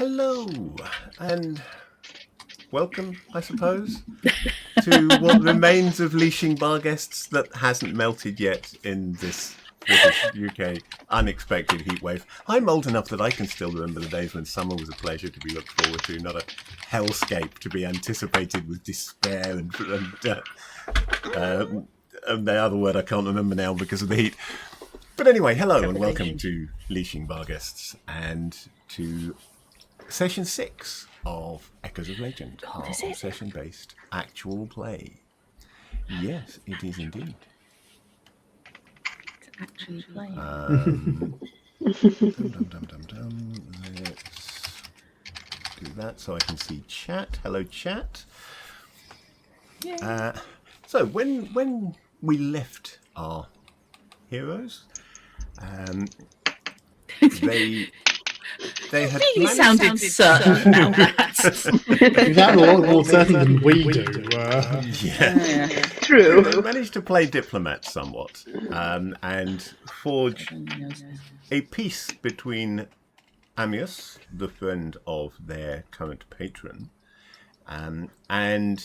Hello, and welcome, I suppose, to what remains of leashing bar guests that hasn't melted yet in this British UK unexpected heatwave. I'm old enough that I can still remember the days when summer was a pleasure to be looked forward to, not a hellscape to be anticipated with despair and the other word I can't remember now because of the heat. But anyway, hello and welcome to Leashing Bar Guests and to Session 6 of Echoes of Legend, our obsession-based actual play. Yes, it is indeed. It's actually playing. Let's do that so I can see chat. Hello, chat. So when we left our heroes, they had really sounded certain about that. You sound a lot more certain than we do. Yeah, True. They managed to play diplomat somewhat and forge a peace between Amius, the friend of their current patron, and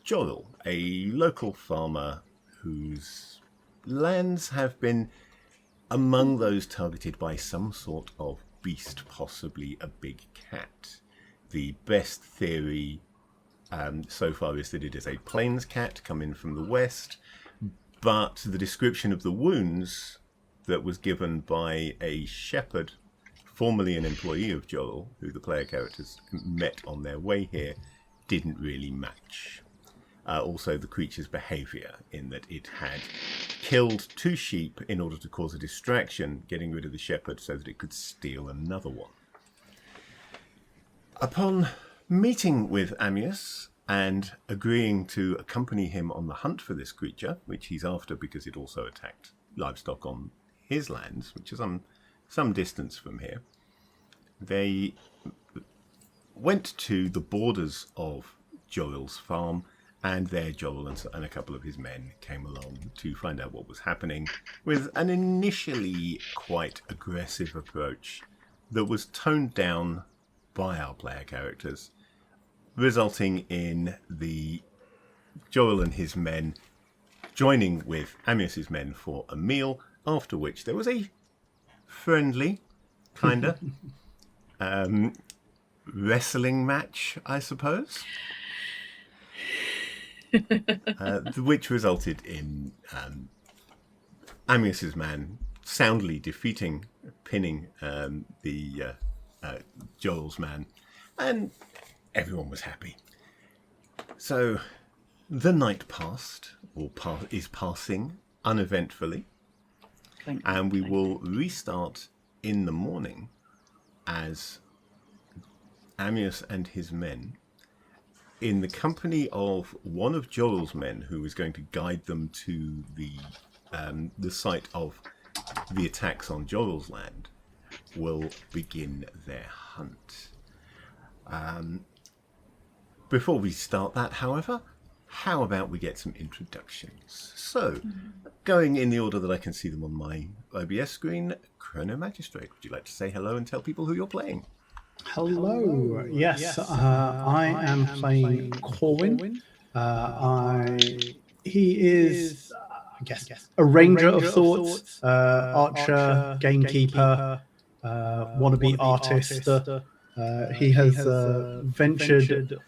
Joril, a local farmer whose lands have been among those targeted by some sort of beast, possibly a big cat. The best theory so far is that it is a plains cat coming from the west, but the description of the wounds that was given by a shepherd, formerly an employee of Joril, who the player characters met on their way here, didn't really match. Also, the creature's behaviour, in that it had killed 2 sheep in order to cause a distraction, getting rid of the shepherd so that it could steal another one. Upon meeting with Amius and agreeing to accompany him on the hunt for this creature, which he's after because it also attacked livestock on his lands, which is some distance from here, they went to the borders of Joril's farm, and there Joril and a couple of his men came along to find out what was happening with an initially quite aggressive approach that was toned down by our player characters, resulting in the Joril and his men joining with Amius's men for a meal, after which there was a friendly, kinda, wrestling match, I suppose. Which resulted in Amius's man soundly pinning the Joel's man, and everyone was happy. So the night passed, or is passing uneventfully, and we will restart in the morning as Amius and his men, in the company of one of Joril's men, who is going to guide them to the site of the attacks on Joril's land, will begin their hunt. Before we start that, however, how about we get some introductions? So, going in the order that I can see them on my OBS screen, Chrono Magistrate, would you like to say hello and tell people who you're playing? Hello. Yes, I am playing Corwin. He is, I guess, a ranger of sorts, archer, gamekeeper, wannabe artist. He has ventured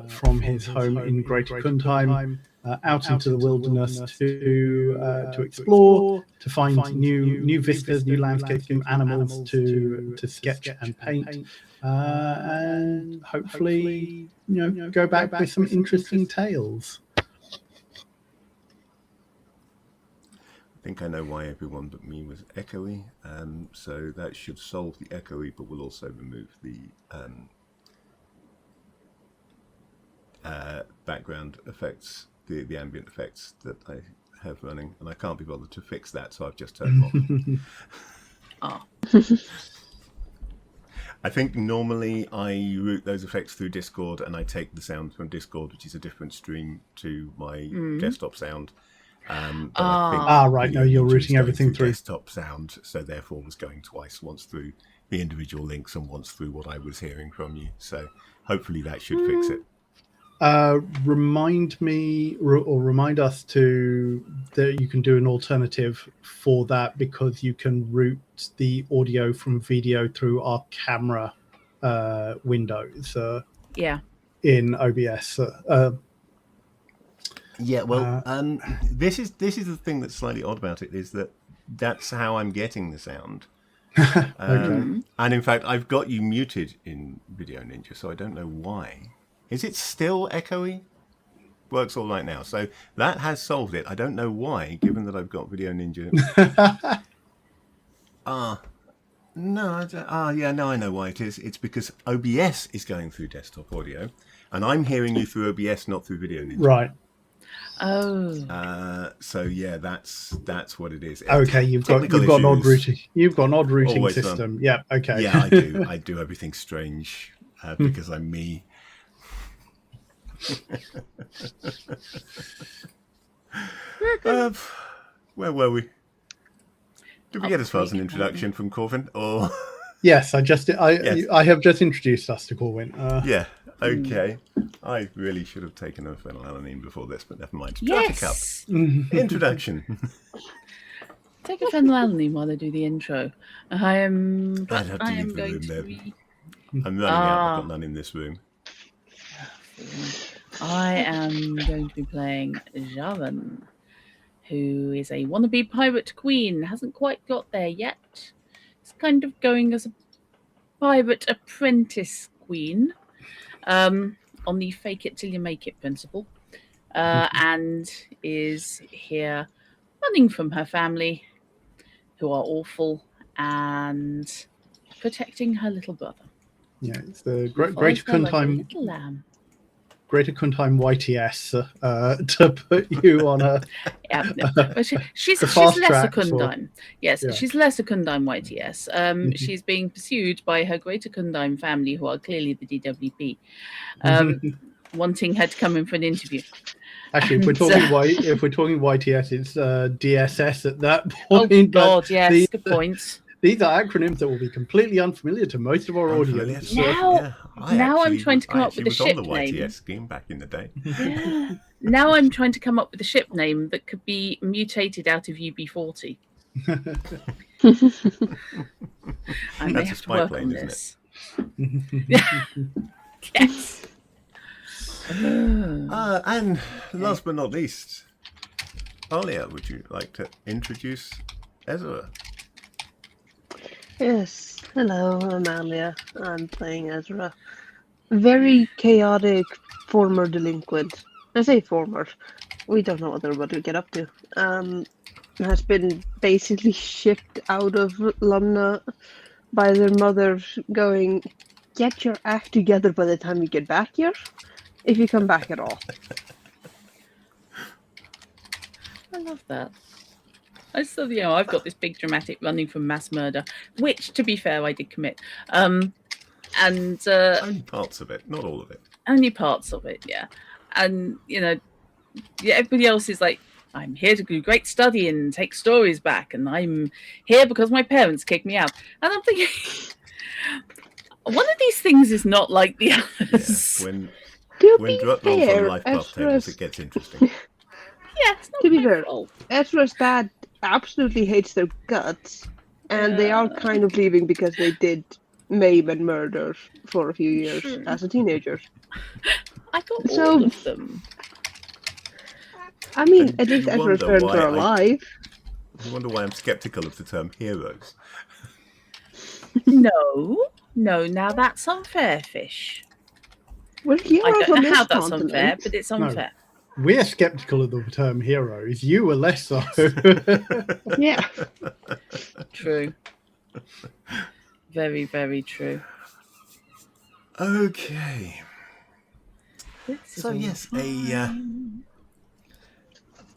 from his home in Greater Kundheim out into the wilderness to explore, to find new vistas, new landscapes, new animals to sketch and paint, and hopefully go back with some interesting tales. I think I know why everyone but me was echoey, so that should solve the echoey, but will also remove the background effects, the ambient effects that I have running, and I can't be bothered to fix that, so I've just turned them off. I think normally I route those effects through Discord, and I take the sound from Discord, which is a different stream to my desktop sound, But I think right. No, Video you're Ninja is routing going everything through. desktop sound, so therefore was going twice, once through the individual links and once through what I was hearing from you. So hopefully that should fix it. Remind us that you can do an alternative for that, because you can route the audio from video through our camera windows in OBS. Yeah, well, this is the thing that's slightly odd about it, is that that's how I'm getting the sound. And in fact, I've got you muted in Video Ninja, so I don't know why. Is it still echoey? Works all right now. So that has solved it. I don't know why, given that I've got Video Ninja. No, I don't. Yeah, no, I know why it is. It's because OBS is going through desktop audio, and I'm hearing you through OBS, not through Video Ninja. Right. Oh. So yeah, that's what it is. Okay, you've got an odd routing. You've got an odd routing Always system. fun. Yeah. Okay. Yeah, I do. I do everything strange because I'm me. Where were we? Did we get as far as an introduction from Corvin? Or yes, I have just introduced us to Corwin. Yeah. Okay. I really should have taken a phenylalanine before this, but never mind. Yes. Introduction. Take a phenylalanine while they do the intro. I am I'd have to leave the going room to there. read. I'm running out. I've got none in this room. I am going to be playing Javan, who is a wannabe pirate queen. Hasn't quite got there yet. It's kind of going as a pirate apprentice queen, on the fake it till you make it principle, and is here running from her family, who are awful, and protecting her little brother. Yeah, it's the Greater Greater Kuntime YTS to put you on a. Yeah, no. She's fast lesser track for- Kundime. Yes, Yeah. she's lesser Kundime YTS. She's being pursued by her Greater Kundime family, who are clearly the DWP, wanting her to come in for an interview. Actually, if we're talking YTS, it's DSS at that Oh point. God, yes, good point. These are acronyms that will be completely unfamiliar to most of our audience. Now I'm trying to come up with a ship on the name. YTS scheme back in the day. Now I'm trying to come up with a ship name that could be mutated out of UB40. I may have to work on this. Yes. And last but not least, Alia, would you like to introduce Ezra? Yes, hello, I'm Alia. I'm playing Ezra. Very chaotic former delinquent. I say former. We don't know what they're about to get up to. Has been basically shipped out of Lumna by their mother going, get your act together by the time you get back here, if you come back at all. I love that. I've got this big dramatic running from mass murder, which, to be fair, I did commit. Only parts of it, not all of it. Only parts of it, yeah. And, everybody else is like, I'm here to do great study and take stories back, and I'm here because my parents kicked me out. And I'm thinking, one of these things is not like the others. Yeah, To when be Drut rolls on fair, life path tables, it gets interesting. Yeah, it's not To be my fair, fault. Ezra's dad absolutely hates their guts, and they are kind of leaving because they did maim and murder for a few years as a teenager. I got So- all of them. I mean, And at least you Ezra's wonder parents why are alive. I wonder why I'm skeptical of the term heroes. No, now that's unfair, Fish. We're I heroes don't on know this how that's unfair, continent. but it's unfair. We're skeptical of the term heroes. You were less so. Yeah. True. Very, very true. Okay. This is So all yes, fine.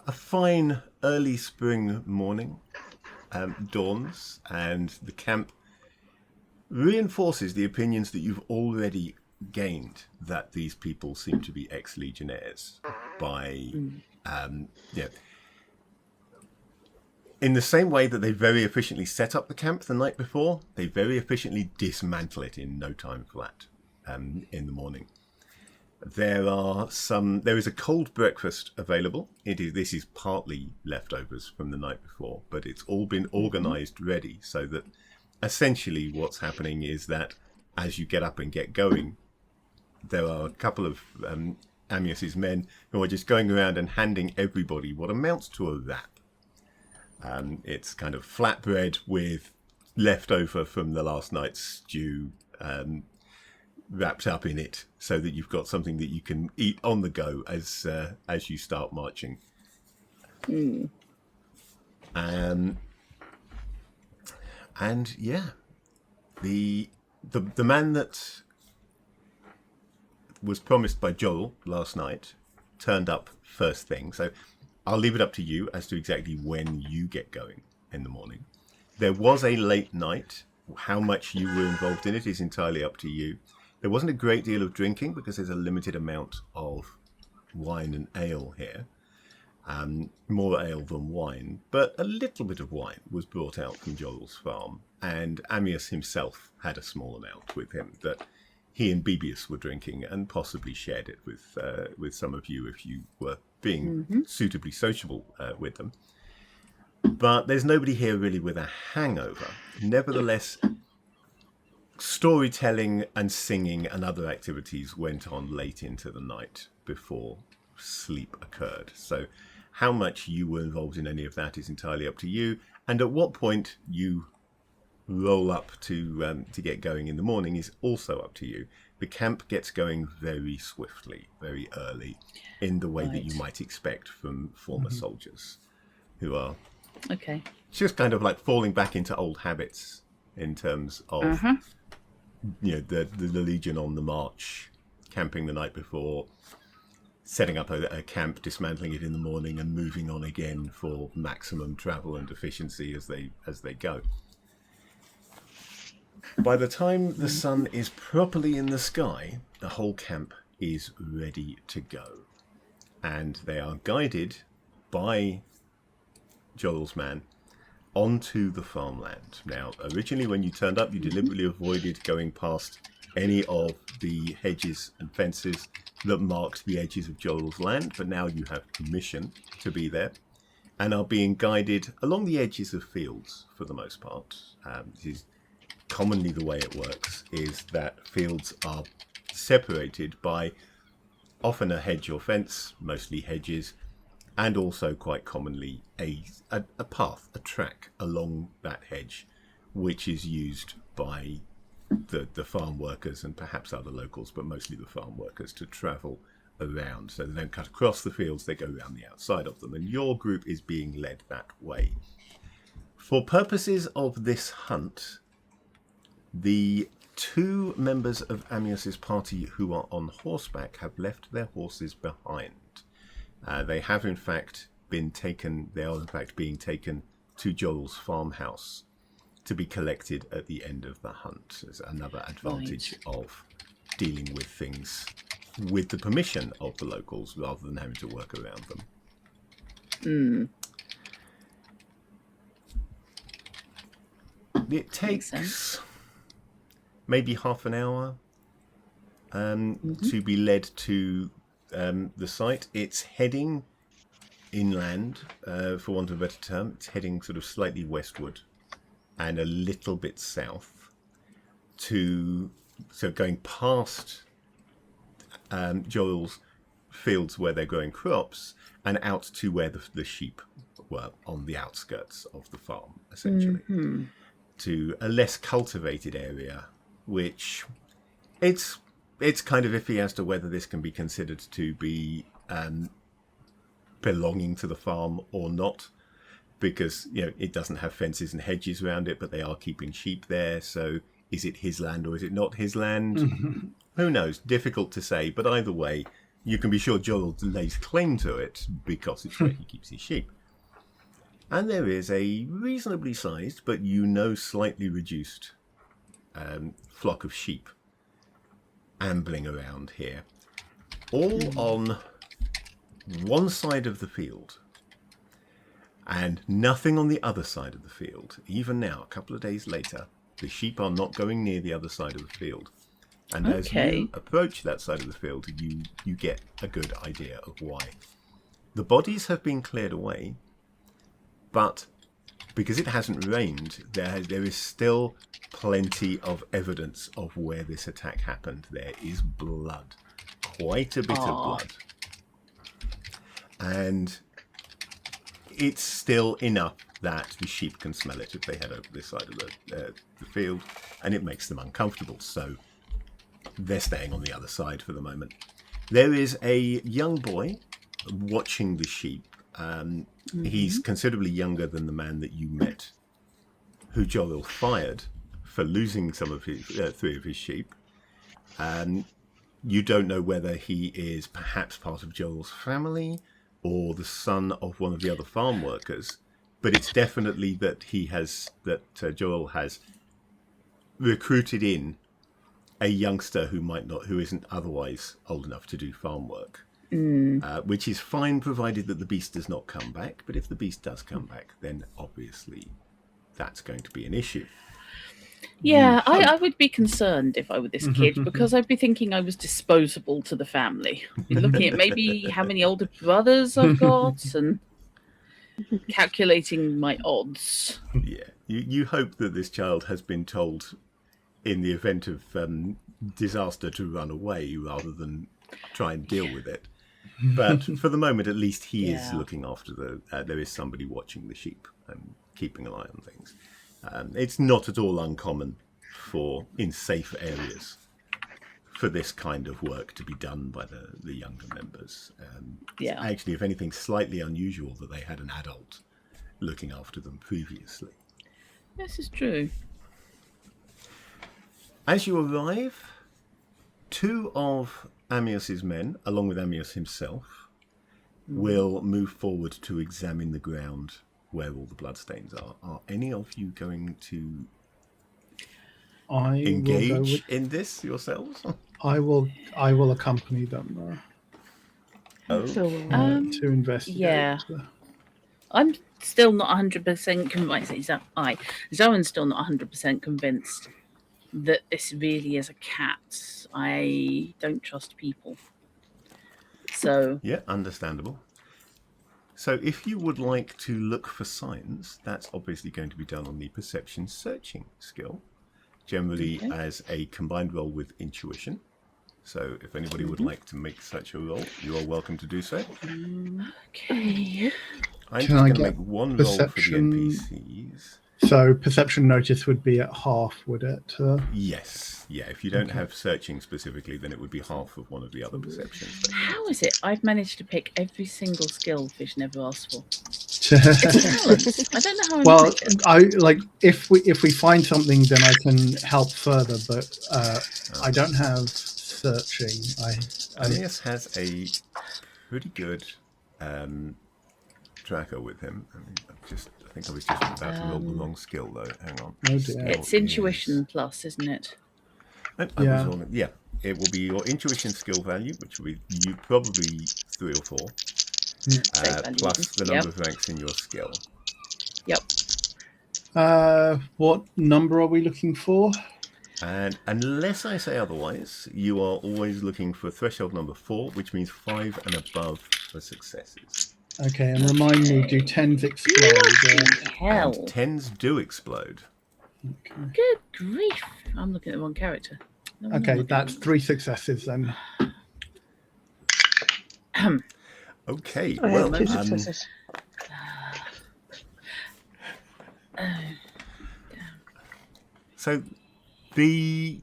a fine early spring morning dawns, and the camp reinforces the opinions that you've already gained that these people seem to be ex-legionnaires by in the same way that they very efficiently set up the camp the night before, they very efficiently dismantle it in no time flat in the morning. There is a cold breakfast available. This is partly leftovers from the night before, but it's all been organised ready so that essentially what's happening is that as you get up and get going, there are a couple of Amius's men who are just going around and handing everybody what amounts to a wrap. It's kind of flatbread with leftover from the last night's stew wrapped up in it, so that you've got something that you can eat on the go as you start marching. And yeah, the man that was promised by Joril last night turned up first thing. So I'll leave it up to you as to exactly when you get going in the morning. There was a late night. How much you were involved in it is entirely up to you. There wasn't a great deal of drinking because there's a limited amount of wine and ale here. More ale than wine, but a little bit of wine was brought out from Joril's farm, and Amius himself had a small amount with him that he and Bebius were drinking, and possibly shared it with some of you if you were being suitably sociable with them. But there's nobody here really with a hangover. Nevertheless, storytelling and singing and other activities went on late into the night before sleep occurred. So how much you were involved in any of that is entirely up to you. And at what point you roll up to get going in the morning is also up to you. The camp gets going very swiftly, very early, in the way that you might expect from former soldiers who are just kind of like falling back into old habits in terms of the Legion on the march, camping the night before, setting up a camp, dismantling it in the morning, and moving on again for maximum travel and efficiency as they go. By the time the sun is properly in the sky, the whole camp is ready to go, and they are guided by Joril's man onto the farmland. Now, originally when you turned up, you deliberately avoided going past any of the hedges and fences that marked the edges of Joril's land, but now you have permission to be there and are being guided along the edges of fields for the most part. This is commonly the way it works, is that fields are separated by often a hedge or fence, mostly hedges, and also quite commonly a path, a track along that hedge, which is used by the farm workers and perhaps other locals, but mostly the farm workers, to travel around. So they don't cut across the fields, they go around the outside of them, and your group is being led that way. For purposes of this hunt, the two members of Amius's party who are on horseback have left their horses behind. They have in fact been taken, they are in fact being taken to Joril's farmhouse to be collected at the end of the hunt. As another advantage of dealing with things with the permission of the locals rather than having to work around them. It takes maybe half an hour to be led to the site. It's heading inland, for want of a better term. It's heading sort of slightly westward and a little bit south so going past Joril's fields where they're growing crops and out to where the sheep were on the outskirts of the farm, essentially, to a less cultivated area, which it's kind of iffy as to whether this can be considered to be belonging to the farm or not, because it doesn't have fences and hedges around it, but they are keeping sheep there. So is it his land or is it not his land? Who knows? Difficult to say. But either way, you can be sure Joril lays claim to it because it's where he keeps his sheep. And there is a reasonably sized, but slightly reduced flock of sheep ambling around here, all on one side of the field. And nothing on the other side of the field. Even now, a couple of days later, the sheep are not going near the other side of the field. And as you approach that side of the field, you get a good idea of why. The bodies have been cleared away, but because it hasn't rained, there is still plenty of evidence of where this attack happened. There is blood. Quite a bit of blood. And it's still enough that the sheep can smell it if they head over this side of the field, and it makes them uncomfortable. So they're staying on the other side for the moment. There is a young boy watching the sheep. He's considerably younger than the man that you met, who Joril fired for losing some of his 3 of his sheep. You don't know whether he is perhaps part of Joril's family or the son of one of the other farm workers, but it's definitely that Joril has recruited in a youngster who isn't otherwise old enough to do farm work, which is fine provided that the beast does not come back. But if the beast does come back, then obviously that's going to be an issue. Yeah, I would be concerned if I were this kid, because I'd be thinking I was disposable to the family. I'd be looking at maybe how many older brothers I've got and calculating my odds. Yeah, you hope that this child has been told in the event of disaster to run away rather than try and deal with it. But for the moment, at least he is looking after there is somebody watching the sheep and keeping an eye on things. It's not at all uncommon in safe areas for this kind of work to be done by the younger members. Actually, if anything, slightly unusual that they had an adult looking after them previously. This is true. As you arrive, 2 of Amius's men, along with Amius himself, will move forward to examine the ground where all the bloodstains are. Are any of you going to engage in this yourselves? I will accompany them to investigate. Yeah. I'm still not 100% convinced. Zoen's still not 100% convinced that this really is a cat. I don't trust people. So yeah, understandable. So if you would like to look for signs, that's obviously going to be done on the perception searching skill, generally as a combined roll with intuition. So if anybody would like to make such a roll, you are welcome to do so. Okay. I'm just going to make one roll for the NPCs. So perception notice would be at half, would it? Yes. Yeah, if you don't have searching specifically, then it would be half of one of the other perceptions. How is it I've managed to pick every single skill Fish never asked for? I don't know how I manage it. If we find something, then I can help further, but I don't have searching. Amius has a pretty good tracker with him. I think I was just about to roll the wrong skill, though. Hang on. Oh dear. It's intuition plus, isn't it? Yeah, it will be your intuition skill value, which will be probably 3 or 4, plus the number of ranks in your skill. Yep. What number are we looking for? And unless I say otherwise, you are always looking for threshold number 4, which means 5 and above for successes. Okay, and remind me, do 10s explode? Hell. And 10s do explode. Okay. Good grief. I'm looking at the wrong character. No, Okay, that's 3 successes then. Okay, I well, have 2 successes. So the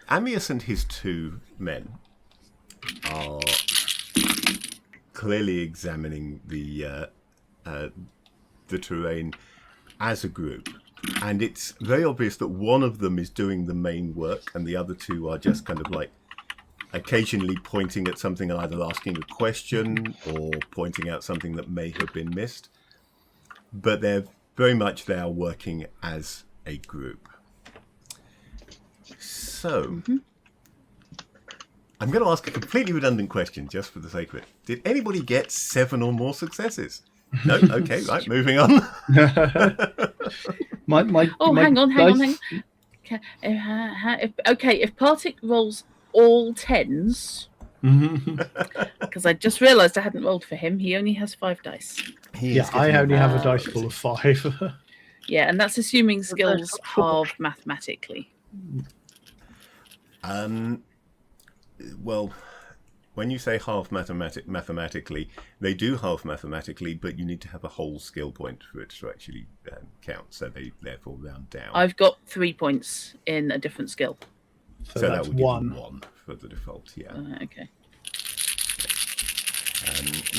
Amius and his 2 men are clearly examining the terrain as a group, and it's very obvious that one of them is doing the main work and the other 2 are just kind of like occasionally pointing at something and either asking a question or pointing out something that may have been missed, but they are working as a group. So I'm going to ask a completely redundant question just for the sake of it. Did anybody get 7 or more successes? No? Okay, right, moving on. Hang on. If Partick rolls all 10s, because I just realised I hadn't rolled for him, he only has 5 dice. I only have a dice full of 5. Yeah, and that's assuming skills halve mathematically. Well, when you say half mathematically, they do half mathematically, but you need to have a whole skill point for it to actually count. So they therefore round down. I've got 3 points in a different skill. So that that's would give 1. you 1 for the default. Yeah. Okay.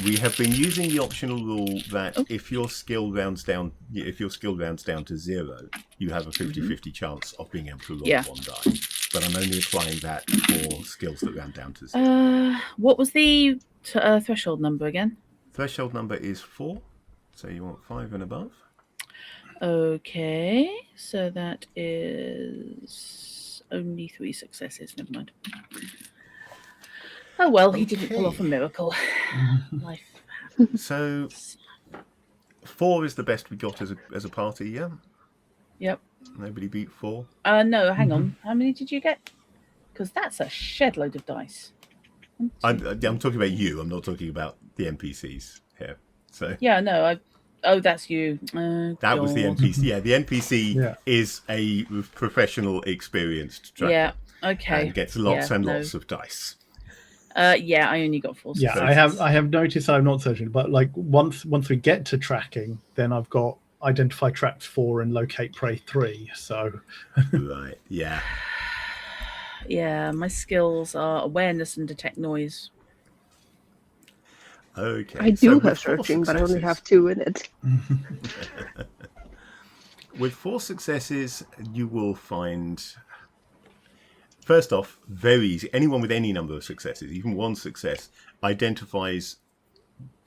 We have been using the optional rule that if your skill rounds down to 0, you have a 50-50 chance of being able to roll 1 die. But I'm only applying that for skills that round down to 0. What was the threshold number again? Threshold number is 4, so you want 5 and above. Okay, so that is only 3 successes. Never mind. Oh well, he didn't pull off a miracle. Life happens. So 4 is the best we got as a party, yeah? Yep. Nobody beat 4? No, hang on. How many did you get? Because that's a shed load of dice. I'm talking about you. I'm not talking about the NPCs here. So yeah, no. That's you. That was the NPC. Yeah, the NPC is a professional, experienced tracker. Yeah. Okay. And gets lots and lots of dice. Yeah, I only got 4. Yeah, I have noticed I'm not searching, but like once we get to tracking, then I've got identify tracks 4 and locate prey 3. So right, yeah. Yeah, my skills are awareness and detect noise. Okay. I do have searching, but I only have 2 in it. With 4 successes, you will find. First off, very easy. Anyone with any number of successes, even 1 success, identifies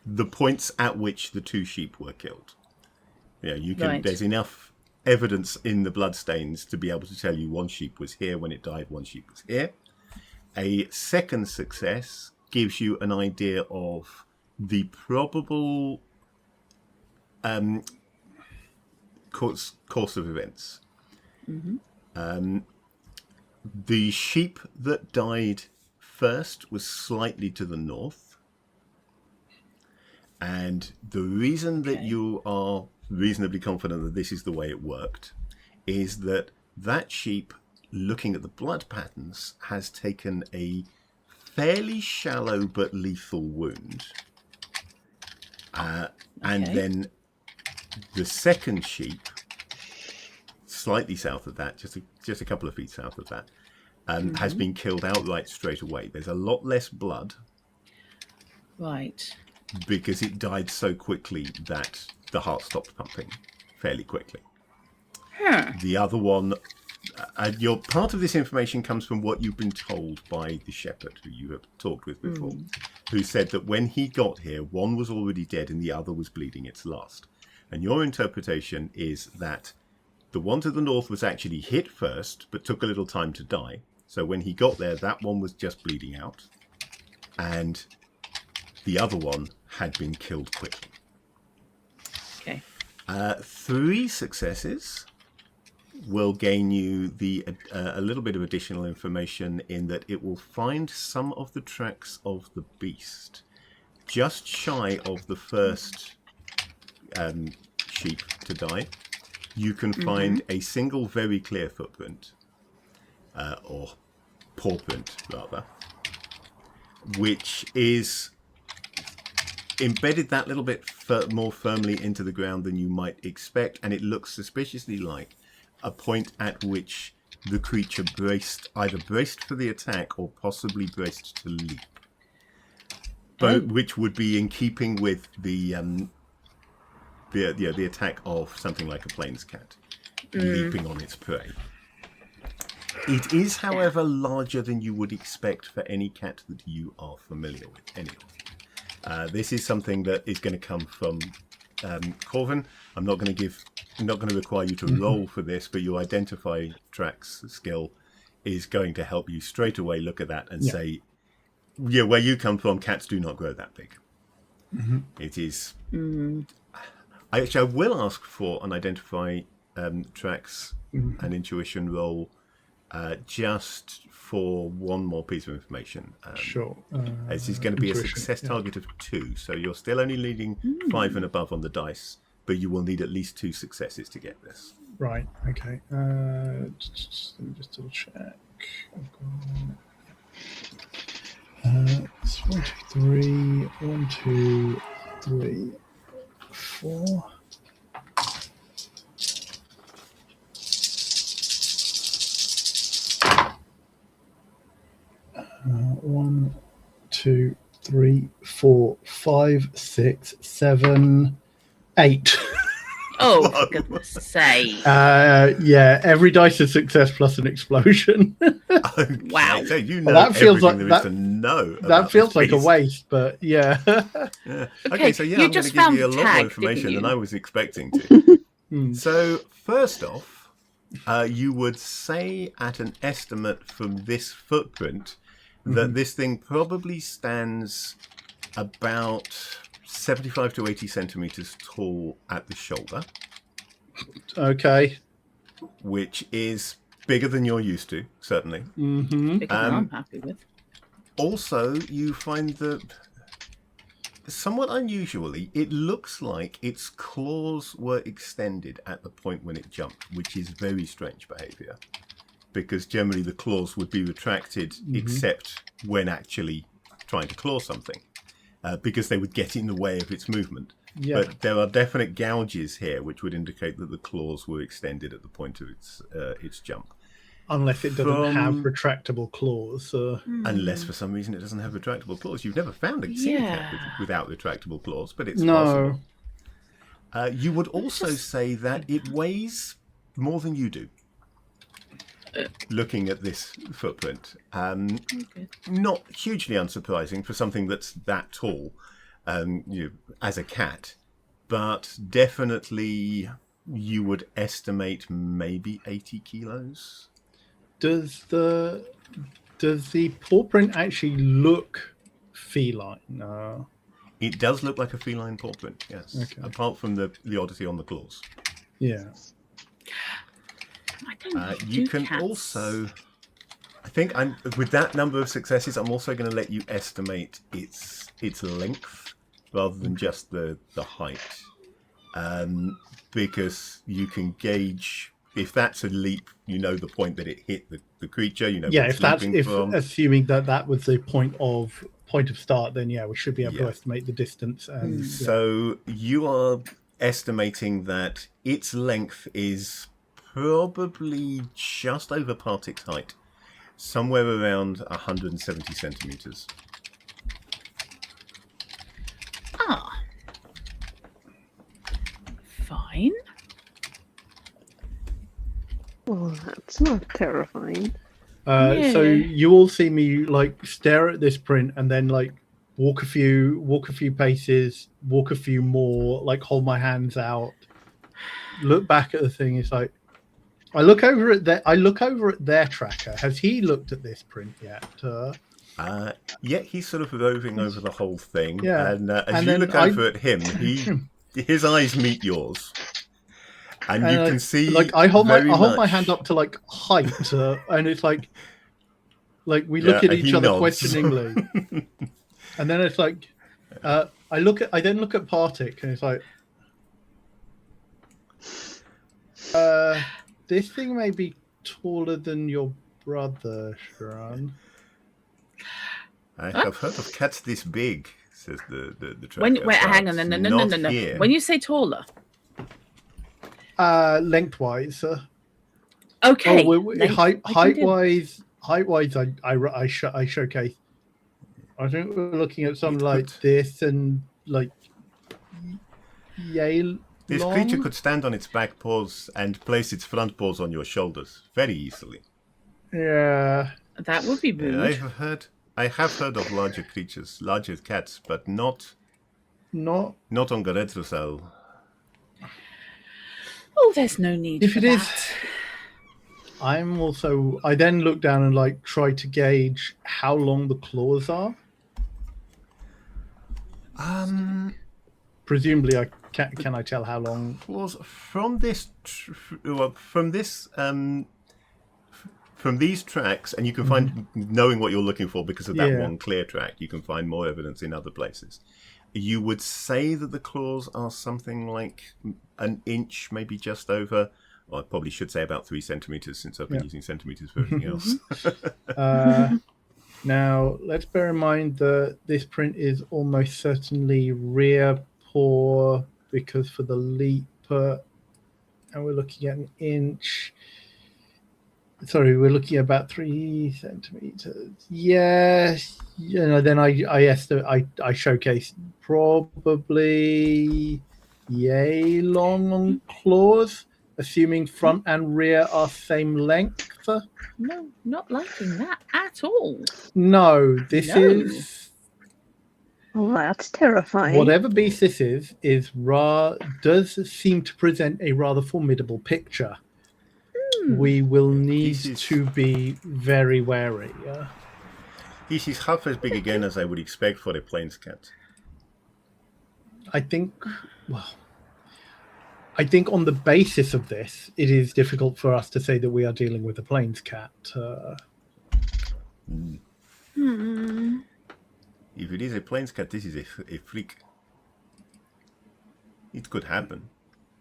the points at which the 2 sheep were killed. Yeah, you can. Right. There's enough evidence in the bloodstains to be able to tell you 1 sheep was here when it died, 1 sheep was here. A second success gives you an idea of the probable course of events. Mm-hmm. The sheep that died first was slightly to the north. And the reason that you are reasonably confident that this is the way it worked is that sheep, looking at the blood patterns, has taken a fairly shallow but lethal wound. And then the second sheep, slightly south of that, just a couple of feet south of that, has been killed outright straight away. There's a lot less blood. Right. Because it died so quickly that the heart stopped pumping fairly quickly. Huh. The other one, your part of this information comes from what you've been told by the shepherd who you have talked with before, who said that when he got here, one was already dead and the other was bleeding its last. And your interpretation is that the one to the north was actually hit first, but took a little time to die. So when he got there, that one was just bleeding out. And the other one had been killed quickly. Okay. 3 successes will gain you a little bit of additional information in that it will find some of the tracks of the beast just shy of the first sheep to die. You can find a single very clear footprint, or paw print rather, which is embedded that little bit more firmly into the ground than you might expect, and it looks suspiciously like a point at which the creature either braced for the attack or possibly braced to leap, which would be in keeping with the attack of something like a plains cat leaping on its prey. It is, however, larger than you would expect for any cat that you are familiar with anyway. This is something that is going to come from Corvin. I'm not going to require you to roll for this, but your identify tracks skill is going to help you straight away look at that and say, where you come from, cats do not grow that big. It is. Mm. I will ask for an identify tracks and intuition roll just for one more piece of information. Sure. This is going to be a Intuition, success yeah. target of 2, so you're still only needing 5 and above on the dice, but you will need at least 2 successes to get this. Right. Okay. Let me just double check. It's 1, 2, 3. 1, 2, 3, 4. One, 2, 3, 4, 5, 6, 7, 8. Oh, for goodness sake. Yeah, every dice is success plus an explosion. Okay, Wow. so you know Well, that feels everything like there is to know. That about feels this like a beast. waste, but yeah. Yeah. Okay, So yeah, you I'm going to just give found you a the lot tag, more information didn't than you? I was expecting to. So first off, you would say at an estimate from this footprint that this thing probably stands about 75 to 80 centimeters tall at the shoulder, Okay. which is bigger than you're used to, certainly. Mm-hmm. Bigger than I'm happy with. Also, you find that somewhat unusually, it looks like its claws were extended at the point when it jumped, which is very strange behavior, because generally the claws would be retracted except when actually trying to claw something, because they would get in the way of its movement. Yeah. But there are definite gouges here which would indicate that the claws were extended at the point of its jump. Unless it doesn't have From- retractable claws. Unless for some reason it doesn't have retractable claws. You've never found seen a cat without retractable claws, but it's No. possible. You would also say that it weighs more than you do. Looking at this footprint, not hugely unsurprising for something that's that tall, as a cat, but definitely you would estimate maybe 80 kilos. Does the paw print actually look feline? It does look like a feline paw print, yes. Okay. Apart from the oddity on the claws. Yeah. I don't You do can cats. also, I think, with that number of successes, I'm also going to let you estimate its length rather than just the height, because you can gauge. If that's a leap, you know the point that it hit the creature. You know Yeah. where If it's that's leaping from. assuming that was the point of start, then yeah, we should be able to Yeah. estimate the distance. And So you are estimating that its length is probably just over Partik's height, somewhere around 170 centimeters. Ah. Fine. Well, that's not terrifying. So Yeah. you all see me like stare at this print and then like walk a few paces, walk a few more, like hold my hands out, look back at the thing. It's like I look over at their tracker. Has he looked at this print yet? Yeah, he's sort of roving over the whole thing, Yeah. and as And you then look over at him, his eyes meet yours, and you can see like I hold my much- hand up to like height, and it's like we look at each he other nods. questioningly, and then it's like I then look at Partik, and it's like this thing may be taller than your brother, Sharon. I have heard of cats this big, says the tracker. Wait, hang on, but no. not here. When you say taller, Lengthwise. okay. Height wise, I showcase. I think we're looking at something like this and like yay. This long? creature could stand on its back paws and place its front paws on your shoulders very easily. Yeah. That would be rude. I have heard of larger creatures, larger cats, but not on Garetrosal. Oh, there's no need If for it that. is, I then look down and like try to gauge how long the claws are. Presumably, can I tell how long? Was from this from these tracks, and you can find, knowing what you're looking for because of that one clear track, you can find more evidence in other places. You would say that the claws are something like an inch, maybe just over. Well, I probably should say about 3 centimeters, since I've been using centimeters for everything else. Now, let's bear in mind that this print is almost certainly rear paw, because for the leap, and we're looking at an inch. Sorry, we're looking at about 3 centimeters. Yes, then I estimate I showcase probably yay long on claws, assuming front and rear are same length. No, not liking that at all. No, this is. Well, that's terrifying. Whatever beast this is does seem to present a rather formidable picture. We will need to be very wary. This is half as big again as I would expect for a plains cat. I think on the basis of this, it is difficult for us to say that we are dealing with a plains cat. If it is a plains cat, this is a freak. It could happen,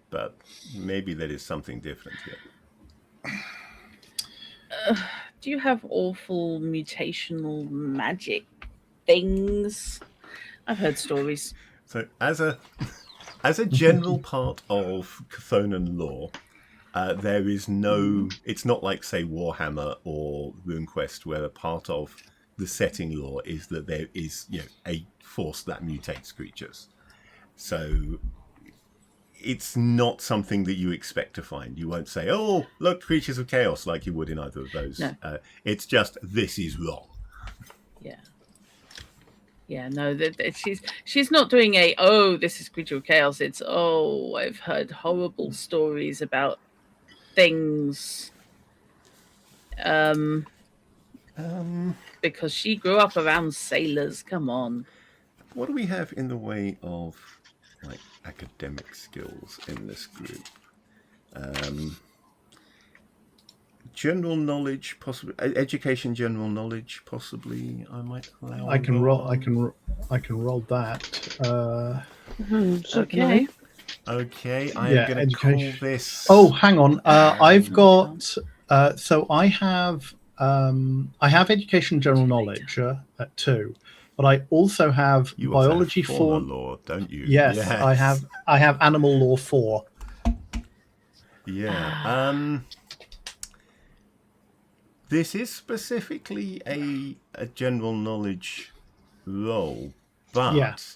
but maybe there is something different here. Do you have awful mutational magic things? I've heard stories. So, as a general part of Chthonian lore, there is no. It's not like, say, Warhammer or RuneQuest, where a part of the setting lore is that there is, a force that mutates creatures. So it's not something that you expect to find. You won't say, "Oh, look, creatures of chaos," like you would in either of those. No. It's just, this is wrong. Yeah, no, she's not doing this is creature of chaos. It's, I've heard horrible stories about things. Because she grew up around sailors. Come on. What do we have in the way of academic skills in this group? General knowledge, possibly. Education, general knowledge, possibly. I might allow. I can roll that. Okay. Okay, I'm going to call this. Oh, hang on. I've got. So I have education, general knowledge at 2. But I also have biology have 4 law, don't you? Yes, I have animal law 4. Yeah. This is specifically a general knowledge role, but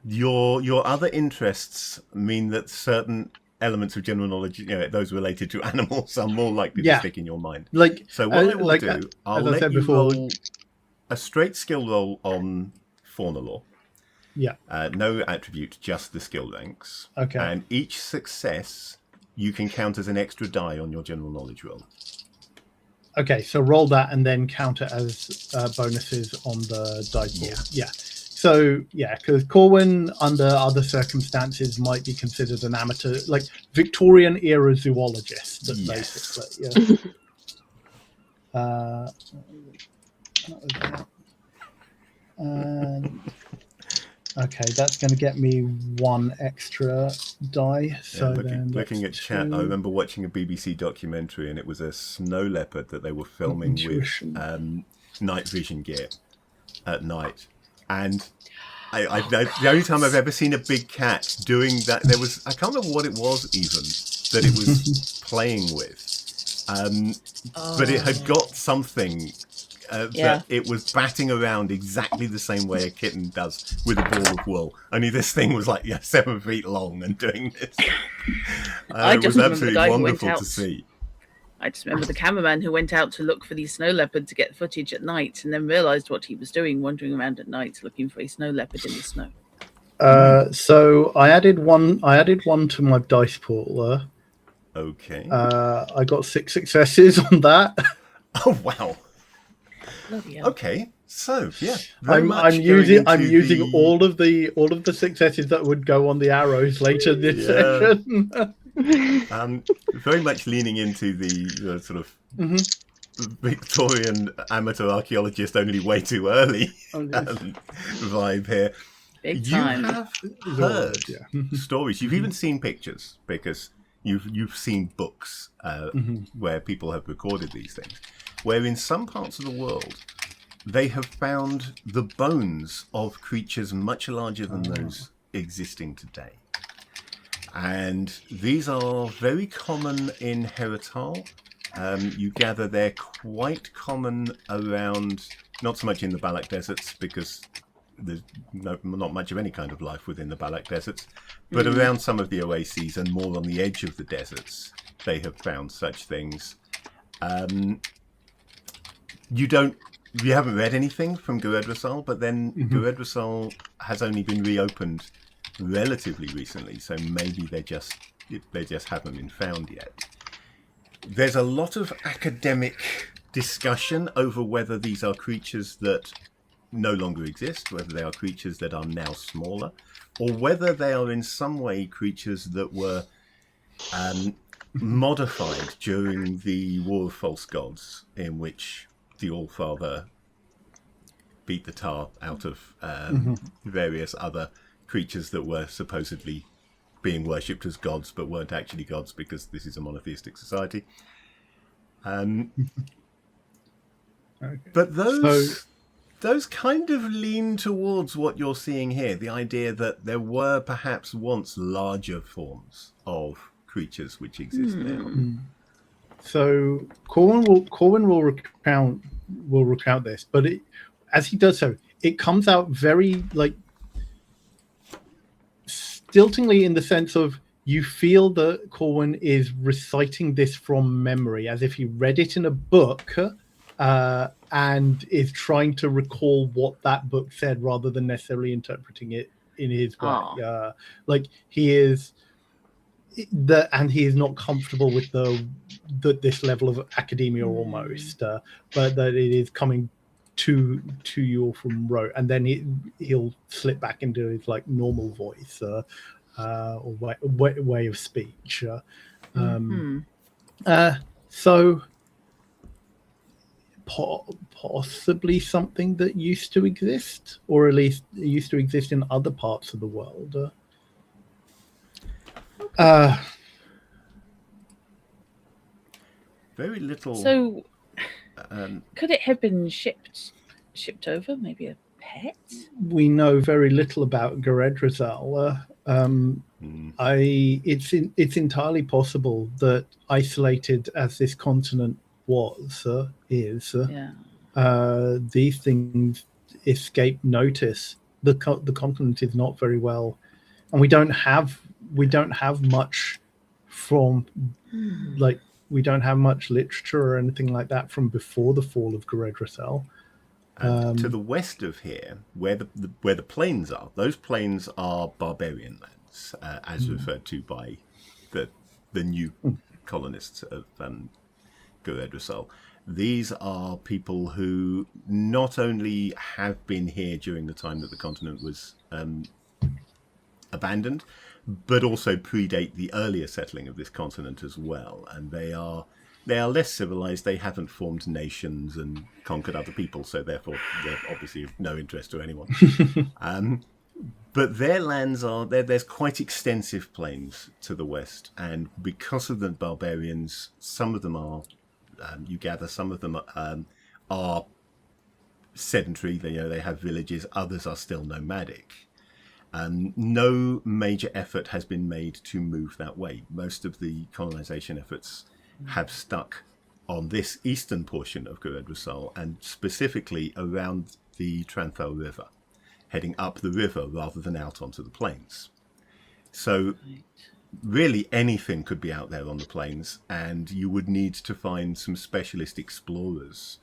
your other interests mean that certain elements of general knowledge, those related to animals, are more likely to stick in your mind. So what I will do, I'll let you roll a straight skill roll on fauna law. Yeah. No attribute, just the skill ranks. Okay. And each success you can count as an extra die on your general knowledge roll. Okay, so roll that and then count it as bonuses on the dice pool. Yeah. So, because Corwin, under other circumstances, might be considered an amateur, like Victorian era zoologist, basically. Yeah. Okay, that's going to get me 1 extra die. So looking at chat, I remember watching a BBC documentary, and it was a snow leopard that they were filming with night vision gear at night. And the only time I've ever seen a big cat doing that, I can't remember what it was even that it was playing with, but it had got something. That it was batting around exactly the same way a kitten does with a ball of wool. Only this thing was 7 feet long and doing this. It was absolutely wonderful to see. I just remember the cameraman who went out to look for the snow leopard to get footage at night, and then realised what he was doing, wandering around at night looking for a snow leopard in the snow. So I added one to my dice pool. Okay. I got 6 successes on that. Oh wow. Bloody hell. Okay, So yeah, I'm using all of the successes that would go on the arrows later in this session. Very much leaning into the sort of Victorian amateur archaeologist only way too early vibe here. Big time. You have heard stories. You've even seen pictures because you've seen books where people have recorded these things. Where in some parts of the world, they have found the bones of creatures much larger than those existing today. And these are very common in Herital. You gather they're quite common around, not so much in the Balak deserts, because there's not much of any kind of life within the Balak deserts, but around some of the oases and more on the edge of the deserts, they have found such things. You haven't read anything from Guredrosal, but then Guredrosal has only been reopened relatively recently, so maybe they just haven't been found yet. There's a lot of academic discussion over whether these are creatures that no longer exist, whether they are creatures that are now smaller, or whether they are in some way creatures that were modified during the War of False Gods, in which the Allfather beat the tar out of various other creatures that were supposedly being worshipped as gods but weren't actually gods because this is a monotheistic society. But those kind of lean towards what you're seeing here, the idea that there were perhaps once larger forms of creatures which exist now. So Corwin will recount this, but as he does so, it comes out very stiltingly, in the sense of you feel that Corwin is reciting this from memory, as if he read it in a book and is trying to recall what that book said rather than necessarily interpreting it in his way. He is that, and he is not comfortable with this level of academia almost, but that it is coming to you from rote, and then he'll slip back into his normal voice or way of speech. So possibly something that used to exist, or at least used to exist in other parts of the world. Very little. So, could it have been shipped over? Maybe a pet? We know very little about Guredrosal. It's entirely possible that, isolated as this continent these things escape notice. The continent is not very well, and we don't have much from we don't have much literature or anything like that from before the fall of Guredrosal. To the west of here, where the plains are, those plains are barbarian lands, as referred to by the new colonists of Guredrosal. These are people who not only have been here during the time that the continent was abandoned, but also predate the earlier settling of this continent as well. And they are less civilized. They haven't formed nations and conquered other people, so therefore they're obviously of no interest to anyone. But their lands there's quite extensive plains to the west, and because of the barbarians, some of them are, you gather, some of them are sedentary. They have villages. Others are still nomadic. No major effort has been made to move that way. Most of the colonization efforts have stuck on this eastern portion of Guredrosal, and specifically around the Tranthal River, heading up the river rather than out onto the plains. So really anything could be out there on the plains, and you would need to find some specialist explorers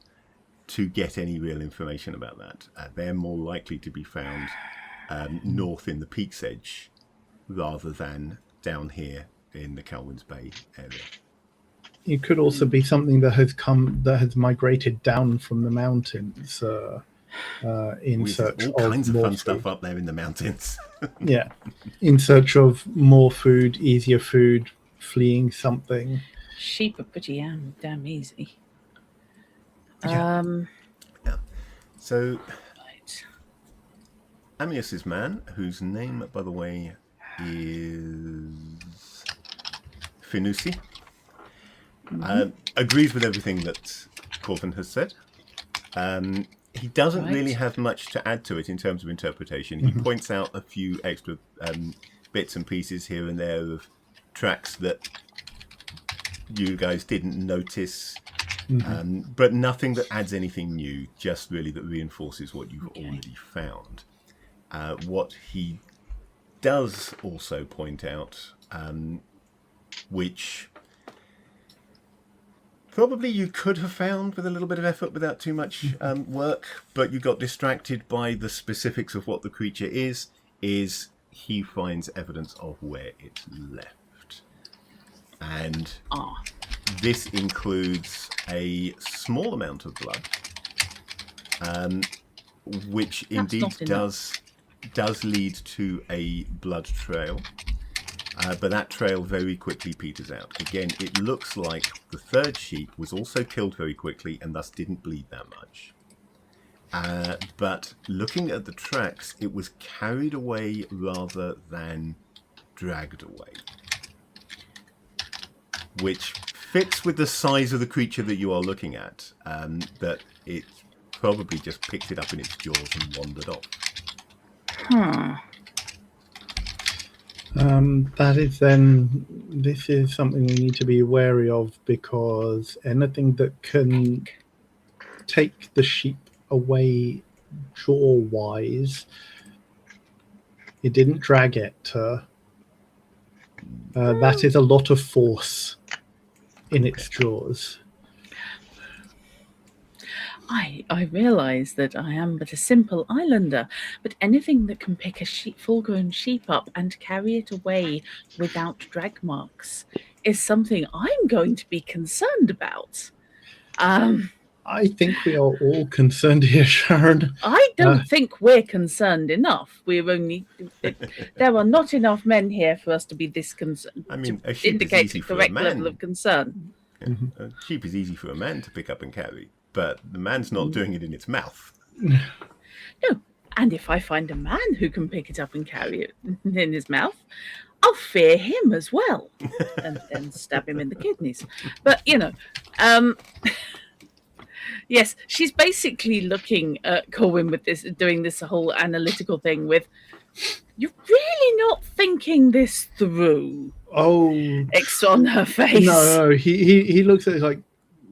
to get any real information about that. They're more likely to be found north in the Peak's Edge rather than down here in the Calwins Bay area. It could also be something that has migrated down from the mountains. in There's search all of kinds of more fun food. stuff up there in the mountains. Yeah, in search of more food, easier food, fleeing something. Sheep are pretty damn easy. Yeah. So Right. Amius's man, whose name, by the way, is Finusi, agrees with everything that Corvin has said. He doesn't really have much to add to it in terms of interpretation. He points out a few extra bits and pieces here and there of tracks that you guys didn't notice, but nothing that adds anything new, just really that reinforces what you've already found. What he does also point out, which probably you could have found with a little bit of effort without too much work, but you got distracted by the specifics of what the creature is he finds evidence of where it's left. And this includes a small amount of blood, which indeed does lead to a blood trail. But that trail very quickly peters out. Again, it looks like the third sheep was also killed very quickly and thus didn't bleed that much. But looking at the tracks, it was carried away rather than dragged away. Which fits with the size of the creature that you are looking at. That it probably just picked it up in its jaws and wandered off. This is something we need to be wary of, because anything that can take the sheep away jaw-wise, it didn't drag it. That is a lot of force in its jaws. I realise that I am but a simple islander, but anything that can pick a full-grown sheep up and carry it away without drag marks is something I'm going to be concerned about. I think we are all concerned here, Sharon. I don't think we're concerned enough. There are not enough men here for us to be this concerned. I mean, to a sheep indicate is easy the for correct a man. level of concern. A sheep is easy for a man to pick up and carry, but the man's not doing it in its mouth. No, and if I find a man who can pick it up and carry it in his mouth, I'll fear him as well, and then stab him in the kidneys. But yes, she's basically looking at Corwin with this, doing this whole analytical thing with, you're really not thinking this through. Oh, X on her face. No, he looks at it like,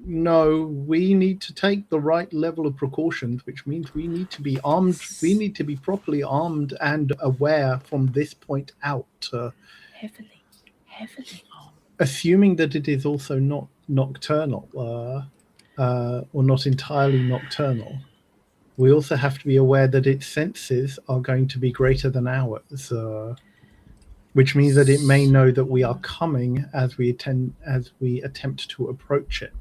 no, we need to take the right level of precautions, which means we need to be armed. We need to be properly armed and aware from this point out. Heavily armed. Assuming that it is also not nocturnal, or not entirely nocturnal, we also have to be aware that its senses are going to be greater than ours, which means that it may know that we are coming as we attempt to approach it.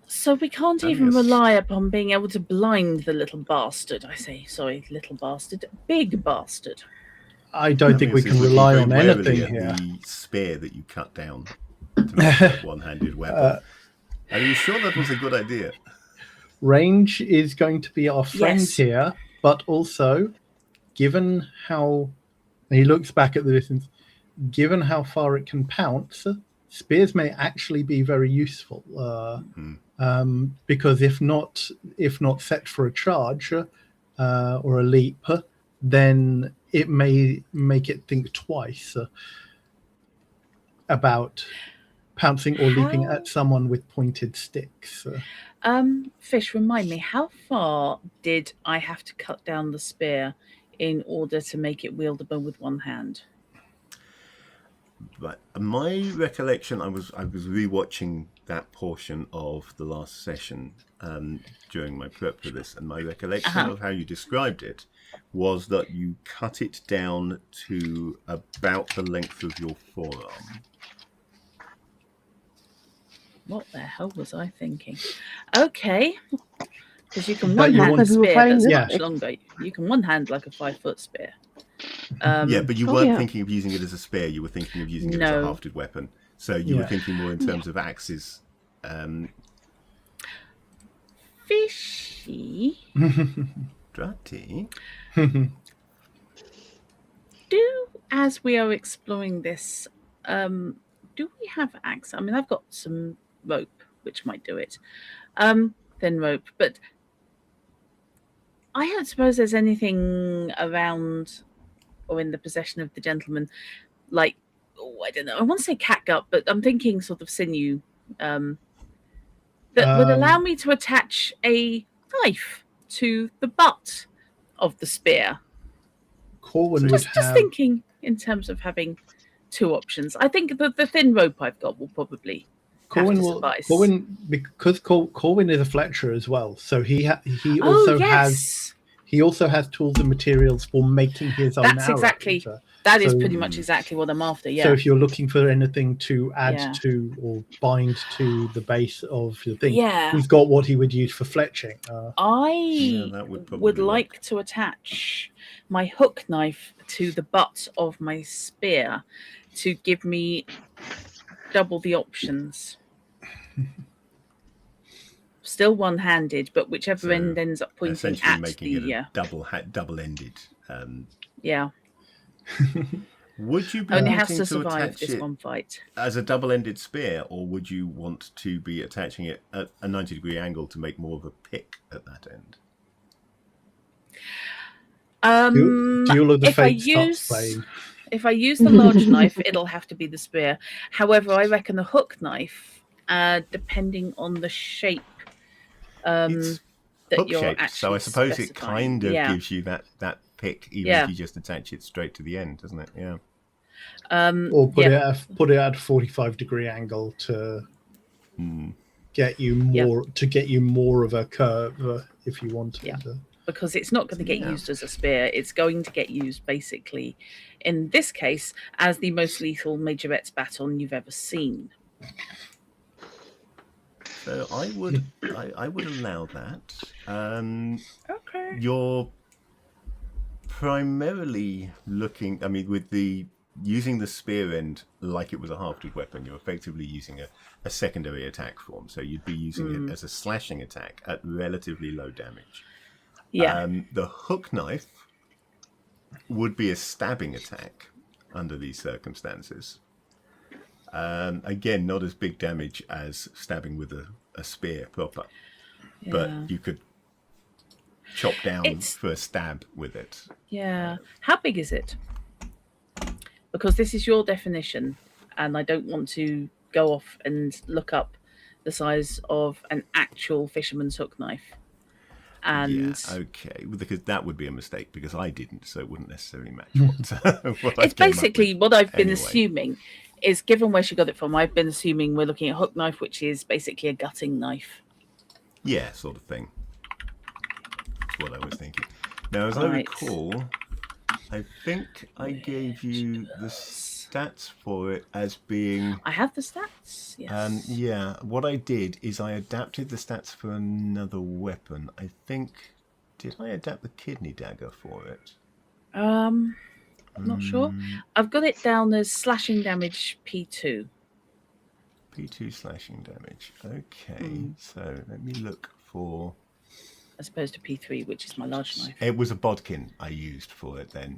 So we can't even rely upon being able to blind the little bastard. Little bastard, big bastard. I don't think we can rely on anything here. The spear that you cut down to make a one-handed weapon. Are you sure that was a good idea? Range is going to be our friend here, but also, given how he looks back at the distance, given how far it can pounce, spears may actually be very useful. Because if not set for a charge or a leap, then it may make it think twice about pouncing or leaping at someone with pointed sticks. Fish, remind me, how far did I have to cut down the spear in order to make it wieldable with one hand? Right. My recollection, I was rewatching that portion of the last session during my prep for this, and my recollection of how you described it was that you cut it down to about the length of your forearm. What the hell was I thinking? Okay. Because you can But you one-hand a want- Because we were spear fighting that's this- much Yeah. longer. You can one-hand like a 5-foot spear. Yeah, but you Oh, weren't yeah. thinking of using it as a spear. You were thinking of using it as a No. hafted weapon. So you were Yeah. thinking more in terms of axes. Fishy. Dratty. As we are exploring this, do we have axe? I mean, I've got some rope, which might do it. Thin rope, but I don't suppose there's anything around or in the possession of the gentleman, like, I don't know. I want to say catgut, but I'm thinking sort of sinew, that would allow me to attach a knife to the butt of the spear. Corwin would Just have. thinking in terms of having two options. I think the thin rope I've got will probably Corwin have to will. suffice. Corwin, because Corwin is a Fletcher as well, so he also has. He also has tools and materials for making his own That's arrows. exactly. That is So- pretty much exactly what I'm after. Yeah. So if you're looking for anything to add Yeah. to or bind to the base of your thing, Yeah. he's got what he would use for fletching. I that would probably would work. like to attach my hook knife to the butt of my spear to give me double the options. Still one-handed, but whichever So, end ends up pointing essentially at making the it a double-ended. yeah. Would you be Only wanting has to to survive attach this it one fight. as a double-ended spear, or would you want to be attaching it at a 90-degree angle to make more of a pick at that end? Duel of the If I Fates starts use playing. if I use the large knife, it'll have to be the spear. However, I reckon a hook knife, depending on the shape It's that you're hook-shaped, actually so I suppose it specifying. kind of Yeah. gives you that pick, even Yeah. if you just attach it straight to the end, doesn't it? Yeah. Or put yeah. it at a 45-degree angle to get you more of a curve if you want Yeah. to. Because it's not going to get Yeah. used as a spear. It's going to get used basically, in this case, as the most lethal majorette's baton you've ever seen. So I would allow that. Okay. You're primarily looking, I mean, with using the spear end like it was a half-toothed weapon, you're effectively using a secondary attack form. So you'd be using it as a slashing attack at relatively low damage. Yeah. The hook knife would be a stabbing attack under these circumstances. Again, not as big damage as stabbing with a spear proper, but you could chop down for a stab with it. Yeah. How big is it? Because this is your definition, and I don't want to go off and look up the size of an actual fisherman's hook knife. And okay, because that would be a mistake because I didn't, so it wouldn't necessarily match what I it's came up basically with. what I've been Anyway. assuming is, given where she got it from, I've been assuming we're looking at a hook knife, which is basically a gutting knife. Yeah, sort of thing. That's what I was thinking. Now, as I Right. recall, I think I gave you the stats for it as being... I have the stats. Yes. yeah, what I did is I adapted the stats for another weapon. I think... Did I adapt the kidney dagger for it? I'm not sure. I've got it down as slashing damage P2. P2 slashing damage. Okay, so let me look for... As opposed to P3, which is my large knife. It was a bodkin I used for it then.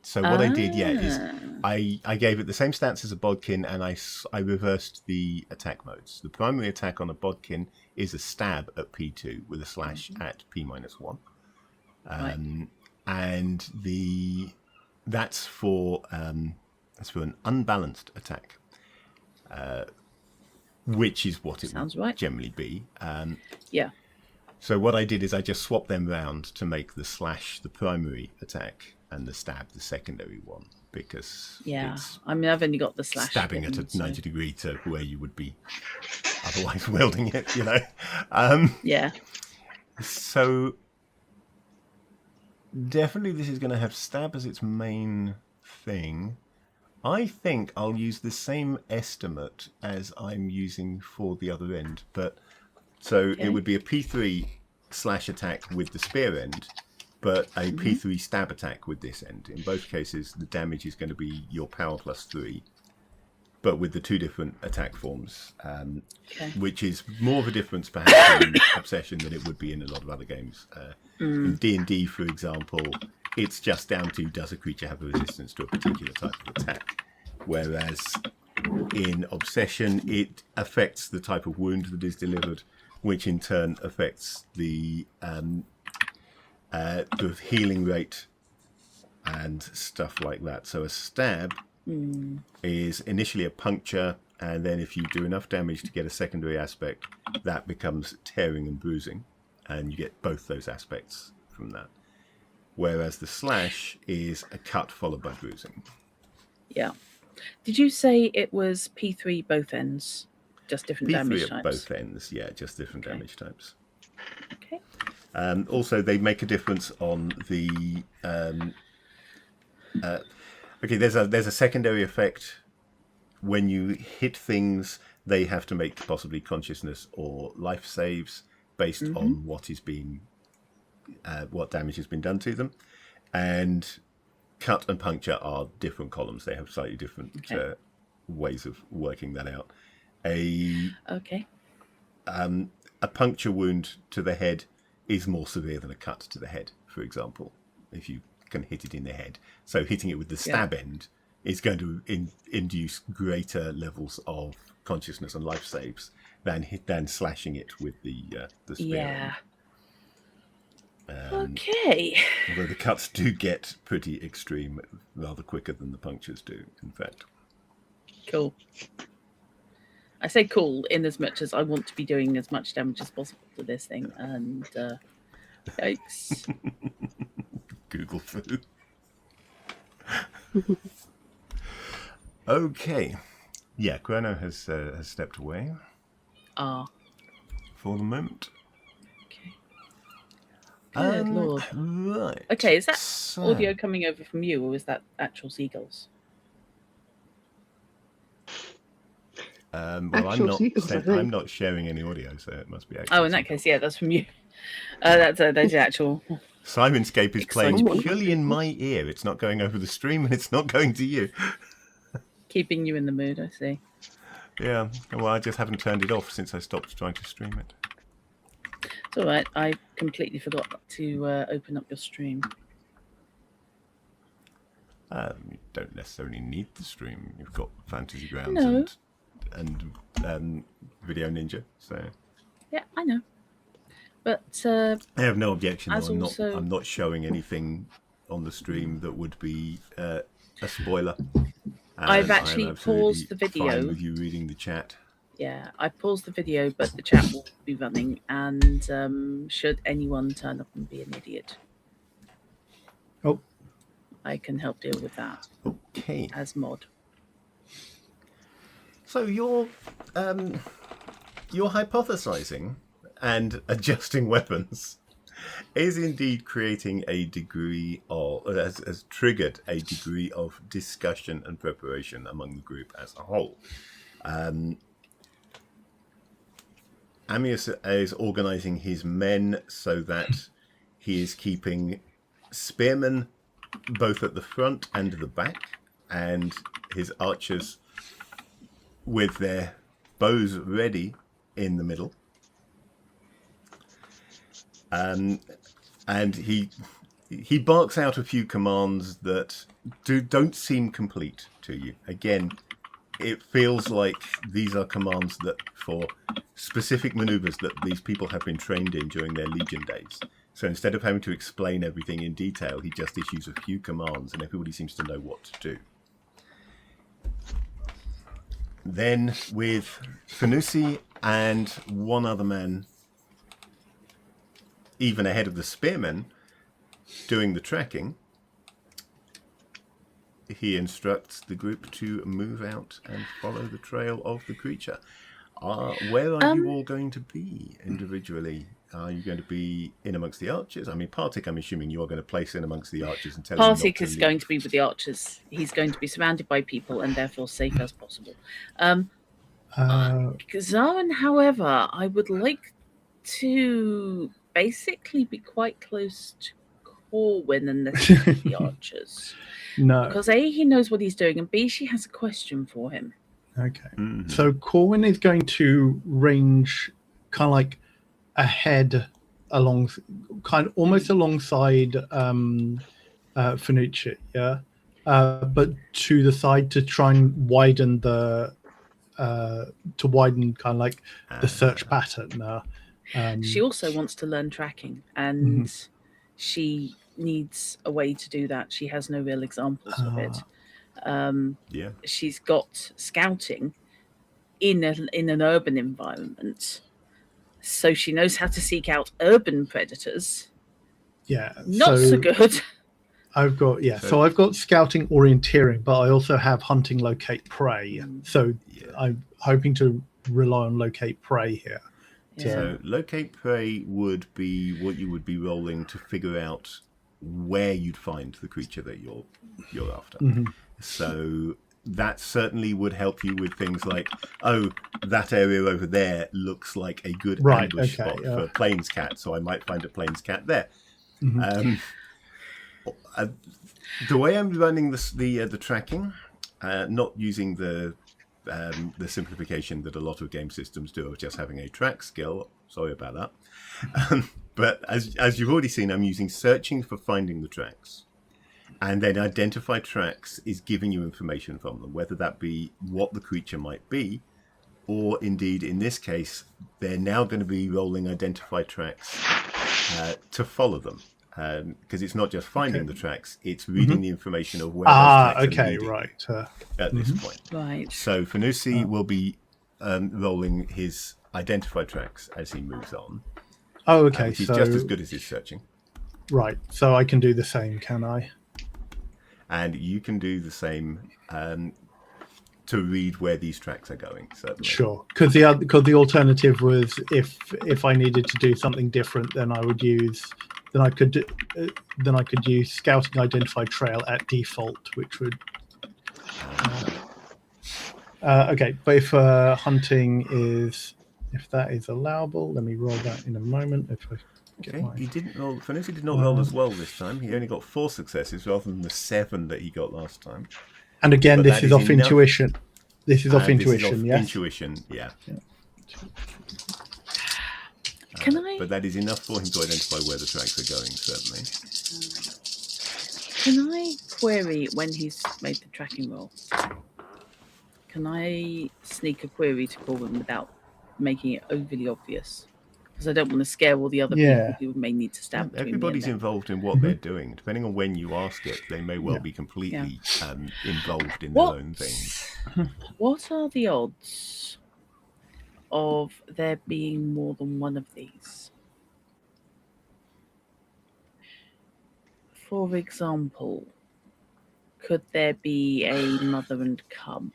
So what I did, is I gave it the same stats as a bodkin, and I reversed the attack modes. The primary attack on a bodkin is a stab at P2 with a slash at P-1. Right. And that's for an unbalanced attack, which is what it Sounds would right. generally be. Yeah. So what I did is I just swapped them round to make the slash the primary attack and the stab the secondary one, because it's I mean, I've only got the slash. stabbing hidden, at a 90 degree to where you would be otherwise wielding it, you know. Yeah. So definitely this is going to have stab as its main thing. I think I'll use the same estimate as I'm using for the other end, but so it would be a P3 slash attack with the spear end, but a P3 stab attack with this end. In both cases, the damage is going to be your power plus 3, but with the 2 different attack forms, which is more of a difference perhaps in Obsession than it would be in a lot of other games. In D&D, for example, it's just down to, does a creature have a resistance to a particular type of attack? Whereas in Obsession, it affects the type of wound that is delivered, which in turn affects the healing rate and stuff like that. So a stab is initially a puncture, and then if you do enough damage to get a secondary aspect, that becomes tearing and bruising, and you get both those aspects from that. Whereas the slash is a cut followed by bruising. Yeah. Did you say it was P3 both ends? Just different damage P3 types? at both ends, yeah, just different damage types. Okay. Also, they make a difference on the... okay, there's a secondary effect. When you hit things, they have to make possibly consciousness or life saves based on what is being... what damage has been done to them. And cut and puncture are different columns. They have slightly different ways of working that out. A puncture wound to the head is more severe than a cut to the head, for example, if you can hit it in the head. So hitting it with the stab end is going to induce greater levels of consciousness and life saves than slashing it with the spear. Okay. Although the cuts do get pretty extreme rather quicker than the punctures do, in fact. Cool. I say cool in as much as I want to be doing as much damage as possible to this thing, and yikes. Google foo. Okay. Yeah, Chrono has stepped away. For the moment. Good Lord. Right. Okay, is that audio coming over from you, or is that actual seagulls? Well, I'm not sharing any audio, so it must be actual. Oh, in that case, yeah, that's from you. That's the actual. Simonscape is playing purely in my ear. It's not going over the stream, and it's not going to you. Keeping you in the mood, I see. Yeah, well, I just haven't turned it off since I stopped trying to stream it. It's all right. I completely forgot to open up your stream. You don't necessarily need the stream. You've got Fantasy Grounds and Video Ninja, so yeah, I know. But I have no objection. I'm not showing anything on the stream that would be a spoiler. I've actually paused the video. Fine with you reading the chat. Yeah, I paused the video, but the chat will be running, and should anyone turn up and be an idiot, I can help deal with that. Okay. As mod. So you're hypothesizing and adjusting weapons is indeed creating a degree of, has triggered a degree of discussion and preparation among the group as a whole. Amius is organising his men so that he is keeping spearmen both at the front and the back, and his archers with their bows ready in the middle. And he barks out a few commands that don't seem complete to you. Again, it feels like these are commands that for specific maneuvers that these people have been trained in during their Legion days. So instead of having to explain everything in detail, he just issues a few commands and everybody seems to know what to do. Then with Fenusi and one other man, even ahead of the spearmen, doing the tracking, he instructs the group to move out and follow the trail of the creature. Where are you all going to be individually? Are you going to be in amongst the archers? I mean, Partik, I'm assuming you are going to place in amongst the archers and tell him not to leave. Partik is going to be with the archers. He's going to be surrounded by people and therefore safe as possible. Zarin, however, I would like to basically be quite close to Corwin and the archers. No. Because A, he knows what he's doing, and B, she has a question for him. Okay. Mhm. So Corwin is going to range kind of like ahead along, kind of almost alongside Finucci, yeah? But to the side to try and widen the kind of like the search pattern. She also wants to learn tracking, and she needs a way to do that. She has no real examples of it. Yeah. She's got scouting in an urban environment, so she knows how to seek out urban predators. Yeah. Not so good. I've got I've got scouting orienteering, but I also have hunting, locate, prey. So I'm hoping to rely on locate prey here. Yeah. So locate prey would be what you would be rolling to figure out where you'd find the creature that you're after. So that certainly would help you with things like, oh, that area over there looks like a good ambush spot for plains cat, so I might find a plains cat there. The way I'm running the tracking, not using the simplification that a lot of game systems do of just having a track skill. Sorry about that. But as you've already seen, I'm using searching for finding the tracks. And then identify tracks is giving you information from them, whether that be what the creature might be, or indeed, in this case, they're now going to be rolling identify tracks to follow them. Because it's not just finding the tracks, it's reading the information of where those tracks are leading at this point. Right. So Finucci will be rolling his identify tracks as he moves on. Oh, okay. He's just as good as his searching. Right. So I can do the same, can I? And you can do the same to read where these tracks are going. Certainly. Sure. Because the alternative was if I needed to do something different, then I could use scouting identify trail at default, which would. Okay, but if hunting if that is allowable, let me roll that in a moment. If I he didn't roll. Finucci did not roll as well this time. He only got 4 successes rather than the 7 that he got last time. And again, this is off intuition. This is off intuition. Yes. Intuition. Yeah. But that is enough for him to identify where the tracks are going. Certainly. Can I query when he's made the tracking roll? Can I sneak a query to Corwin without making it overly obvious? Because I don't want to scare all the other people who may need to stab. Everybody's involved in what they're doing. Depending on when you ask it, they may well be completely involved in their own things. What are the odds of there being more than one of these? For example, could there be a mother and cub?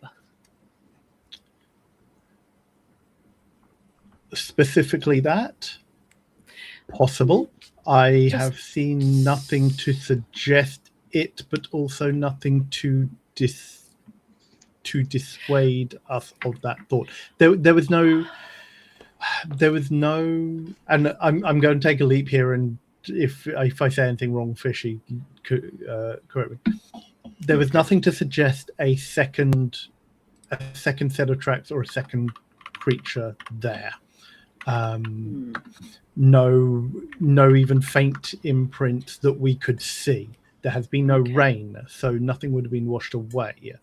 Specifically that? Possible. I have seen nothing to suggest it, but also nothing to dissuade us of that thought. There was no, and I'm going to take a leap here, and if I say anything wrong, Fishy, correct me. There was nothing to suggest a second set of tracks or a second creature there. No even faint imprint that we could see. There has been no rain, so nothing would have been washed away.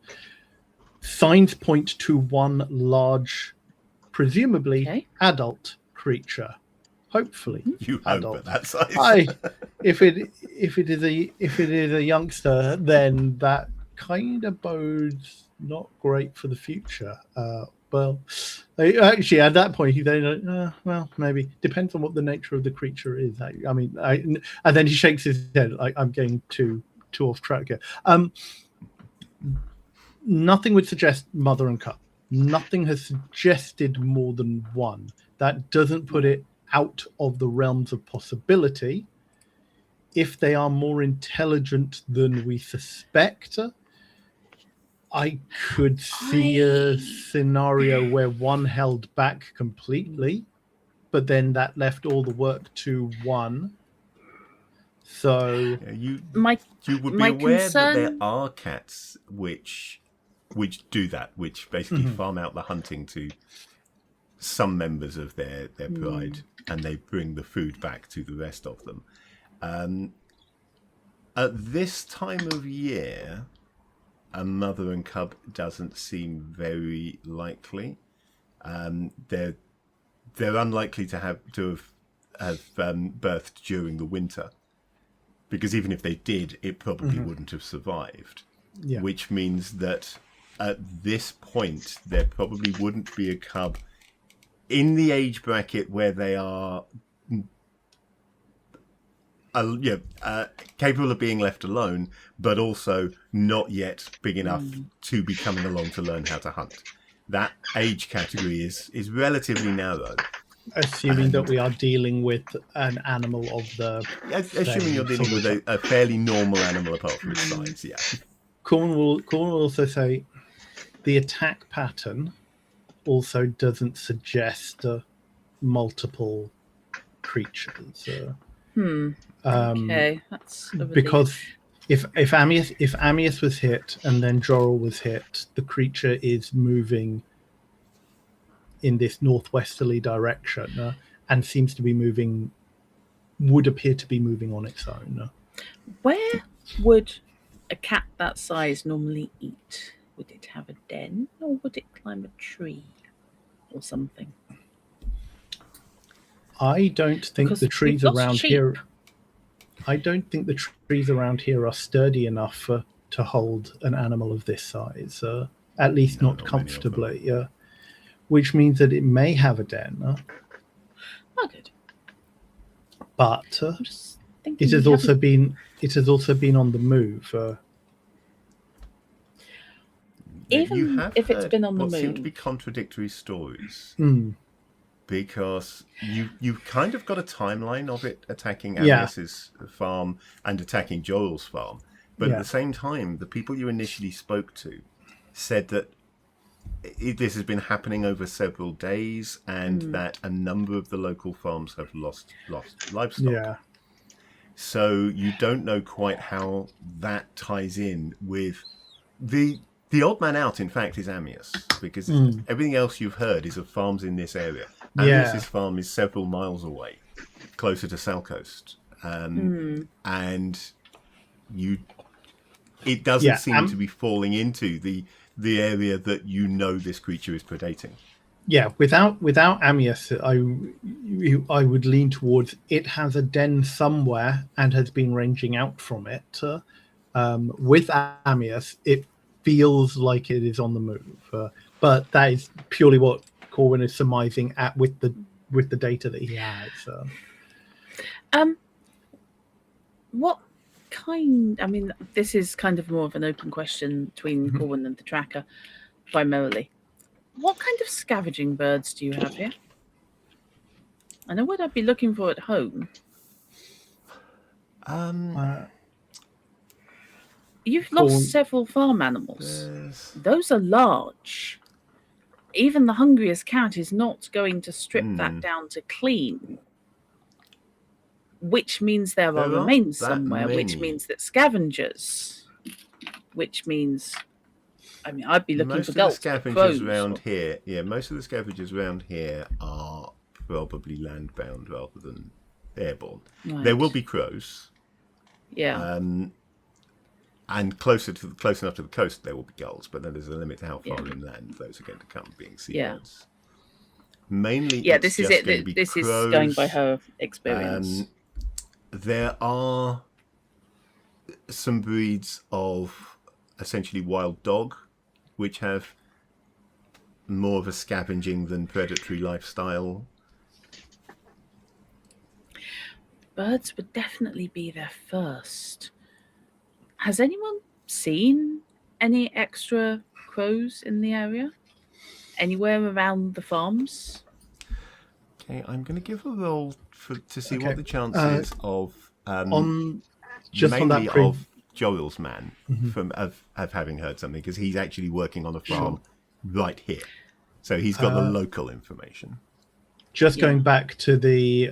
Signs point to one large, presumably adult creature. Hopefully, you adult. Hope at that size. If it is a youngster, then that kind of bodes not great for the future. Well, actually, at that point, he then well, maybe depends on what the nature of the creature is. I mean, and then he shakes his head like I'm getting too off track here. Nothing would suggest mother and cub. Nothing has suggested more than one. That doesn't put it out of the realms of possibility. If they are more intelligent than we suspect, I could see a scenario where one held back completely, but then that left all the work to one. So You My would be my aware that there concern- are cats which do that, which basically farm out the hunting to some members of their pride, and they bring the food back to the rest of them. At this time of year, a mother and cub doesn't seem very likely. They're unlikely to have birthed during the winter, because even if they did, it probably wouldn't have survived. yeah, Which means that at this point, there probably wouldn't be a cub in the age bracket where they are capable of being left alone, but also not yet big enough to be coming along to learn how to hunt. That age category is relatively narrow. assuming that we are dealing with an animal of the Assuming you're dealing with a fairly normal animal apart from its size, yeah. Corn will also say the attack pattern also doesn't suggest multiple creatures. Okay, that's a relief. Because if Amius was hit and then Joril was hit, the creature is moving in this northwesterly direction and would appear to be moving on its own. Where would a cat that size normally eat? Would it have a den, or would it climb a tree or something? I don't think Because the trees we've lost around sheep. here. I don't think the trees around here are sturdy enough to hold an animal of this size. At least No, not not many of them. comfortably. Which means that it may have a den, Oh, good. but I'm just thinking it has we also haven't- been on the move. Even You have if it's heard been on the what seem to move. be contradictory stories, Hmm. because you've kind of got a timeline of it attacking Yeah. Amius's farm and attacking Joril's farm, but Yeah. at the same time, the people you initially spoke to said that this has been happening over several days, and that a number of the local farms have lost livestock. Yeah. So you don't know quite how that ties in with the odd man out. In fact, is Amius, because everything else you've heard is of farms in this area. Yeah. Amius's farm is several miles away, closer to South Coast, and it doesn't Yeah, seem to be falling into the area that you know this creature is predating. Yeah, without Amius, I would lean towards it has a den somewhere and has been ranging out from it. With Amius, it feels like it is on the move, but that is purely what Corwin is surmising with the data that he has. What kind? I mean, this is kind of more of an open question between Corwin and the tracker, primarily. What kind of scavenging birds do you have here? I know what I'd be looking for at home. You've lost Corwin- several farm animals. Those are large. Even the hungriest cat is not going to strip that down to clean. Which means there are There remains aren't that somewhere, which many. means that scavengers, which means, I mean, I'd be looking Most for of the gulls, scavengers crows, around here, most of the scavengers around here are probably land-bound rather than airborne. Right. There will be crows, Yeah. and close enough to the coast, there will be gulls. But then there's a limit to how far inland those are going to come, being seabirds. Mainly, Yeah, it's this is just going to it. be This is crows. going by her experience. There are some breeds of essentially wild dog, which have more of a scavenging than predatory lifestyle. Birds would definitely be there first. Has anyone seen any extra crows in the area? Anywhere around the farms? Okay, I'm going to give a roll to see Okay, what the chance is of on mainly that of Joril's man of having heard something, because he's actually working on a farm right here, so he's got the local information. just Yeah. going back to the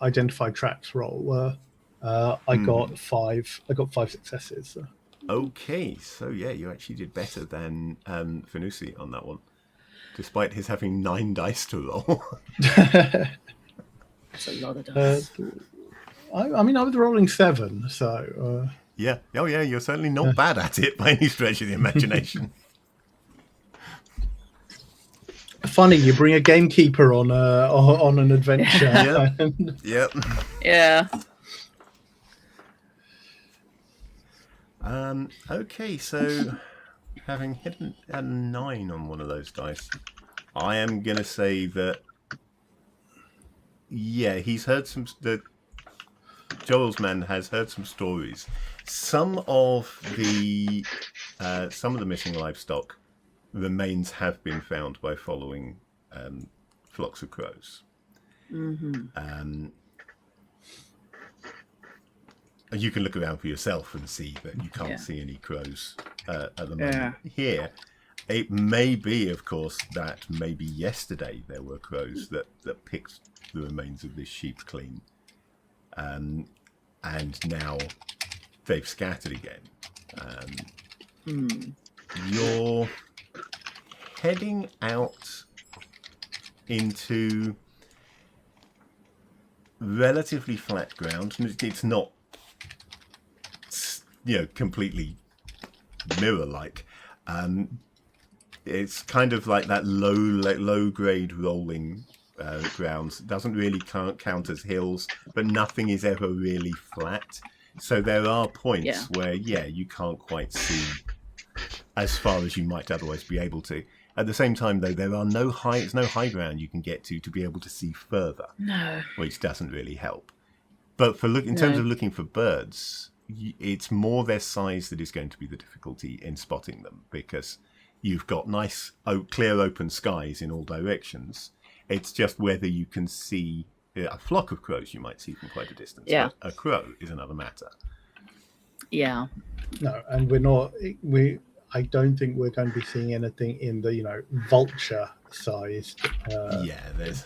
identified tracks roll, I got 5. I got 5 successes. So. Okay, so yeah, you actually did better than Fenusi on that one, despite his having 9 dice to roll. That's a lot of dice. I mean, I was rolling 7, so Yeah. Oh, yeah. You're certainly not bad at it by any stretch of the imagination. funny. You bring a gamekeeper on an adventure. Yep. and- Yep. Yeah. Okay, so having hit a 9 on one of those dice, I am gonna say that he's heard Joel's man has heard some stories. Some of the missing livestock remains have been found by following flocks of crows. You can look around for yourself and see that you can't see any crows at the moment. Here, it may be, of course, that maybe yesterday there were crows that picked the remains of this sheep clean, and now they've scattered again. You're heading out into relatively flat ground. It's not, completely mirror-like. It's kind of like that low-grade rolling grounds. It doesn't really count as hills, but nothing is ever really flat. So there are points where, you can't quite see as far as you might otherwise be able to. At the same time, though, there's no high ground you can get to be able to see further. No. Which doesn't really help. But in terms of looking for birds, it's more their size that is going to be the difficulty in spotting them, because you've got nice, clear, open skies in all directions. It's just whether you can see a flock of crows you might see from quite a distance. Yeah. But a crow is another matter. No, and I don't think we're going to be seeing anything in the vulture-sized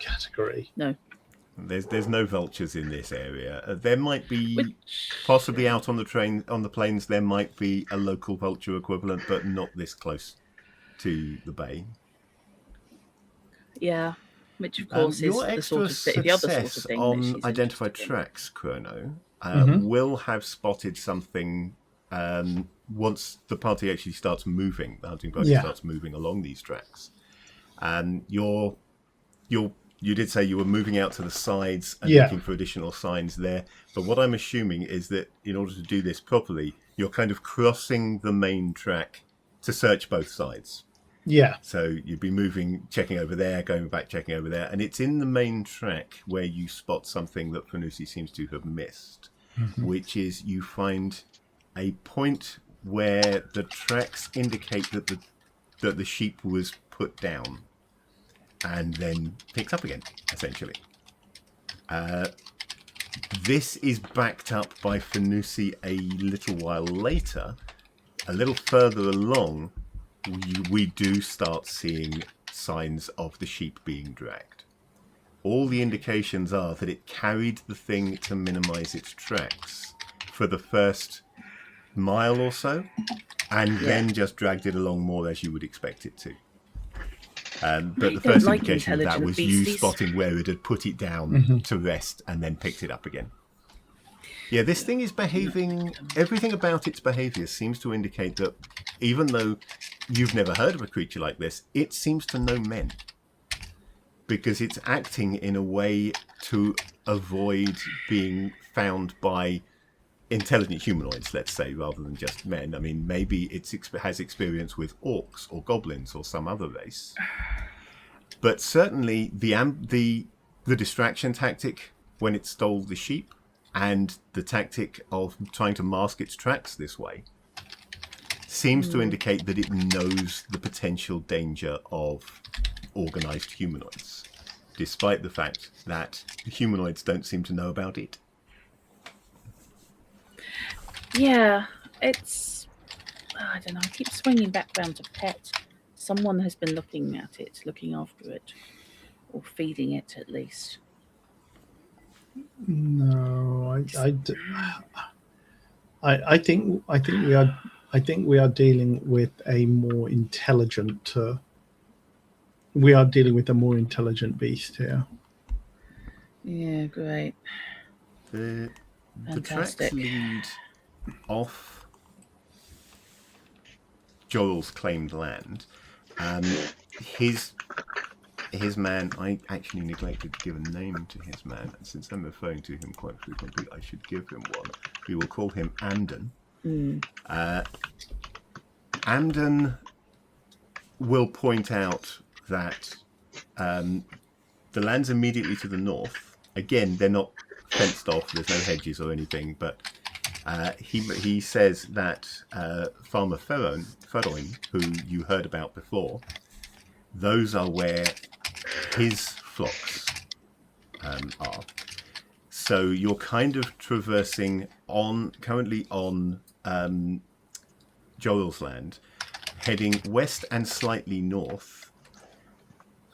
category. No. There's no vultures in this area. There might be possibly out on the plains. There might be a local vulture equivalent, but not this close to the bay. Yeah, which of course is your the extra sort of the other sort of success thing that on she's identified interested in. tracks, Chrono, will have spotted something once the party actually starts moving. The hunting party starts moving along these tracks, and you did say you were moving out to the sides and looking for additional signs there. But what I'm assuming is that in order to do this properly, you're kind of crossing the main track to search both sides. Yeah. So you'd be moving, checking over there, going back, checking over there. And it's in the main track where you spot something that Fenusi seems to have missed, which is you find a point where the tracks indicate that the sheep was put down and then picked up again, essentially. This is backed up by Fenusi a little while later. A little further along, we do start seeing signs of the sheep being dragged. All the indications are that it carried the thing to minimize its tracks for the first mile or so, and then just dragged it along more as you would expect it to. But the first indication of that was you spotting where it had put it down to rest and then picked it up again. Yeah, this thing is behaving... Everything about its behaviour seems to indicate that even though you've never heard of a creature like this, it seems to know men. Because it's acting in a way to avoid being found by intelligent humanoids, let's say, rather than just men. I mean, maybe it has experience with orcs or goblins or some other race. But certainly the distraction tactic when it stole the sheep and the tactic of trying to mask its tracks this way seems to indicate that it knows the potential danger of organized humanoids, despite the fact that the humanoids don't seem to know about it. Yeah, it's... I don't know, I keep swinging back round to pet. Someone has been looking at it, looking after it. or feeding it at least. No, I think we are dealing with a more intelligent. We are dealing with a more intelligent beast here. Yeah, great. The tracks Fantastic. lead off Joel's claimed land. His man, I actually neglected to give a name to his man, and since I'm referring to him quite frequently, I should give him one. We will call him Amden. Amden will point out that the lands immediately to the north, again, they're not fenced off, there's no hedges or anything, but he says that Farmer Feroin, who you heard about before, those are where his flocks are. So you're kind of traversing currently on Joel's land, heading west and slightly north,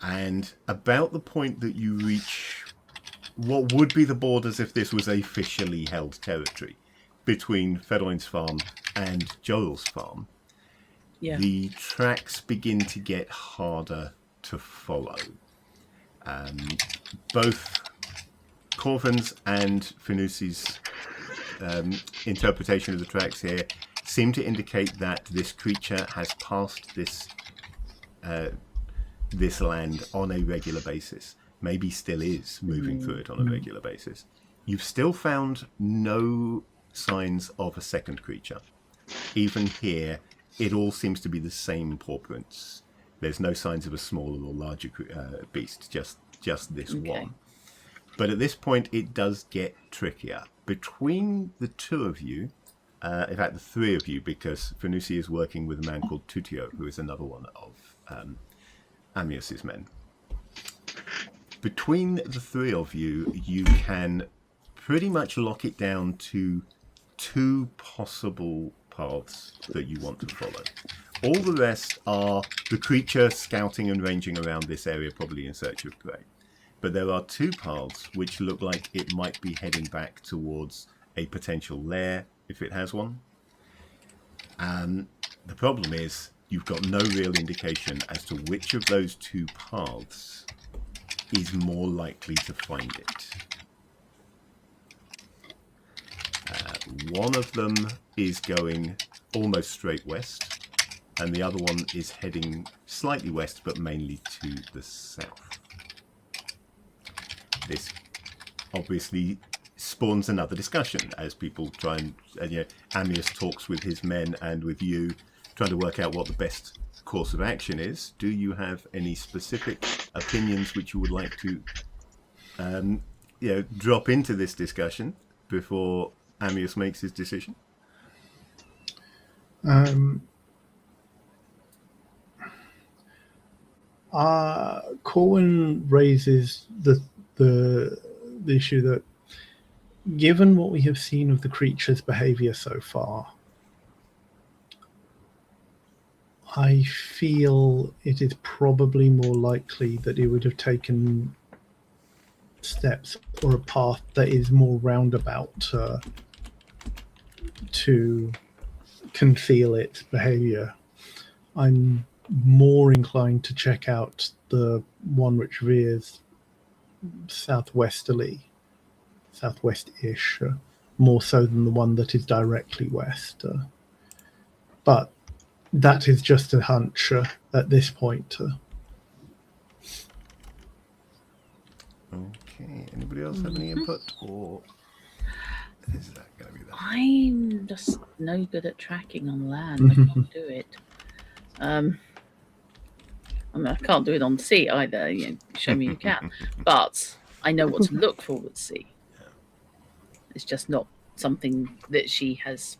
and about the point that you reach what would be the borders if this was officially held territory between Feroin's farm and Joel's farm, the tracks begin to get harder to follow. Both Corvin's and Finusi's interpretation of the tracks here seem to indicate that this creature has passed this land on a regular basis. Maybe still is moving through it on a regular basis. You've still found no signs of a second creature. Even here, it all seems to be the same paw prints. There's no signs of a smaller or larger beast, just this one. But at this point, it does get trickier. Between the two of you, in fact, the three of you, because Finusi is working with a man called Tutio, who is another one of Amius's men. Between the three of you, you can pretty much lock it down to two possible paths that you want to follow. All the rest are the creature scouting and ranging around this area, probably in search of prey. But there are two paths which look like it might be heading back towards a potential lair, if it has one. The problem is, you've got no real indication as to which of those two paths is more likely to find it. One of them is going almost straight west, and the other one is heading slightly west, but mainly to the south. This obviously spawns another discussion as people try and Amius talks with his men and with you, trying to work out what the best course of action is. Do you have any specific opinions which you would like to drop into this discussion before Amius makes his decision? Corwin raises the issue that, given what we have seen of the creature's behavior so far, I feel it is probably more likely that it would have taken steps or a path that is more roundabout to conceal its behavior. I'm more inclined to check out the one which veers southwest-ish, more so than the one that is directly west. But that is just a hunch at this point. Okay. Anybody else have any input, or is that going to be that? I'm just no good at tracking on land. I can't do it. I mean, I can't do it on sea either. Show me you can. But I know what to look for at sea. It's just not something that she has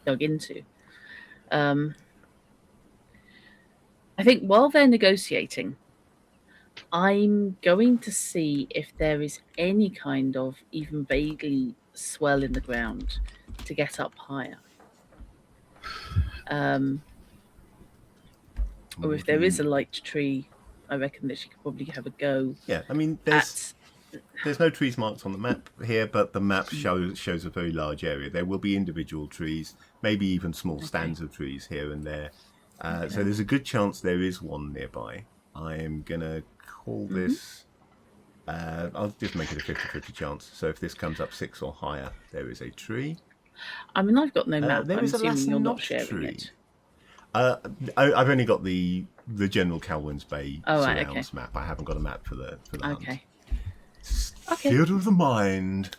dug into. I think while they're negotiating, I'm going to see if there is any kind of even vaguely swell in the ground to get up higher. Or if there is a light tree I reckon that she could probably have a go Yeah, I mean, at. there's no trees marked on the map here, but the map shows a very large area. There will be individual trees, maybe even small stands of trees here and there. So there's a good chance there is one nearby. I am going to call this... I'll just make it a 50-50 chance. So if this comes up 6 or higher, there is a tree. I mean, I've got no map. There I'm is a assuming you're not Lassenot sharing tree. it. I've only got the general Calwyn's Bay right, surrounds map. I haven't got a map for the hunt. Okay. Theatre of the mind.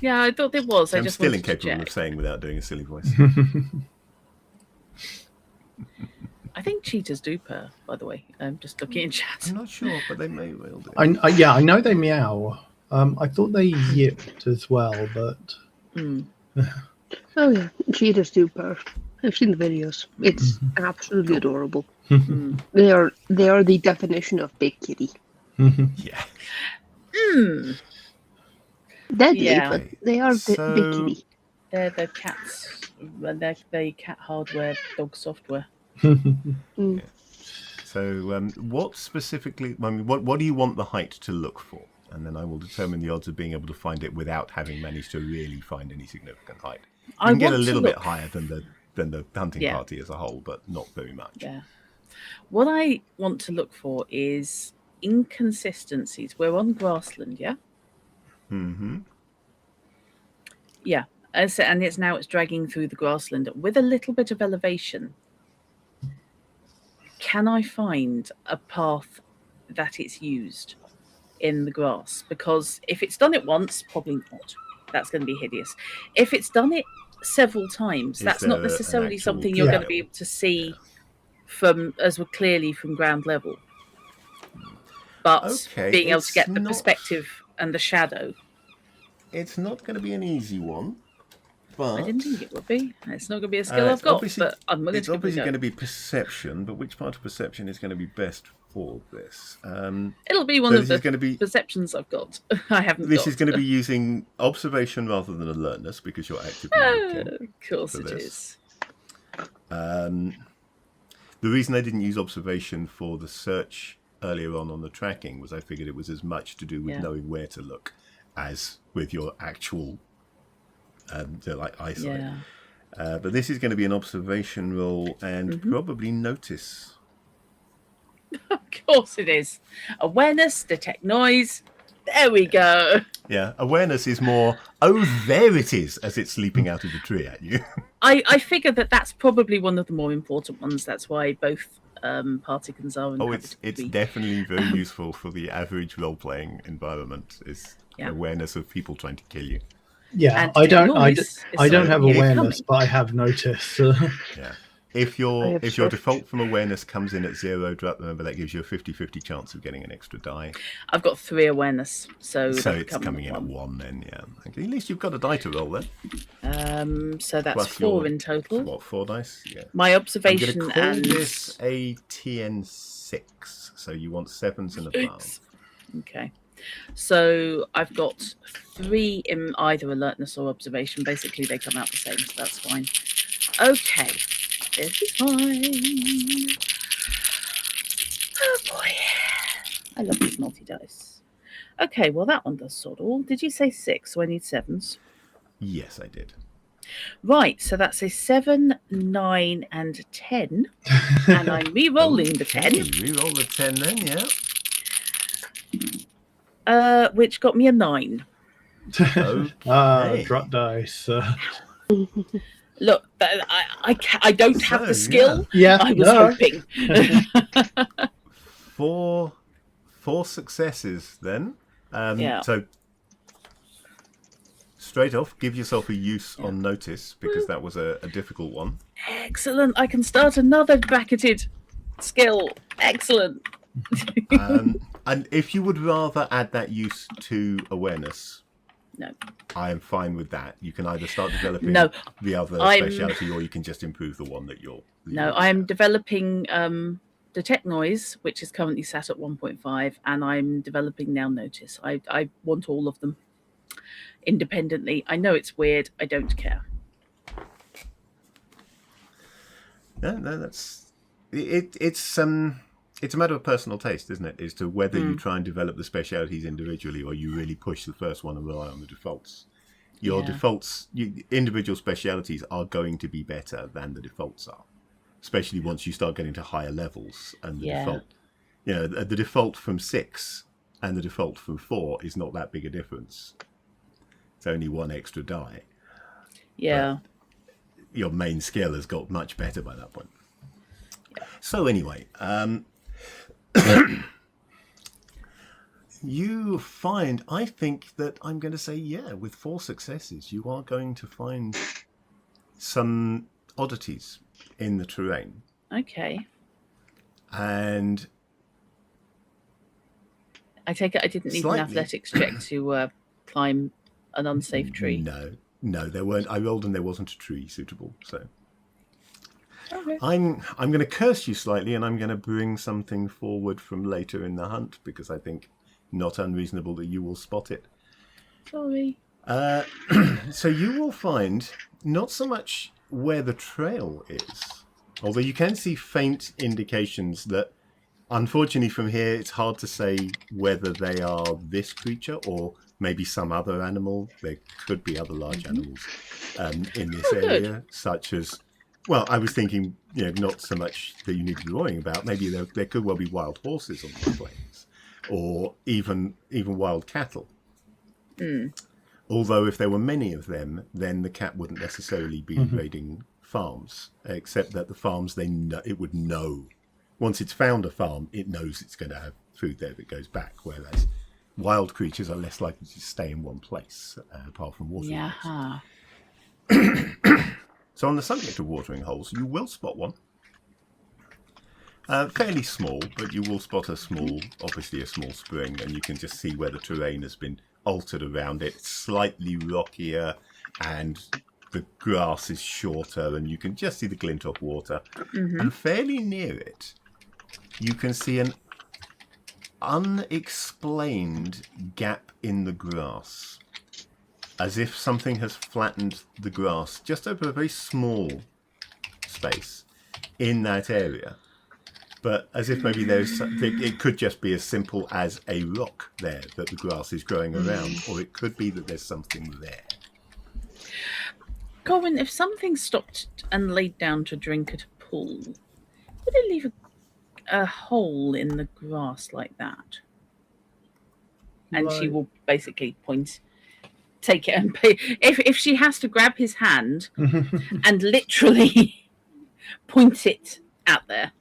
Yeah, I thought there was. I I'm just still wanted to incapable check. of saying without doing a silly voice. I think cheetahs do purr, by the way. I'm just looking in chat. I'm not sure, but they may well do. I know they meow. I thought they yipped as well, but Oh yeah, cheetahs do purr. I've seen the videos. It's absolutely adorable. They are the definition of big kitty. Yeah. Deadly, Yeah. but they are big kitty. They're the cats. They're the cat hardware, dog software. So, what specifically? I mean, what do you want the height to look for? And then I will determine the odds of being able to find it without having managed to really find any significant height. You can get a little bit higher than the hunting party as a whole, but not very much. Yeah. What I want to look for is inconsistencies. We're on grassland, yeah? Mm-hmm. Yeah. And it's dragging through the grassland with a little bit of elevation. Can I find a path that it's used in the grass? Because if it's done it once, probably not. That's going to be hideous. If it's done it several times, that's not necessarily something you're going to be able to see clearly from ground level. But being able to get the perspective and the shadow. It's not going to be an easy one. But I didn't think it would be. It's not going to be a skill I've got, but I'm willing to It's obviously going to be perception, but which part of perception is going to be best for this? It'll be one of the perceptions I've got. I haven't This is going to be using observation rather than alertness, because you're actively looking. Of course it is. The reason I didn't use observation for the search earlier on the tracking was I figured it was as much to do with knowing where to look as with your actual eyesight. Yeah. But this is going to be an observation roll and probably notice. Of course it is. Awareness, detect noise. There we go. Yeah, awareness is more, oh, there it is, as it's leaping out of the tree at you. I figure that's probably one of the more important ones. That's why both particons are. It's definitely very useful for the average role-playing environment. Is awareness of people trying to kill you. Yeah, I don't have awareness, but I have notice. Yeah. If your default from awareness comes in at 0, remember that gives you a 50-50 chance of getting an extra die. I've got 3 awareness, so it's coming in at 1 then, yeah. Okay, at least you've got a die to roll then. So that's Plus 4 in total. What, 4 dice? Yeah. My observation I'm going to call this a TN6, so you want 7s and above. Okay. So I've got 3 in either alertness or observation. Basically, they come out the same, so that's fine. Okay. This is fine. Oh boy. I love these multi-dice. Okay, well that one does sort all. Did you say 6? So I need 7s? Yes, I did. Right, so that's a 7, 9, and 10. And I'm re-rolling the 10. Re-roll the 10 then, yeah. Which got me a 9. Okay. Drop dice. Look, I don't have the skill. Yeah, I was hoping. 4 successes then. Yeah. So straight off, give yourself a use on notice, because that was a difficult one. Excellent. I can start another bracketed skill. Excellent. And if you would rather add that use to awareness, no, I am fine with that. You can either start developing the other speciality, or you can just improve the one that you're. I am developing detect noise, which is currently sat at 1.5, and I'm developing now notice. I want all of them independently. I know it's weird. I don't care. No, that's it's it's a matter of personal taste, isn't it? As to whether you try and develop the specialities individually, or you really push the first one and rely on the defaults. Your defaults, individual specialities are going to be better than the defaults are, especially once you start getting to higher levels. And the default, the default from 6 and the default from 4 is not that big a difference. It's only 1 extra die. Yeah. But your main skill has got much better by that point. So anyway, you find, I think that I'm going to say, with 4 successes, you are going to find some oddities in the terrain. Okay. And I take it I didn't need an athletics check to climb an unsafe tree. No, there weren't. I rolled and there wasn't a tree suitable, so... Okay. I'm going to curse you slightly, and I'm going to bring something forward from later in the hunt, because I think not unreasonable that you will spot it. Sorry. So you will find not so much where the trail is, although you can see faint indications that, unfortunately from here, it's hard to say whether they are this creature or maybe some other animal. There could be other large animals in this area, such as... Well, I was thinking, not so much that you need to be worrying about. Maybe there could well be wild horses on the plains, or even wild cattle. Although if there were many of them, then the cat wouldn't necessarily be raiding farms, except that the farms, it would know. Once it's found a farm, it knows it's going to have food there that goes back, whereas wild creatures are less likely to stay in one place, apart from watering holes. So on the subject of watering holes, you will spot one. Fairly small, but you will spot obviously a small spring, and you can just see where the terrain has been altered around it. It's slightly rockier, and the grass is shorter, and you can just see the glint of water. And fairly near it, you can see an unexplained gap in the grass, as if something has flattened the grass just over a very small space in that area. But as if maybe it could just be as simple as a rock there that the grass is growing around, or it could be that there's something there. Colin, if something stopped and laid down to drink at a pool, would it leave a hole in the grass like that? And she will basically take it and pay. If she has to grab his hand and literally point it out there,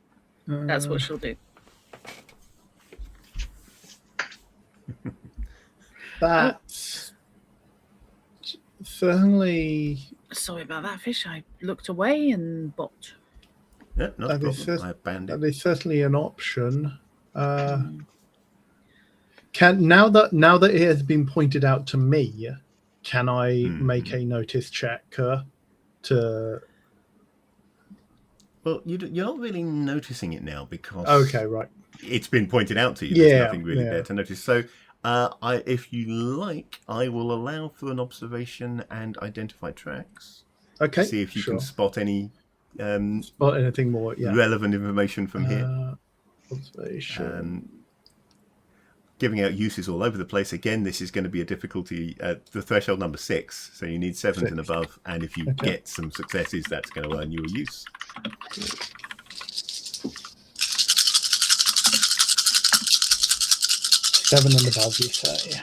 that's what she'll do. That's certainly... Sorry about that, Fish. I looked away and bopped. Yeah, no problem. I banned it. That is certainly an option. Now that it has been pointed out to me, can I make a notice check to... Well, you're not really noticing it now because... Okay, right. It's been pointed out to you. There's nothing really there to notice. So, if you like, I will allow for an observation and identify tracks. Okay, see if you can spot any... spot anything more, relevant information from here. Observation... Giving out uses all over the place. Again, this is going to be a difficulty at the threshold number 6, so you need 7s and above, and if you get some successes, that's going to earn you a use. 7 and above, you say?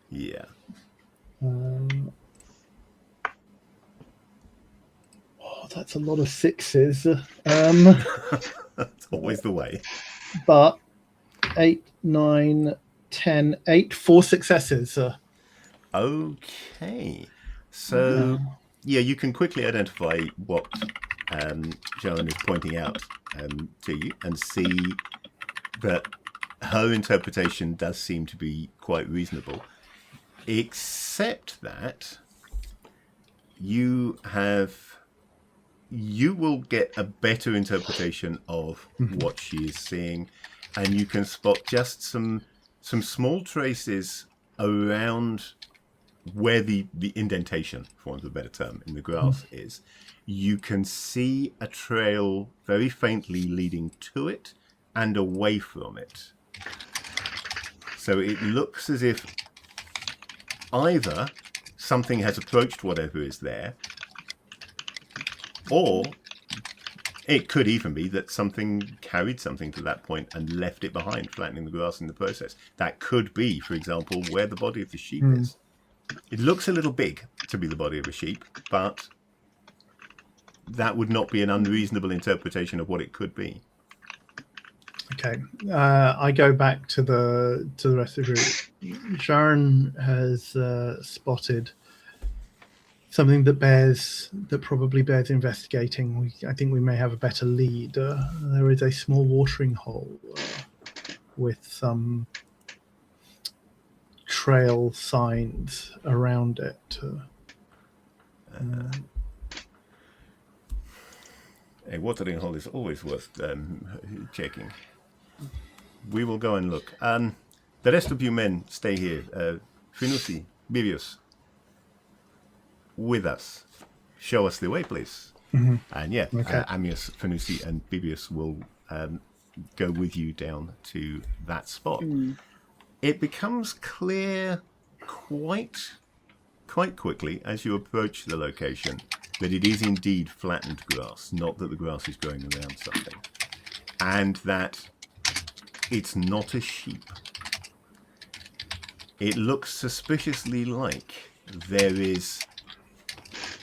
Yeah. That's a lot of 6s. That's always the way. But 8, 9, 10, 8, 4 successes. Okay. So, you can quickly identify what Joan is pointing out to you and see that her interpretation does seem to be quite reasonable, except that you will get a better interpretation of what she is seeing, and you can spot just some small traces around where the indentation, for want of a better term, in the grass is. You can see a trail very faintly leading to it, and away from it. So it looks as if either something has approached whatever is there, or it could even be that something carried something to that point and left it behind, flattening the grass in the process. That could be, for example, where the body of the sheep is. It looks a little big to be the body of a sheep, but that would not be an unreasonable interpretation of what it could be. Okay, I go back to the rest of the group. Sharon has spotted something that probably bears investigating. I think we may have a better lead. There is a small watering hole with some trail signs around it. A watering hole is always worth checking. We will go and look. The rest of you men stay here. Finusi, Bebius, with us. Show us the way, please. And Okay. Amius, Finusi, and Bebius will go with you down to that spot. It becomes clear quite quickly as you approach the location that it is indeed flattened grass, not that the grass is growing around something, and that it's not a sheep. It looks suspiciously like there is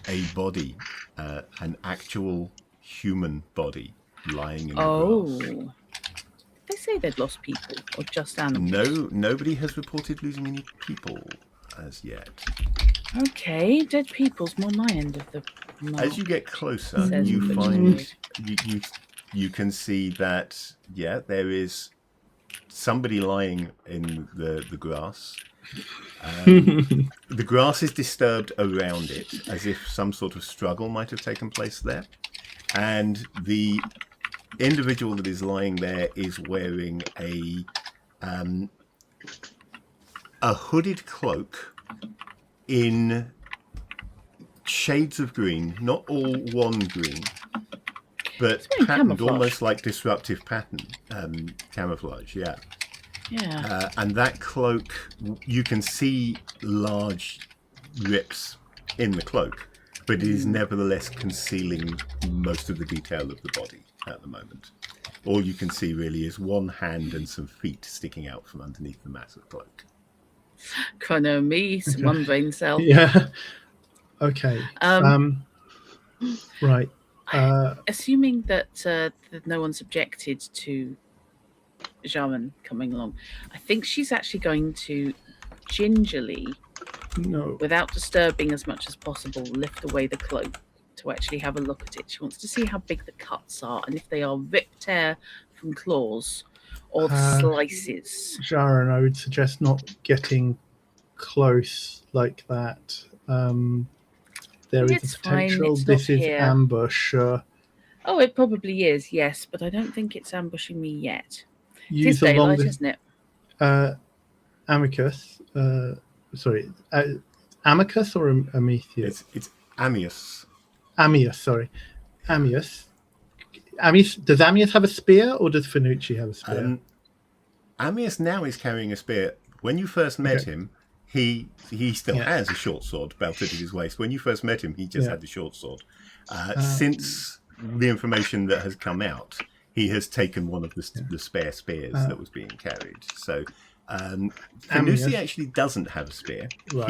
a body, an actual human body lying in the grass. They say they'd lost people, or just animals. No, nobody has reported losing any people as yet. Okay, dead people's more my end of the mark. As you get closer, Says you the find butcher. you can see that there is somebody lying in the grass. The grass is disturbed around it, as if some sort of struggle might have taken place there, and the individual that is lying there is wearing a hooded cloak in shades of green, not all one green, but patterned camouflage. almost like disruptive pattern camouflage. Yeah. And that cloak, you can see large rips in the cloak, but it is nevertheless concealing most of the detail of the body at the moment. All you can see really is one hand and some feet sticking out from underneath the massive cloak. Chrono me, one brain cell. Yeah. Okay. Right. Assuming that no one's objected to Jaman coming along, I think she's actually going to gingerly, without disturbing as much as possible, lift away the cloak to actually have a look at it. She wants to see how big the cuts are and if they are rip-tear from claws or slices. Sharon, I would suggest not getting close like that. There is a potential this is ambush. Oh, it probably is, yes, but I don't think it's ambushing me yet. It is Use daylight, isn't it? Amicus. Sorry, Amicus or Amius? It's Amius. Amius, sorry. Amius. Does Amius have a spear or does Finucci have a spear? Amius now is carrying a spear. When you first met him, he still has a short sword belted at his waist. When you first met him, he just had the short sword. Since the information that has come out, he has taken one of the spare spears that was being carried. So Finucci actually doesn't have a spear. Right.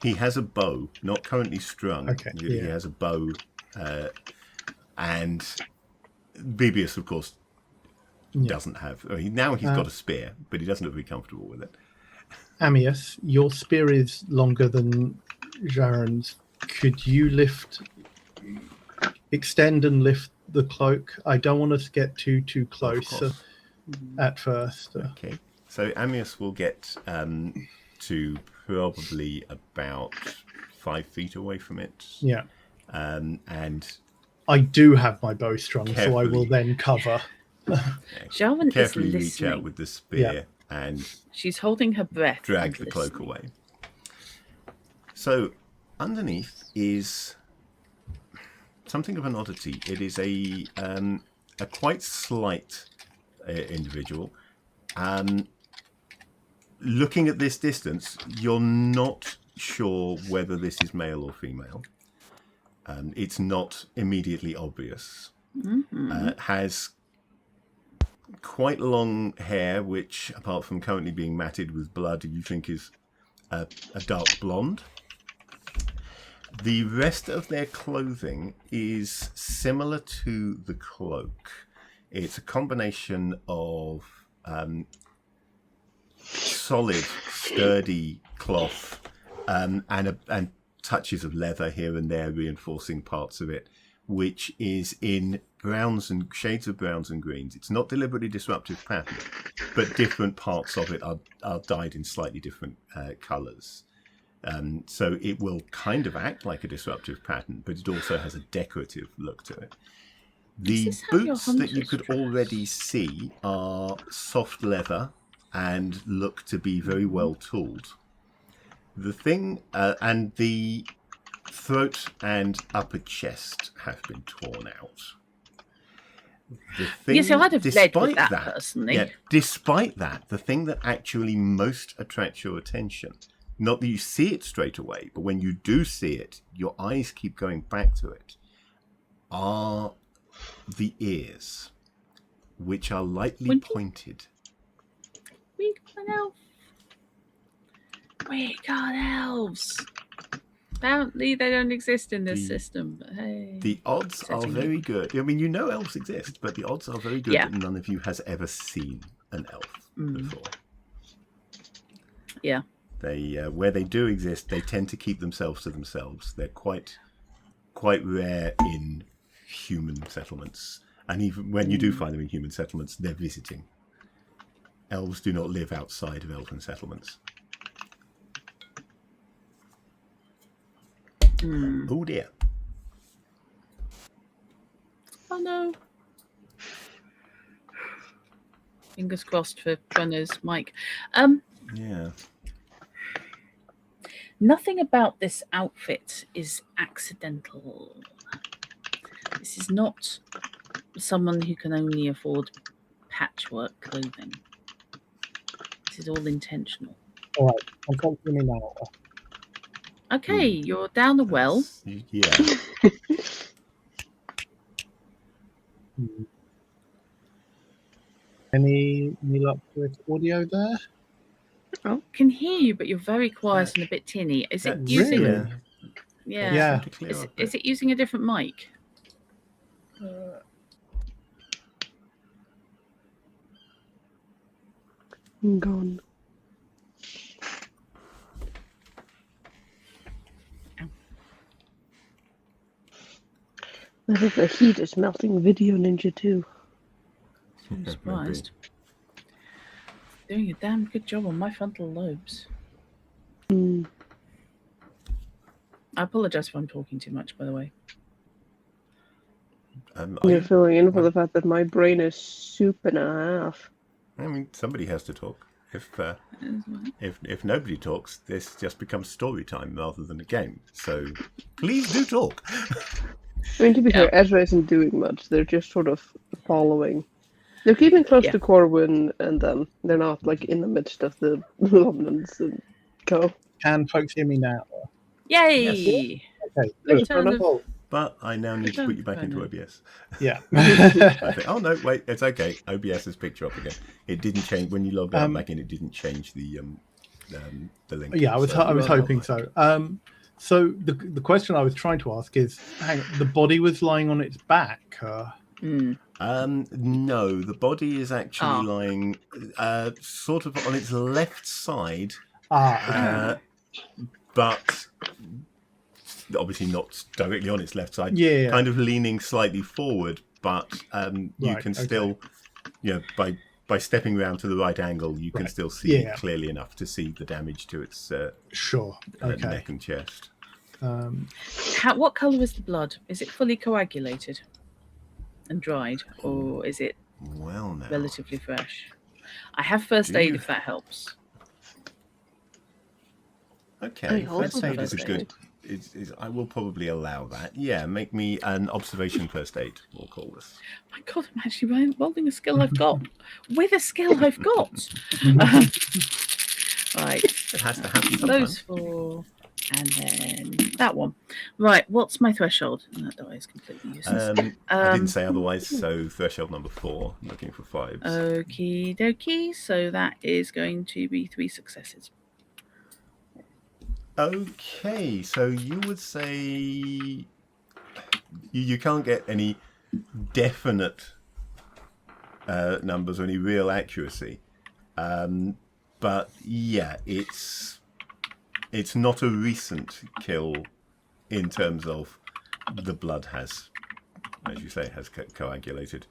He has a bow, not currently strung. Okay, he has a bow, and Bebius, of course, doesn't have. Now he's got a spear, but he doesn't look very comfortable with it. Amius, your spear is longer than Jaren's. Could you extend and lift the cloak? I don't want us to get too close at first. Okay, so Amius will get to probably about 5 feet away from it. Yeah. And I do have my bow strung, so I will then cover. Jarvan carefully is reach listening. out with the spear and she's holding her breath. Drag the cloak away. So underneath is something of an oddity. It is a a quite slight individual. Looking at this distance, you're not sure whether this is male or female. It's not immediately obvious. Has quite long hair, which, apart from currently being matted with blood, you think is a dark blonde. The rest of their clothing is similar to the cloak. It's a combination of solid, sturdy cloth and touches of leather here and there, reinforcing parts of it, which is in browns and shades of browns and greens. It's not deliberately disruptive pattern, but different parts of it are dyed in slightly different colours. So it will kind of act like a disruptive pattern, but it also has a decorative look to it. The boots that you could already see are soft leather and look to be very well tooled. The thing, and the throat and upper chest have been torn out. The thing, yes, I'd have led with that that personally. Yeah, despite that, the thing that actually most attracts your attention, not that you see it straight away, but when you do see it, your eyes keep going back to it, are the ears, which are lightly pointed. We got an elf. We got elves. Apparently, they don't exist in this system. But hey, the odds are very good. I mean, you know elves exist, but the odds are very good that none of you has ever seen an elf before. Yeah. They, where they do exist, they tend to keep themselves to themselves. They're quite rare in human settlements, and even when you do find them in human settlements, they're visiting. Elves do not live outside of elven settlements. Oh dear. Oh no. Fingers crossed for Brenner's mic. Yeah. Nothing about this outfit is accidental. This is not someone who can only afford patchwork clothing. This is all intentional. All right, I'm confident now. Okay, you're down the well. Yeah. Any luck with audio there? I can hear you, but you're very quiet and a bit tinny. Is it using? Really? Yeah. Yeah. Is it using a different mic? I'm gone. I think the heat is melting Video Ninja too. I'm surprised. Doing a damn good job on my frontal lobes. I apologize if I'm talking too much, by the way. You're filling in for the fact that my brain is soup and a half. I mean, somebody has to talk. If nobody talks, this just becomes story time rather than a game. So please do talk. I mean, to be fair, Ezra isn't doing much. They're just sort of following. They're keeping close to Corwin, and they're not like in the midst of the Londons and co. Can folks hear me now? Yay! Yes. Okay. Return But I now need to put you back into OBS. Yeah. I think, oh no, wait, it's okay. OBS has picked you up again. It didn't change when you logged out back in. It didn't change the link. Yeah, I was hoping so. So the question I was trying to ask is, the body was lying on its back. No, the body is actually lying sort of on its left side, but obviously not directly on its left side. Yeah. Kind of leaning slightly forward, but you can still, by stepping round to the right angle, you can still see clearly enough to see the damage to its neck and chest. What colour is the blood? Is it fully coagulated and dried, or is it relatively fresh? I have first aid if that helps. Okay, first aid is a good. I will probably allow that. Yeah, make me an observation first aid. We'll call this. My God, I'm actually rolling a skill I've got with a skill I've got. Right. It has to happen sometimes. Those 4, and then that one. Right, what's my threshold? That die is completely useless. I didn't say otherwise, so threshold number 4. I'm looking for 5s. Okie dokie. So that is going to be 3 successes. Okay, so you would say you can't get any definite numbers or any real accuracy, but yeah, it's not a recent kill in terms of the blood has, as you say, has coagulated,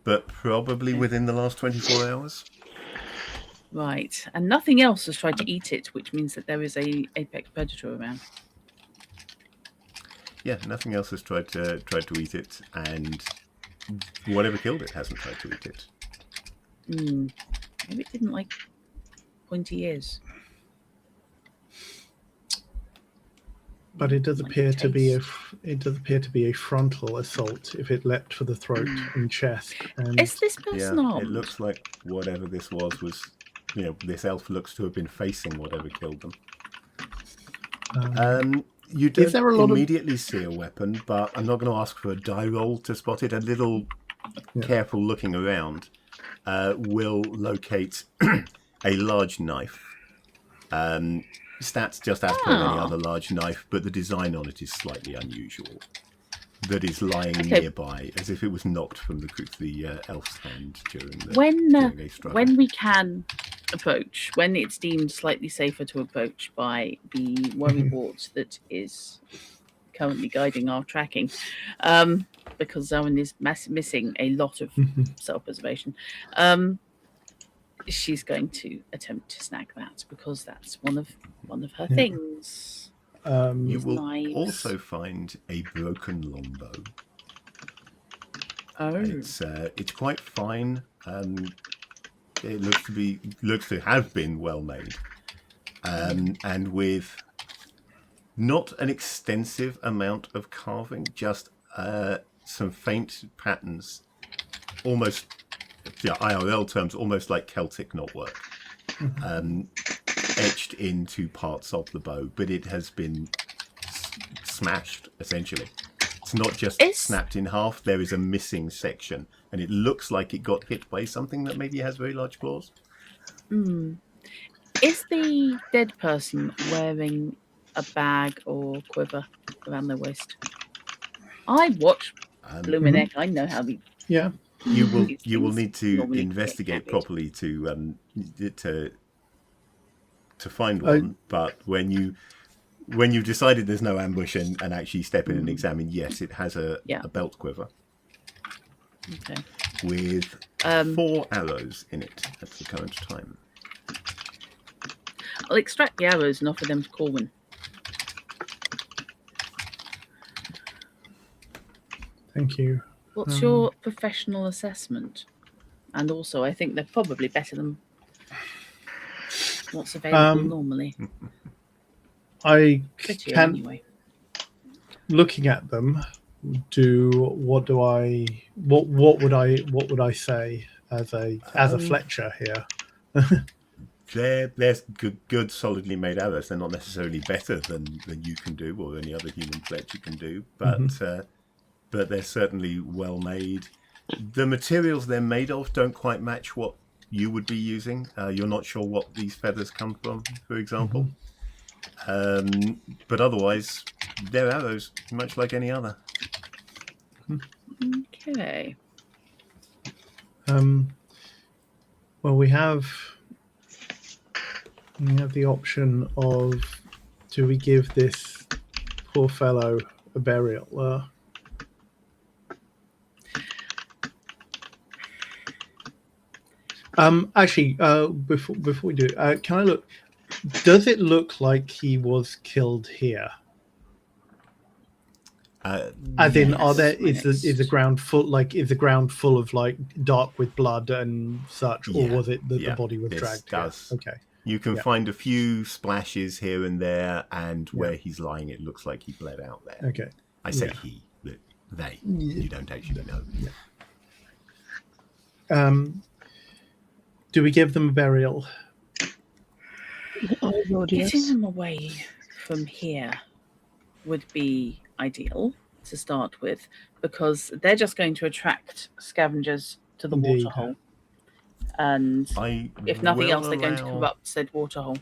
but probably within the last 24 hours. Right, and nothing else has tried to eat it, which means that there is a apex predator around. Yeah, nothing else has tried to eat it, and whatever killed it hasn't tried to eat it. Maybe it didn't like pointy ears. But it does appear to be a frontal assault if it leapt for the throat and chest. And Is this person armed? It looks like whatever this was, this elf looks to have been facing whatever killed them. You don't immediately see a weapon, but I'm not going to ask for a die roll to spot it. A little careful looking around will locate a large knife. Stats just as per any other large knife, but the design on it is slightly unusual. That is lying nearby, as if it was knocked from the elf's hand during a struggle. When we can approach, when it's deemed slightly safer to approach by the worry wart that is currently guiding our tracking, because Zoan is missing a lot of self-preservation. She's going to attempt to snag that because that's one of her things. You will also find a broken longbow. Oh, it's quite fine. It looks to have been well made, and with not an extensive amount of carving, just some faint patterns, almost. IRL terms, almost like Celtic knotwork, etched into parts of the bow, but it has been smashed, essentially. It's not just snapped in half, there is a missing section, and it looks like it got hit by something that maybe has very large claws. Is the dead person wearing a bag or quiver around their waist? I watch Luminec, I know how the... Yeah. You will need to investigate properly to find one. But when you've decided there's no ambush and actually step in and examine, yes, it has a belt quiver. Okay. With 4 arrows in it at the current time. I'll extract the arrows and offer them to Corwin. Thank you. What's your professional assessment? And also, I think they're probably better than what's available normally. I Prettier can, anyway. Looking at them, what would I say as a Fletcher here? They're good, solidly made arrows. They're not necessarily better than you can do or any other human Fletcher can do, but they're certainly well made. The materials they're made of don't quite match what you would be using. You're not sure what these feathers come from, for example. But otherwise, they're arrows, much like any other. Okay. Well, we have the option of, do we give this poor fellow a burial? Actually, before we do, can I look? Does it look like he was killed here? As in, is the ground full of like dark with blood and such, or was it that the body was dragged? Does. Okay. You can find a few splashes here and there, and where he's lying, it looks like he bled out there. Okay. I say he, but they. You don't actually know. Do we give them a burial? Oh, Lord, Getting yes. them away from here would be ideal to start with, because they're just going to attract scavengers to the Indeed. waterhole. And if nothing else, they're going to corrupt said waterhole.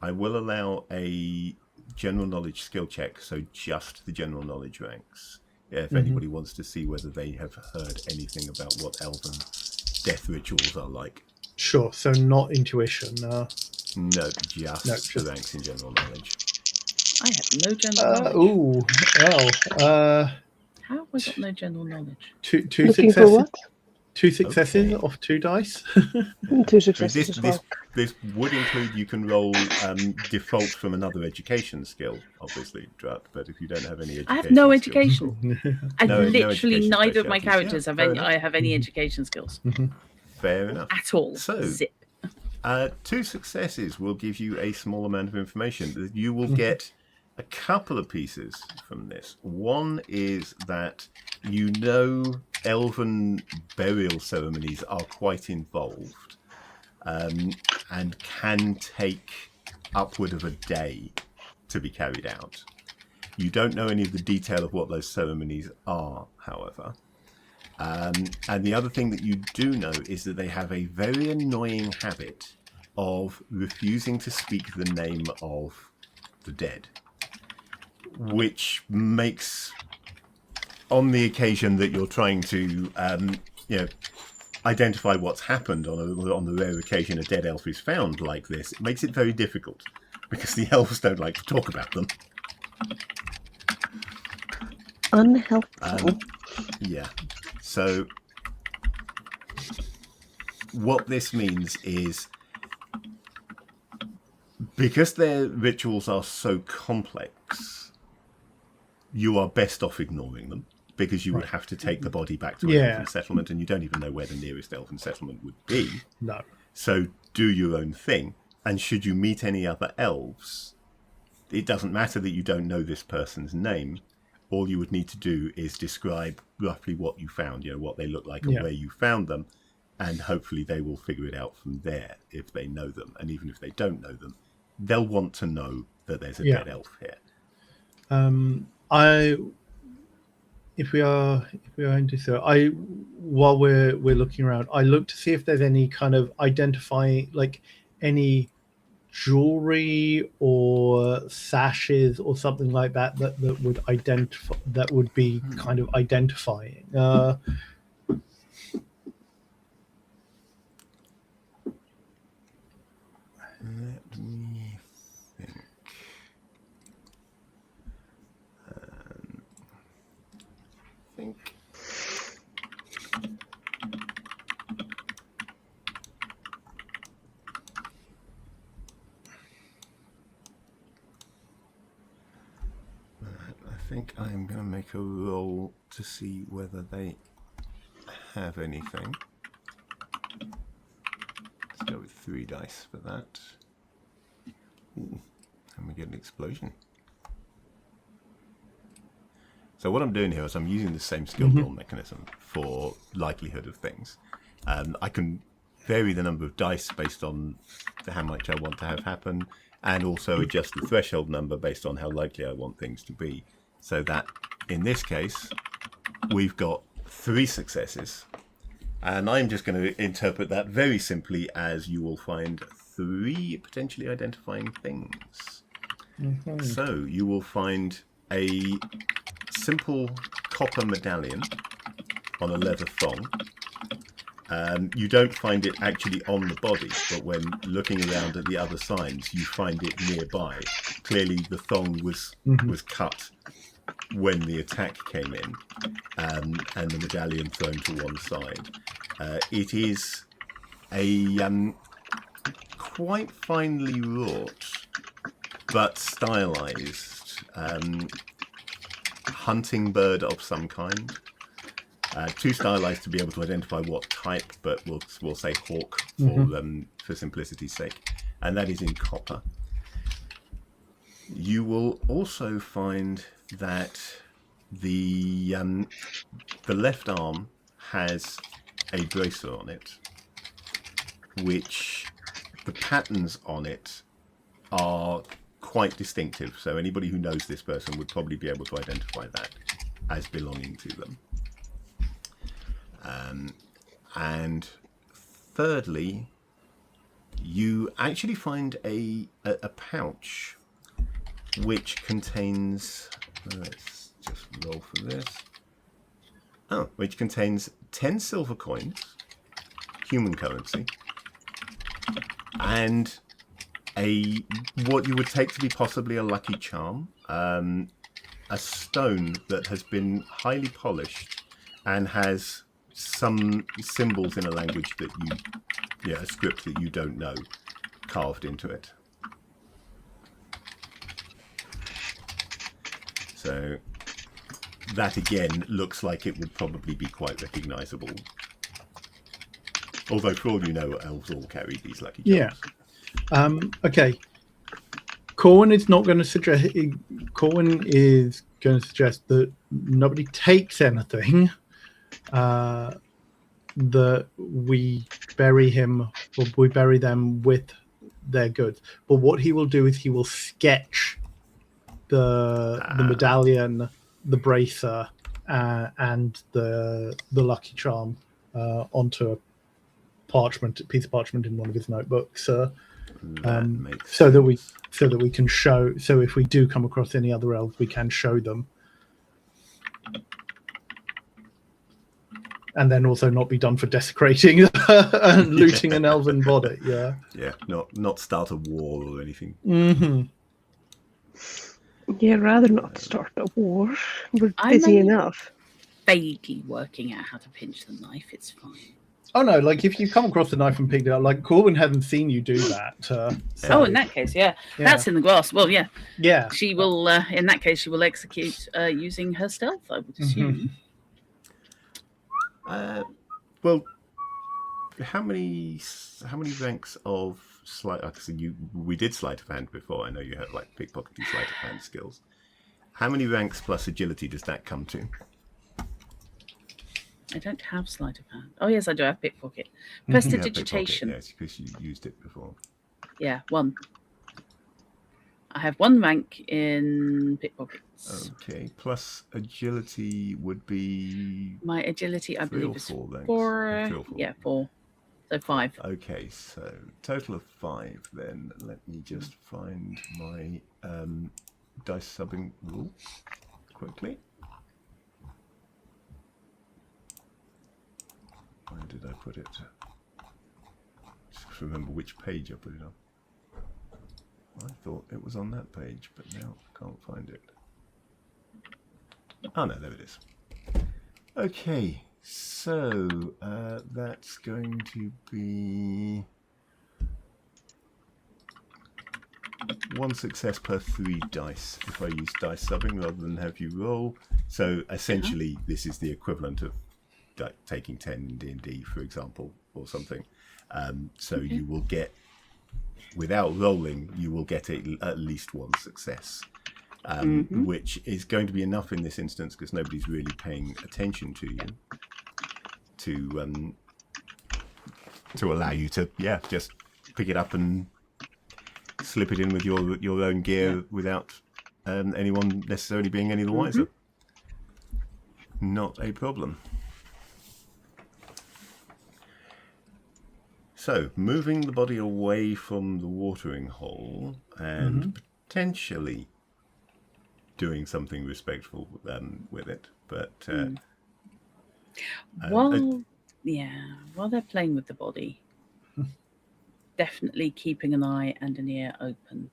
I will allow a general knowledge skill check, so just the general knowledge ranks. If anybody wants to see whether they have heard anything about what elven death rituals are like. Sure. So not intuition. No, just the ranks in general knowledge. I have no general knowledge. How have I got no general knowledge? Two Looking successes. for what? 2 successes off 2 dice. 2 successes as well. This would include you can roll default from another education skill, obviously, Drut, but if you don't have any education I have no skills- education. I No literally education neither of my specialties. characters have fair any. enough. I have any education skills Fair enough. at all. So- Zip. 2 successes will give you a small amount of information. You will get a couple of pieces from this. One is that you know elven burial ceremonies are quite involved and can take upward of a day to be carried out. You don't know any of the detail of what those ceremonies are, however. And the other thing that you do know is that they have a very annoying habit of refusing to speak the name of the dead, which makes, on the occasion that you're trying to, identify what's happened on the rare occasion a dead elf is found like this, it makes it very difficult because the elves don't like to talk about them. Unhelpful. Yeah. So what this means is, because their rituals are so complex, you are best off ignoring them, because you would have to take the body back to an elven settlement, and you don't even know where the nearest elven settlement would be. No. So do your own thing. And should you meet any other elves, it doesn't matter that you don't know this person's name. All you would need to do is describe roughly what you found, what they look like and where you found them, and hopefully they will figure it out from there if they know them. And even if they don't know them, they'll want to know that there's a dead elf here. If we are into so, while we're looking around, I look to see if there's any kind of identifying, like any jewelry or sashes or something like that would identify, that would be kind of identifying. Let me think. I think I'm going to make a roll to see whether they have anything. Let's go with 3 dice for that. Ooh, and we get an explosion. So what I'm doing here is I'm using the same skill roll mechanism for likelihood of things. I can vary the number of dice based on how much I want to have happen, and also adjust the threshold number based on how likely I want things to be. So that, in this case, we've got 3 successes. And I'm just going to interpret that very simply as you will find 3 potentially identifying things. So you will find a simple copper medallion on a leather thong. You don't find it actually on the body, but when looking around at the other signs, you find it nearby. Clearly the thong was cut when the attack came in, and the medallion thrown to one side. It is a quite finely wrought but stylized hunting bird of some kind. Too stylized to be able to identify what type, but we'll say hawk for simplicity's sake, and that is in copper. You will also find that the left arm has a bracer on it, which the patterns on it are quite distinctive. So anybody who knows this person would probably be able to identify that as belonging to them. And thirdly, you actually find a pouch which contains, let's just roll for this. Oh, which contains 10 silver coins, human currency, and what you would take to be possibly a lucky charm, a stone that has been highly polished and has some symbols in a language that a script that you don't know, carved into it. So that again looks like it would probably be quite recognizable. Although for all you know, elves all carry these lucky charms. Yeah. Okay. Corwin is not going to suggest. Corwin is going to suggest that nobody takes anything. That we bury him, or we bury them with their goods. But what he will do is he will sketch the medallion, the bracer, and the lucky charm onto a piece of parchment in one of his notebooks, so that we can show. So if we do come across any other elves, we can show them, and then also not be done for desecrating and looting an elven body. Yeah, not start a war or anything. Mm-hmm. Yeah, rather not start a war. We're busy enough. Vaguely working out how to pinch the knife. It's fine. Oh no! Like if you come across the knife and pick it up, like Corwin hadn't seen you do that. So, in that case, that's in the grass. Well, yeah. She will. In that case, she will execute using her stealth, I would assume. Well, how many ranks of sleight? We did sleight of hand before. I know you have like pickpocketing sleight of hand skills. How many ranks plus agility does that come to? I don't have sleight of hand. Oh yes, I do have pickpocket. Prestidigitation. Yes, because you used it before. Yeah, 1. I have 1 rank in pickpockets. Okay, plus agility would be. My agility, I believe, is 4 ranks. 4. Yeah, 4. So 5. Okay, so total of 5. Then let me just find my dice subbing rule quickly. Where did I put it? Just remember which page I put it on. I thought it was on that page, but now I can't find it. Oh no, there it is. Okay, so that's going to be 1 success per 3 dice if I use dice subbing rather than have you roll. So essentially, this is the equivalent of taking 10 in D&D, for example, or something. So you will get, without rolling, you will get at least 1 success, which is going to be enough in this instance because nobody's really paying attention to you to allow you to just pick it up and slip it in with your own gear without anyone necessarily being any the wiser. Not a problem. So, moving the body away from the watering hole and potentially doing something respectful with it, but while they're playing with the body, definitely keeping an eye and an ear open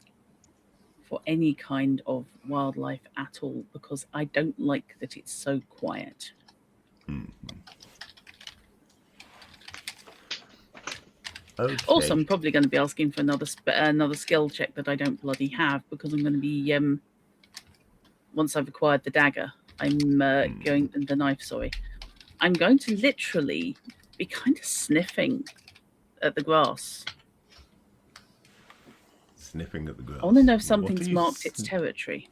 for any kind of wildlife at all, because I don't like that it's so quiet. Okay. Also, I'm probably going to be asking for another skill check that I don't bloody have, because I'm going to be once I've acquired the dagger, I'm the knife. Sorry, I'm going to literally be kind of sniffing at the grass Sniffing at the grass. I want to know if What something's are you marked its territory.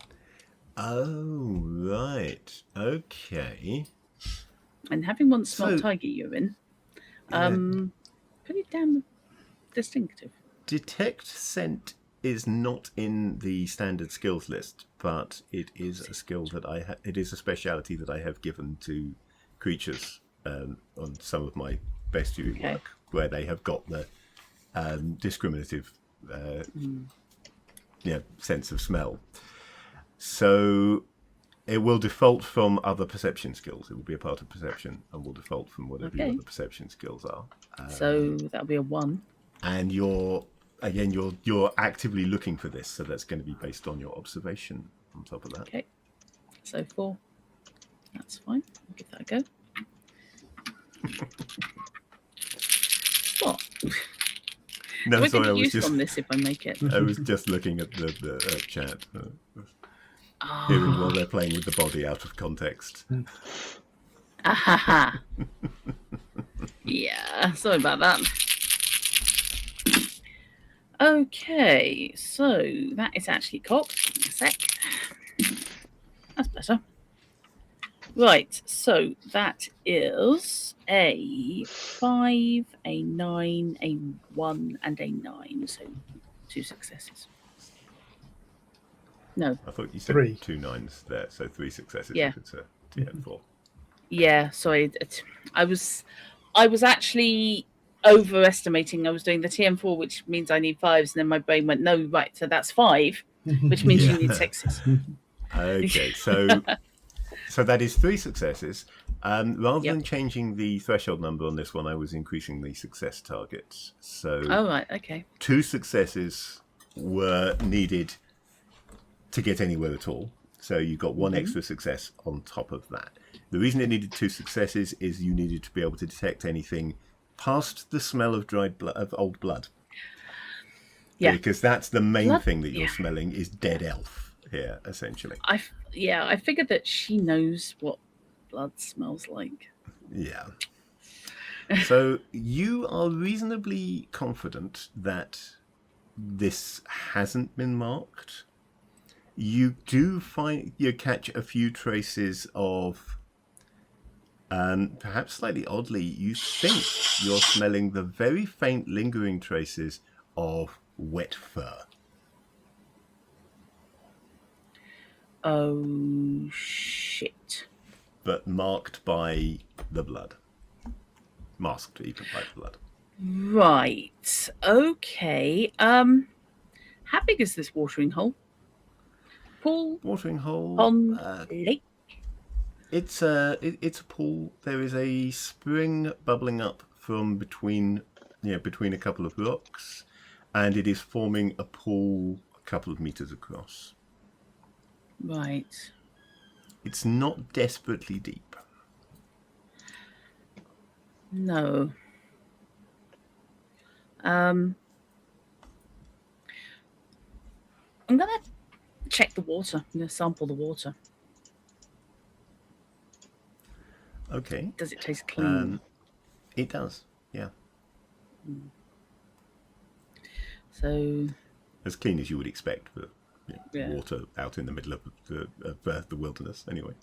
Oh, right. Okay. And having once smelled So- tiger urine, Yeah. pretty damn distinctive. Detect scent is not in the standard skills list, but it is a skill that it is a speciality that I have given to creatures on some of my bestiary Okay. work, where they have got the discriminative sense of smell. So it will default from other perception skills. It will be a part of perception and will default from whatever your Okay. other perception skills are. So that'll be a 1. And you're actively looking for this, so that's going to be based on your observation on top of that. Okay. So 4. That's fine. I'll give that a go. What? No, Do I sorry, get I was use just on this if I make it? I was just looking at the chat, Ah. hearing while they're playing with the body out of context. Ahaha. Yeah, sorry about that. Okay, so that is actually cocked. Give me a sec. That's better. Right, so that is a 5, a 9, a 1, and a 9. So 2 successes. No, I thought you said 3. 2 9s there, so 3 successes Yeah. if it's a TN4. yeah, sorry. I was actually overestimating. I was doing the TM4, which means I need 5s, and then my brain went, no, right, so that's 5, which means Yeah. you need 6s. Okay, so that is 3 successes. Rather Yep. than changing the threshold number on this one, I was increasing the success targets. So Oh, right, okay. 2 successes were needed to get anywhere at all. So you got 1 extra success on top of that. The reason it needed 2 successes is you needed to be able to detect anything past the smell of dried blood, of old blood. Yeah. Because that's the main Blood- thing that you're yeah. smelling is dead elf here, essentially. I figured that she knows what blood smells like. Yeah. So you are reasonably confident that this hasn't been marked. You do catch a few traces of, perhaps slightly oddly, you think you're smelling the very faint lingering traces of wet fur. Oh, shit. But marked by the blood. Masked even by the blood. Right. Okay. How big is this watering hole? Pool? Watering hole. Pond? Lake? It's a pool. There is a spring bubbling up from between a couple of rocks, and it is forming a pool a couple of meters across. Right. It's not desperately deep. No. I'm gonna check the water. I'm gonna sample the water. Okay. Does it taste clean? It does. Yeah. So As clean as you would expect for Yeah. water out in the middle of the wilderness. Anyway.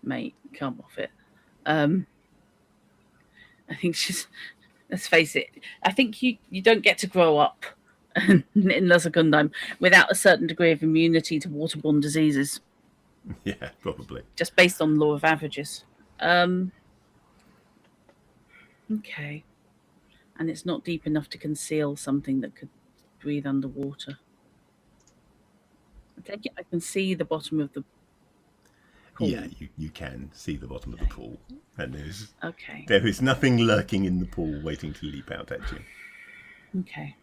mate, come off it. I think she's. Let's face it. I think you don't get to grow up in Lusagundheim without a certain degree of immunity to waterborne diseases, Yeah, probably. just based on law of averages. Okay, and it's not deep enough to conceal something that could breathe underwater. I take it I can see the bottom of the pool. Yeah, you can see the bottom of the pool, and Okay. there is nothing lurking in the pool waiting to leap out at you. Okay.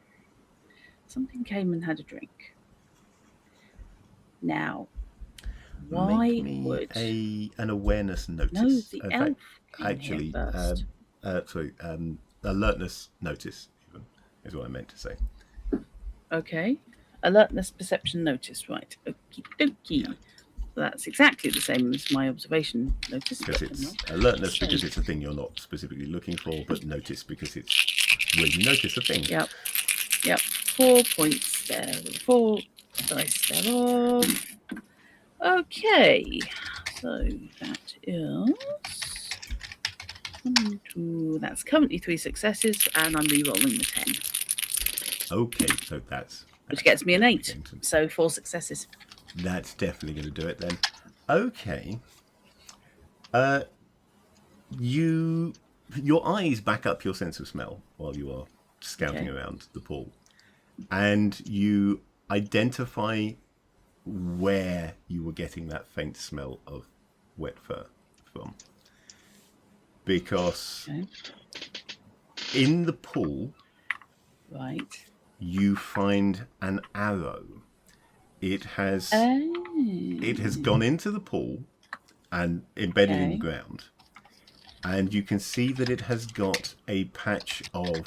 Something came and had a drink. Now, why Make me would an awareness notice? no the In elf fact, came actually, here first? alertness notice even, is what I meant to say. Okay. Alertness perception notice, right. Okie dokie. That's exactly the same as my observation notice. Because but it's not. alertness because it's a thing you're not specifically looking for, but notice because it's when you notice a thing. Yep. 4 points dice there. 4 dice thereof. Okay, so that is 1, 2. That's currently 3 successes, and I'm re-rolling the 10, Okay, so that's which gets me an 8. going to- So 4 successes. That's definitely going to do it then. Okay. Your eyes back up your sense of smell while you are scouting around the pool, and you identify where you were getting that faint smell of wet fur from. Because in the pool, Right. you find an arrow. It has gone into the pool and embedded in the ground. And you can see that it has got a patch of...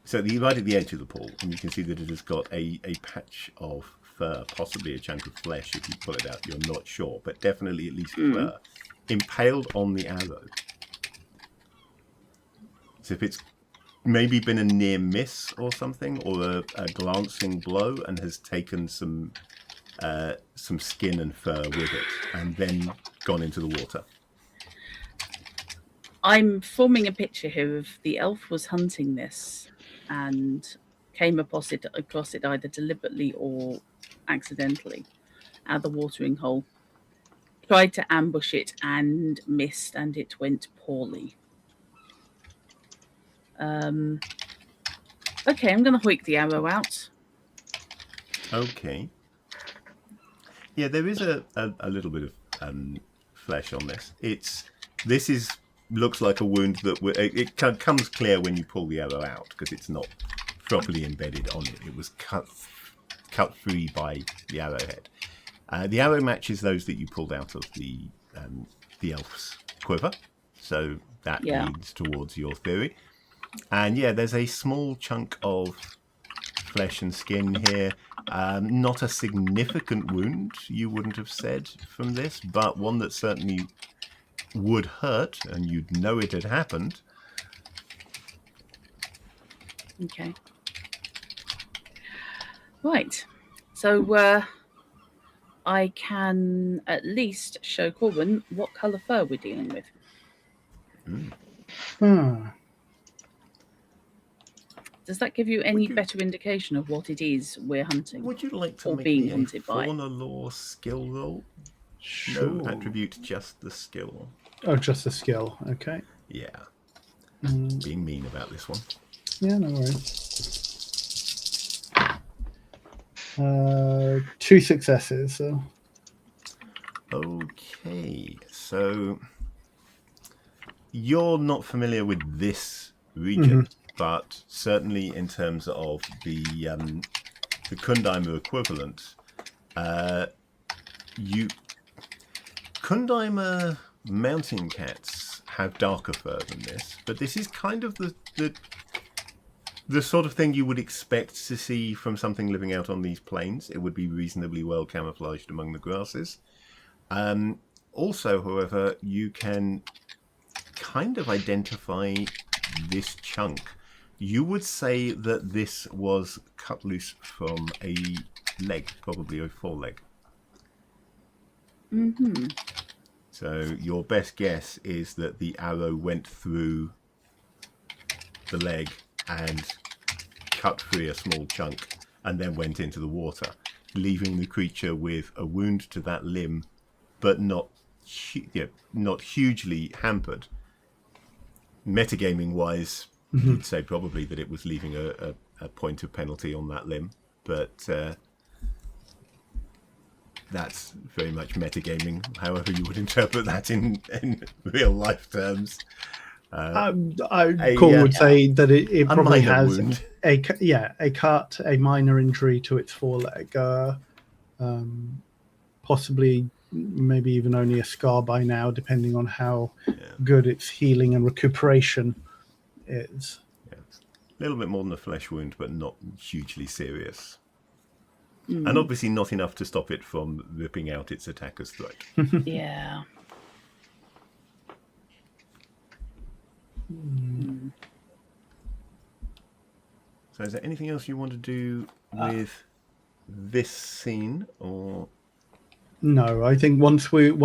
So you're right at the edge of the pool, and you can see that it has got a patch of fur, possibly a chunk of flesh if you pull it out. You're not sure, but definitely at least fur, impaled on the arrow. So if it's maybe been a near miss or something, or a glancing blow, and has taken some skin and fur with it, and then gone into the water. I'm forming a picture here of the elf was hunting this and came across it either deliberately or accidentally at the watering hole. Tried to ambush it and missed, and it went poorly. Okay, I'm going to hoik the arrow out. Okay. Yeah, there is a little bit of flesh on this. Looks like a wound that it comes clear when you pull the arrow out, because it's not properly embedded on it. It was cut free by the arrowhead. The arrow matches those that you pulled out of the elf's quiver, so that leads towards your theory. And yeah, there's a small chunk of flesh and skin here. Not a significant wound, you wouldn't have said from this, but one that certainly would hurt, and you'd know it had happened. Okay. Right. So I can at least show Corbin what colour fur we're dealing with. Does that give you any better indication of what it is we're hunting? Would you like to or make being me a hunted by? fauna lore skill roll? Sure. No attribute, just the skill. Oh, just the skill. Okay. Yeah. Being mean about this one. Yeah, no worries. 2 successes. So. Okay, so you're not familiar with this region, but certainly in terms of the Kundaimer equivalent, Kundaimer mountain cats have darker fur than this, but this is kind of the sort of thing you would expect to see from something living out on these plains. It would be reasonably well camouflaged among the grasses. Also, however, you can kind of identify this chunk. You would say that this was cut loose from a leg, probably a foreleg. So your best guess is that the arrow went through the leg and cut free a small chunk and then went into the water, leaving the creature with a wound to that limb, but not hugely hampered. Metagaming wise, you'd say probably that it was leaving a point of penalty on that limb, but that's very much metagaming, however you would interpret that in real life terms. Cole would say that it probably has wound. a cut, a minor injury to its foreleg, possibly maybe even only a scar by now, depending on how good its healing and recuperation is. Yeah. A little bit more than a flesh wound, but not hugely serious. And obviously not enough to stop it from ripping out its attacker's throat. Yeah. So is there anything else you want to do with this scene, or? No, I think once we're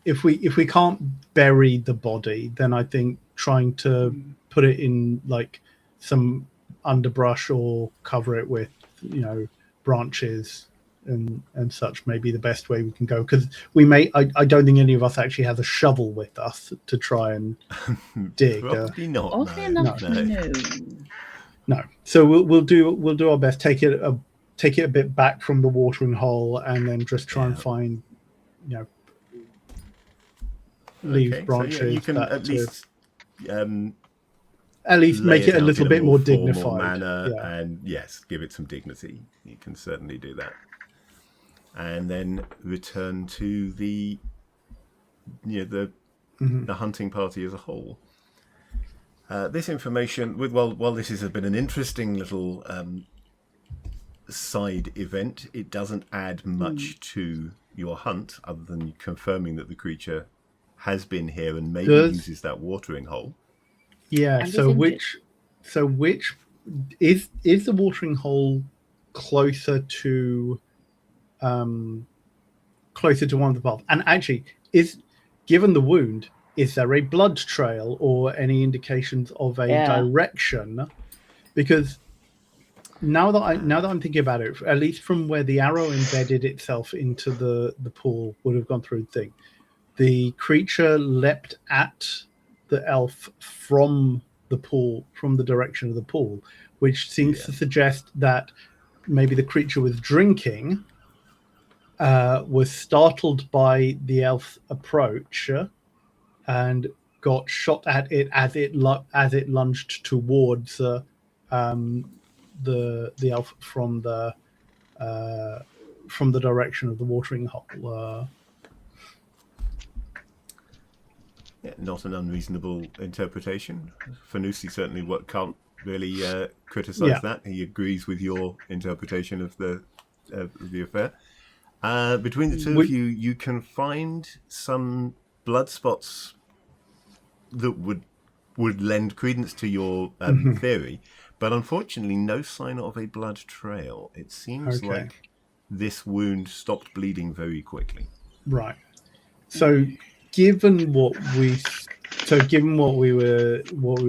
if we can't bury the body, then I think trying to put it in like some underbrush or cover it with branches and such may be the best way we can go, because I don't think any of us actually has a shovel with us to try and dig. Probably not. Oddly enough, no. No. So we'll do our best. Take it a bit back from the watering hole, and then just try and find, leaves, branches. So you can at least make it a little bit more dignified manner, and yes, give it some dignity. You can certainly do that, and then return to the hunting party as a whole. This information, while this has been an interesting little side event, it doesn't add much to your hunt, other than confirming that the creature has been here and maybe uses that watering hole. Yeah. So which is the watering hole closer to one of the paths? And actually, given the wound, is there a blood trail or any indications of a direction? Because now that I'm thinking about it, at least from where the arrow embedded itself into the pool would have gone through the thing, the creature leapt at the elf from the pool, from the direction of the pool, which seems to suggest that maybe the creature was drinking, was startled by the elf's approach, and got shot at it as it lunged towards the elf from the direction of the watering hole. Not an unreasonable interpretation. Fanusi certainly can't really criticize that. He agrees with your interpretation of the affair. Between the two of you, you can find some blood spots that would lend credence to your theory, but unfortunately no sign of a blood trail. It seems like this wound stopped bleeding very quickly. Right. So given what we were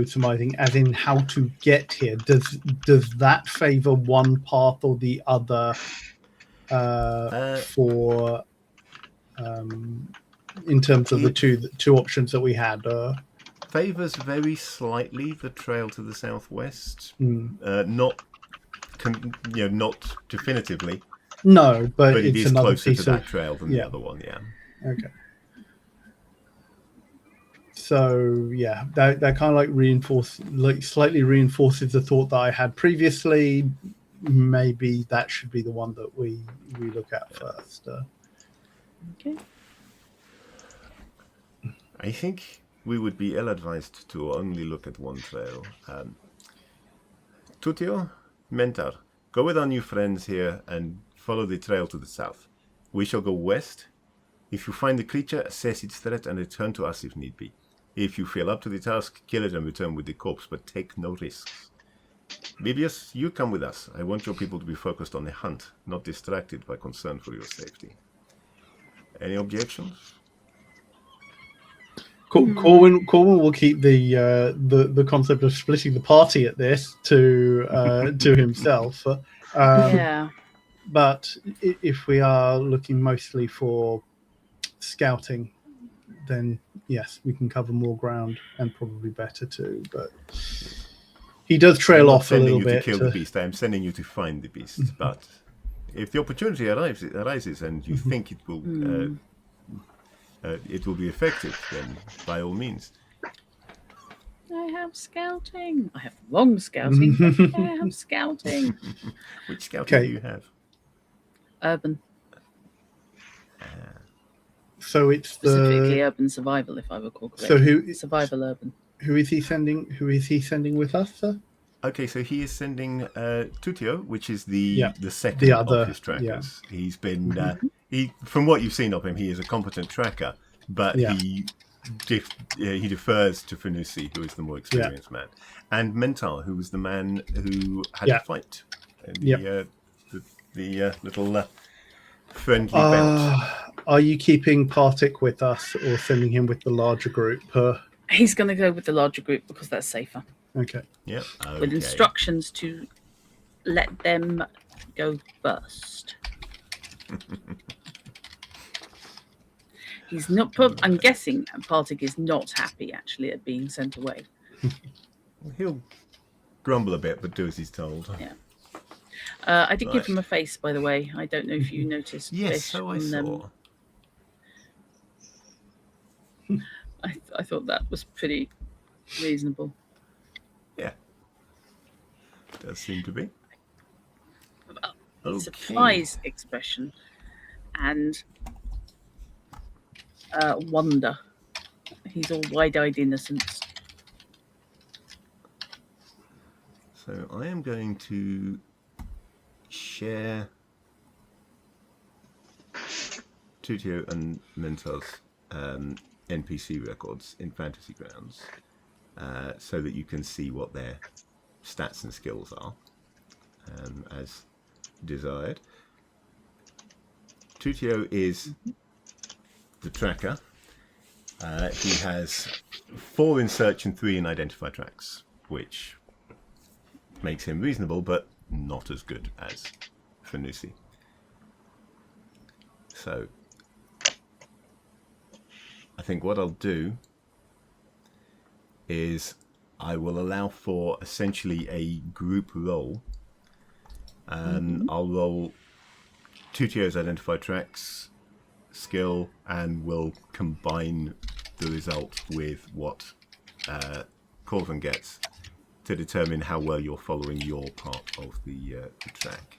surmising, as in how to get here, does that favor one path or the other for in terms of the two options that we had? Favors very slightly the trail to the southwest, not definitively. No, but it it's is another closer piece to that trail than the other one. Yeah. Okay. So that kind of slightly reinforces the thought that I had previously. Maybe that should be the one that we look at first. Okay. I think we would be ill-advised to only look at one trail. Tutio, Mentor, go with our new friends here and follow the trail to the south. We shall go west. If you find the creature, assess its threat and return to us if need be. If you feel up to the task, kill it and return with the corpse, but take no risks. Bebius, you come with us. I want your people to be focused on the hunt, not distracted by concern for your safety. Any objections? Corwin will keep the concept of splitting the party at this to himself. But if we are looking mostly for scouting, then yes, we can cover more ground and probably better too. But he does trail off a little bit. To kill the beast. I am sending you to find the beast. But if the opportunity arises and you think it will be effective, then by all means. I have scouting. I have wrong scouting. But I have scouting. Which scouting do you have? Urban. So it's specifically urban survival, if I recall correctly. So survival urban. Who is he sending? Who is he sending with us, sir? Okay, so he is sending Tutio, which is the second of his trackers. He's been from what you've seen of him, he is a competent tracker, but he he defers to Fenusi, who is the more experienced man, and Mentar, who was the man who had to fight the little friendly belt. Are you keeping Partik with us or sending him with the larger group? He's going to go with the larger group because that's safer. Okay. Yeah. Okay. With instructions to let them go first. He's not. I'm guessing Partik is not happy actually at being sent away. He'll grumble a bit, but do as he's told. Yeah. I did give him a face, by the way. I don't know if you noticed. Yes, so I saw. I thought that was pretty reasonable. Yeah. Does seem to be. Surprise expression and wonder. He's all wide-eyed innocence. So I am going to share Tutio and Mentar's NPC records in Fantasy Grounds so that you can see what their stats and skills are as desired. Tutio is the tracker. He has 4 in search and 3 in identify tracks, which makes him reasonable, but not as good as Fenusi. So I think what I'll do is I will allow for essentially a group roll. I'll roll Tutio's identify tracks skill and we'll combine the result with what Corvin gets to determine how well you're following your part of the track.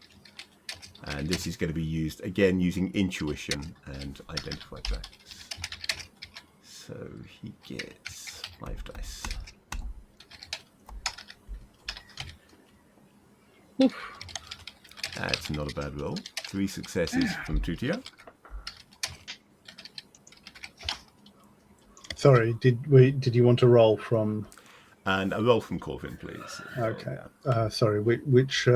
And this is going to be used again using intuition and identify tracks. So he gets 5 dice. Oof. That's not a bad roll. 3 successes from Tutio. Sorry, did you want a roll from? And a roll from Corvin, please. Okay. Sorry, which?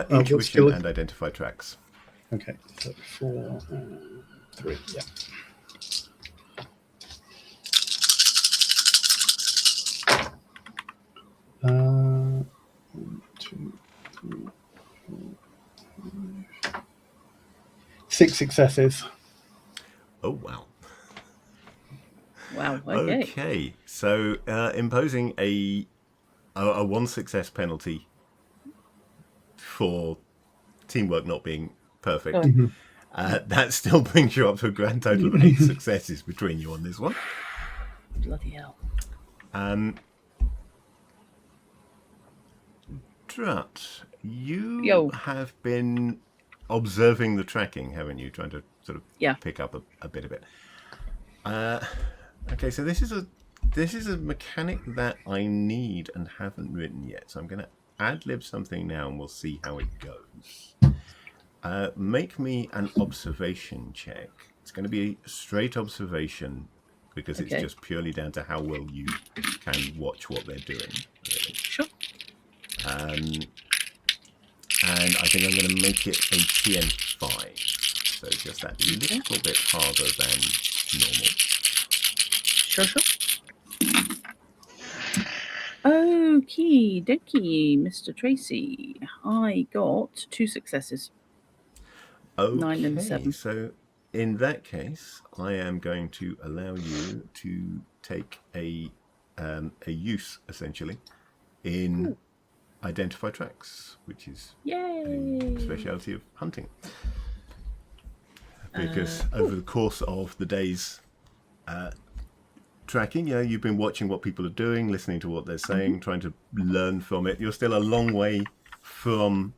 Intuition and identify tracks. Okay, so 4 and 3. Yeah. One, 2, 3, 4, 5. 6 successes. Oh wow. Wow. Okay. Okay. So imposing a 1 success penalty for teamwork not being perfect. That still brings you up to a grand total of 8 successes between you on this one. Bloody hell. Drut, you have been observing the tracking, haven't you? Trying to sort of pick up a bit of it. Okay, so this is a mechanic that I need and haven't written yet. So I'm going to ad-lib something now and we'll see how it goes. Make me an observation check. It's going to be a straight observation because it's just purely down to how well you can watch what they're doing. Really. Sure. And I think I'm going to make it a TN5. So just that little bit harder than normal. Sure. Okie dokie, Mr. Tracy. I got 2 successes. Okay, 9 and 7. So in that case, I am going to allow you to take a use essentially in identify tracks, which is a speciality of hunting. Because over the course of the day's tracking, you've been watching what people are doing, listening to what they're saying, trying to learn from it. You're still a long way from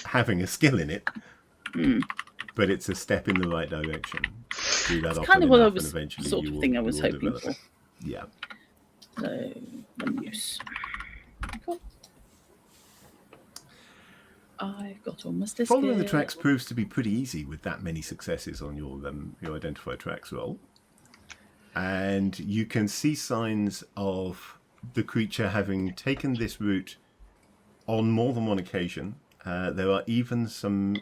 having a skill in it, but it's a step in the right direction. Do that It's kind of what I was eventually sort of thing I was hoping develop. for. Yeah. So, one use. Cool. I've got all my skills. Following the tracks proves to be pretty easy with that many successes on your identify tracks roll. and you can see signs of the creature having taken this route on more than one occasion. There are even some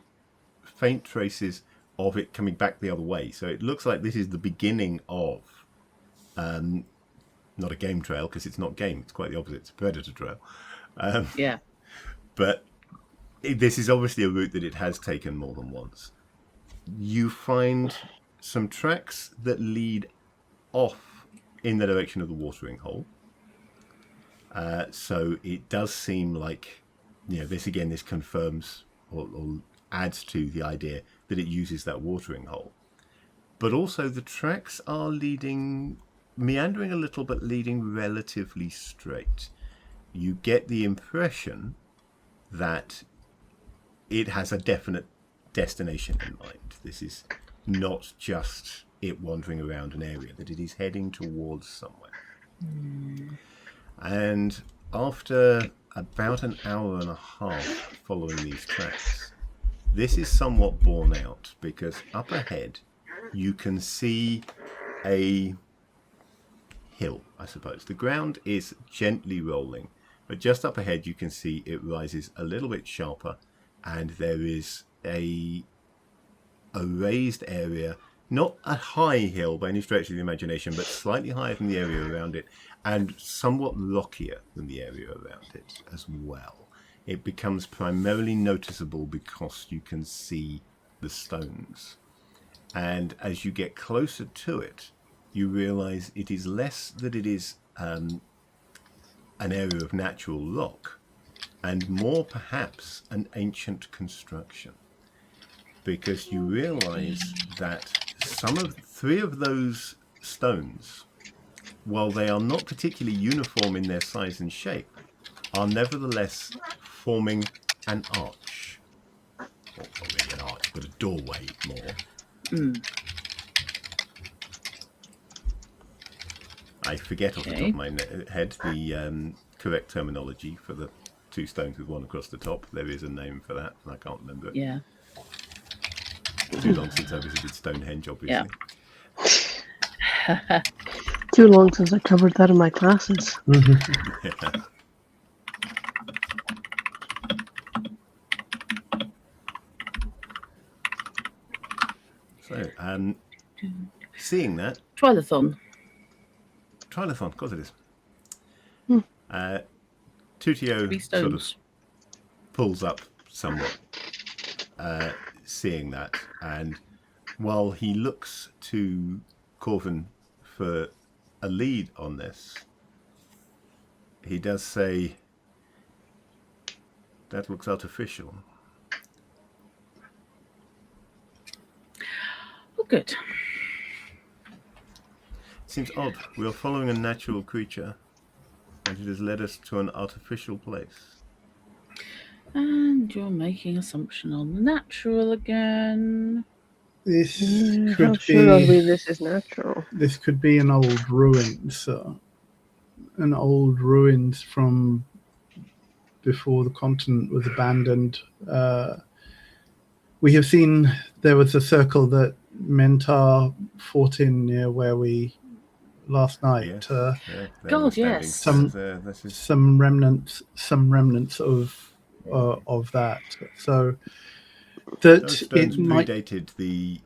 faint traces of it coming back the other way. So it looks like this is the beginning of not a game trail, because it's not game. It's quite the opposite. It's a predator trail. Yeah. But this is obviously a route that it has taken more than once. You find some tracks that lead off in the direction of the watering hole. So it does seem like, this confirms or adds to the idea that it uses that watering hole. But also the tracks are meandering a little, but leading relatively straight. You get the impression that it has a definite destination in mind. This is not just it wandering around an area, that it is heading towards somewhere. And after about an hour and a half following these tracks, this is somewhat borne out, because up ahead you can see a hill, I suppose. The ground is gently rolling, but just up ahead you can see it rises a little bit sharper, and there is a raised area, not a high hill by any stretch of the imagination, but slightly higher than the area around it, and somewhat rockier than the area around it as well. It becomes primarily noticeable because you can see the stones. And as you get closer to it, you realize it is less that it is an area of natural rock, and more perhaps an ancient construction. Because you realize that three of those stones, while they are not particularly uniform in their size and shape, are nevertheless forming an arch. Or not really an arch, but a doorway more. I forget off the top of my head the correct terminology for the two stones with one across the top. There is a name for that, and I can't remember it. Yeah. Too long since I visited Stonehenge, obviously. Yeah. Too long since I covered that in my classes. Yeah. So, seeing that... Trilithon, of course it is. Hmm. Tutio sort of 3 stones. pulls up somewhat, seeing that, and while he looks to Corvin for a lead on this, he does say, "That looks artificial." Oh, good. Seems odd. We are following a natural creature, and it has led us to an artificial place. And you're making assumption on the natural again. This How could sure are we be. this is natural? This could be an old ruins. An old ruins from before the continent was abandoned. We have seen there was a circle that Mentar fought in near where we last night. Yes. God, yes. Some remnants of that. So that Those it stones might. predated the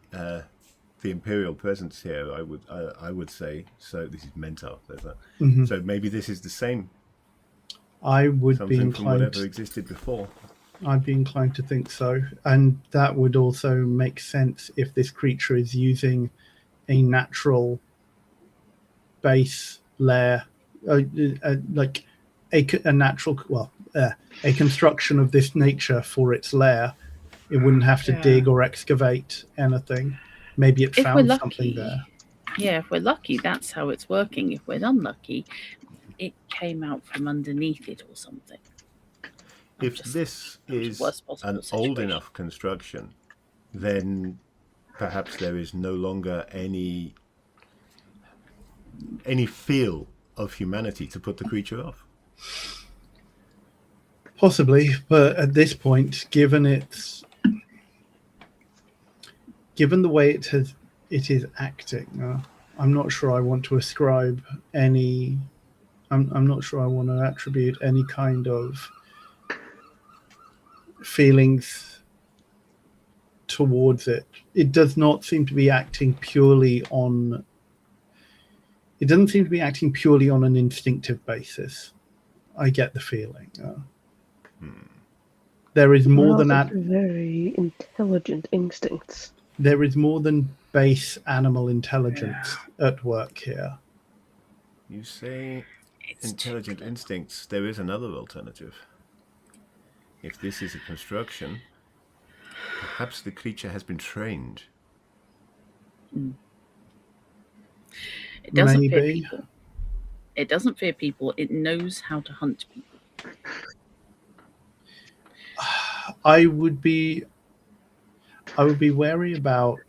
imperial presence here. I would say. So this is Mentar. There's that. Mhm. So maybe this is the same. I would be Something from inclined. whatever existed before. I'd be inclined to think so, and that would also make sense if this creature is using a natural base layer, like a natural, a construction of this nature for its lair. It wouldn't have to dig or excavate anything. Maybe it If found we're lucky, something there. Yeah, if we're lucky, that's how it's working. If we're unlucky, it came out from underneath it or something. If this is an old enough construction, then perhaps there is no longer any feel of humanity to put the creature off. Possibly, but at this point, given the way it is acting, I'm not sure I want to ascribe any. I'm not sure I want to attribute any kind of feelings towards it. It does not seem to be acting purely on. It doesn't seem to be acting purely on an instinctive basis. I get the feeling. There is more than that. Very intelligent instincts. There is more than base animal intelligence at work here. You say intelligent instincts. There is another alternative. If this is a construction, perhaps the creature has been trained. It doesn't fear Maybe. people. It doesn't fear people. It knows how to hunt people. I would be wary about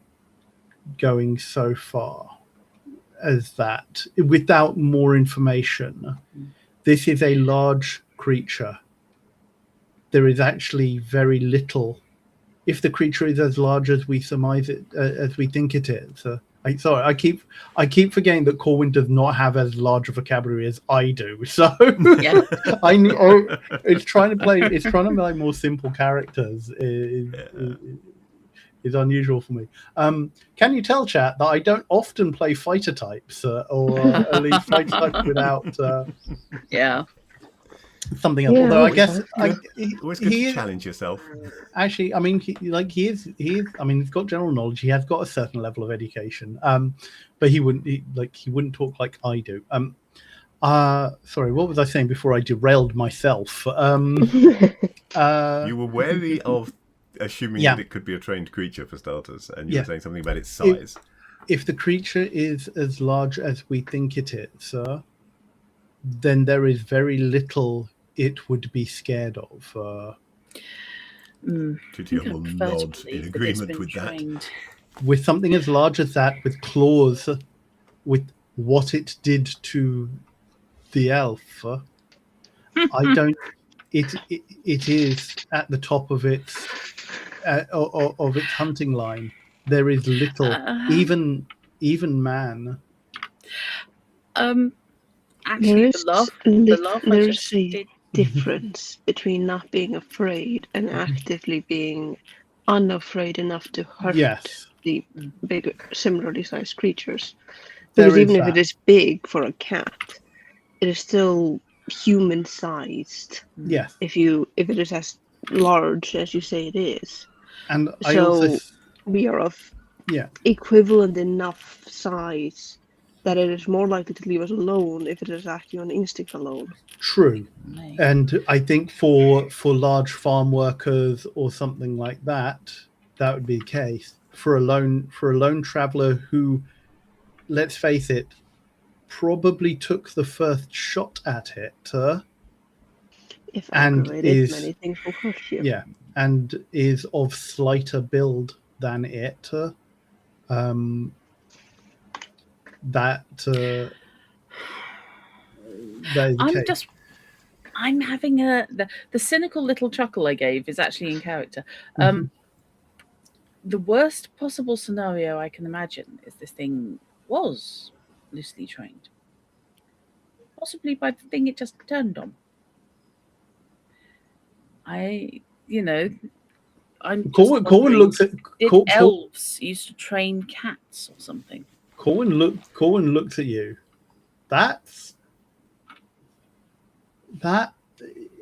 going so far as that without more information. This is a large creature. There is actually very little. If the creature is as large as we surmise it, as we think it is. I keep forgetting that Corwin does not have as large a vocabulary as I do. So Yeah. it's trying to play more simple characters. Is unusual for me. Can you tell, chat, that I don't often play fighter types, or at least fighter types without Yeah. something else? Yeah, Although I that's guess Always good to is challenge yourself. actually. I mean, he is. I mean, he's got general knowledge. He has got a certain level of education. But he wouldn't talk like I do. Sorry, what was I saying before I derailed myself? You were wary of assuming that it could be a trained creature for starters, and you were saying something about its size. If the creature is as large as we think it is, then there is very little it would be scared of. Tutia will nod in agreement with that. With something as large as that, with claws, with what it did to the elf, I don't. It is at the top of its hunting line. There is little, even man. Actually, there's a difference between not being afraid and actively being unafraid enough to hurt the bigger, similarly sized creatures. Because even if it is big for a cat, it is still human sized. Yes. If it is as large as you say it is. And we are of equivalent enough size that it is more likely to leave us alone if it is acting on instinct alone. True. And I think for large farm workers or something like that, that would be the case. For a lone traveler who, let's face it, probably took the first shot at it, if aggravated, many things will hurt you. Yeah, and is of slighter build than it. That is the case. I'm having the cynical little chuckle I gave is actually in character. The worst possible scenario I can imagine is this thing was loosely trained, possibly by the thing it just turned on. Corwin looks at elves used to train cats or something. Corwin looks at you.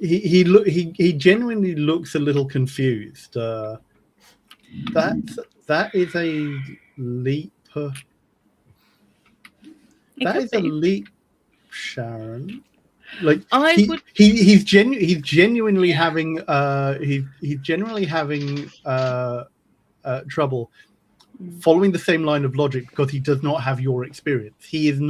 He genuinely looks a little confused. That is a leap. That is a leap, Sharon. Like he's genuinely having trouble following the same line of logic because he does not have your experience. He is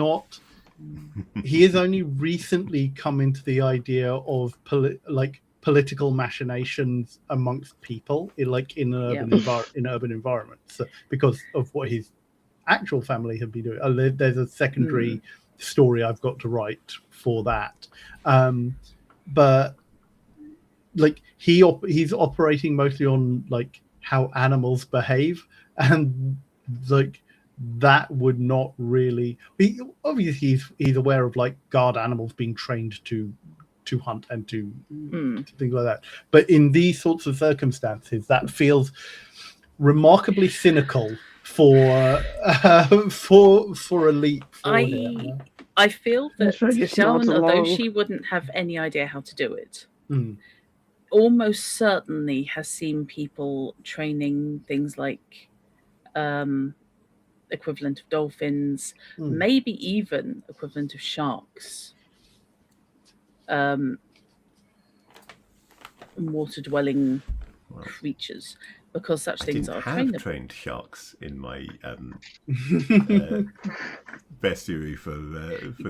only recently come into the idea of political machinations amongst people in urban environments because of what his actual family have been doing. There's a secondary story I've got to write for that, but he's operating mostly on how animals behave, and that would not really be. Obviously, he's aware of like guard animals being trained to hunt and to things like that. But in these sorts of circumstances, that feels remarkably cynical for a leap for him. I feel that That's right, just Shaman, nods although along. she wouldn't have any idea how to do it, Mm. almost certainly has seen people training things like equivalent of dolphins, maybe even equivalent of sharks, water-dwelling creatures, because such things are trainable. I trainable. trained sharks in my bestiary for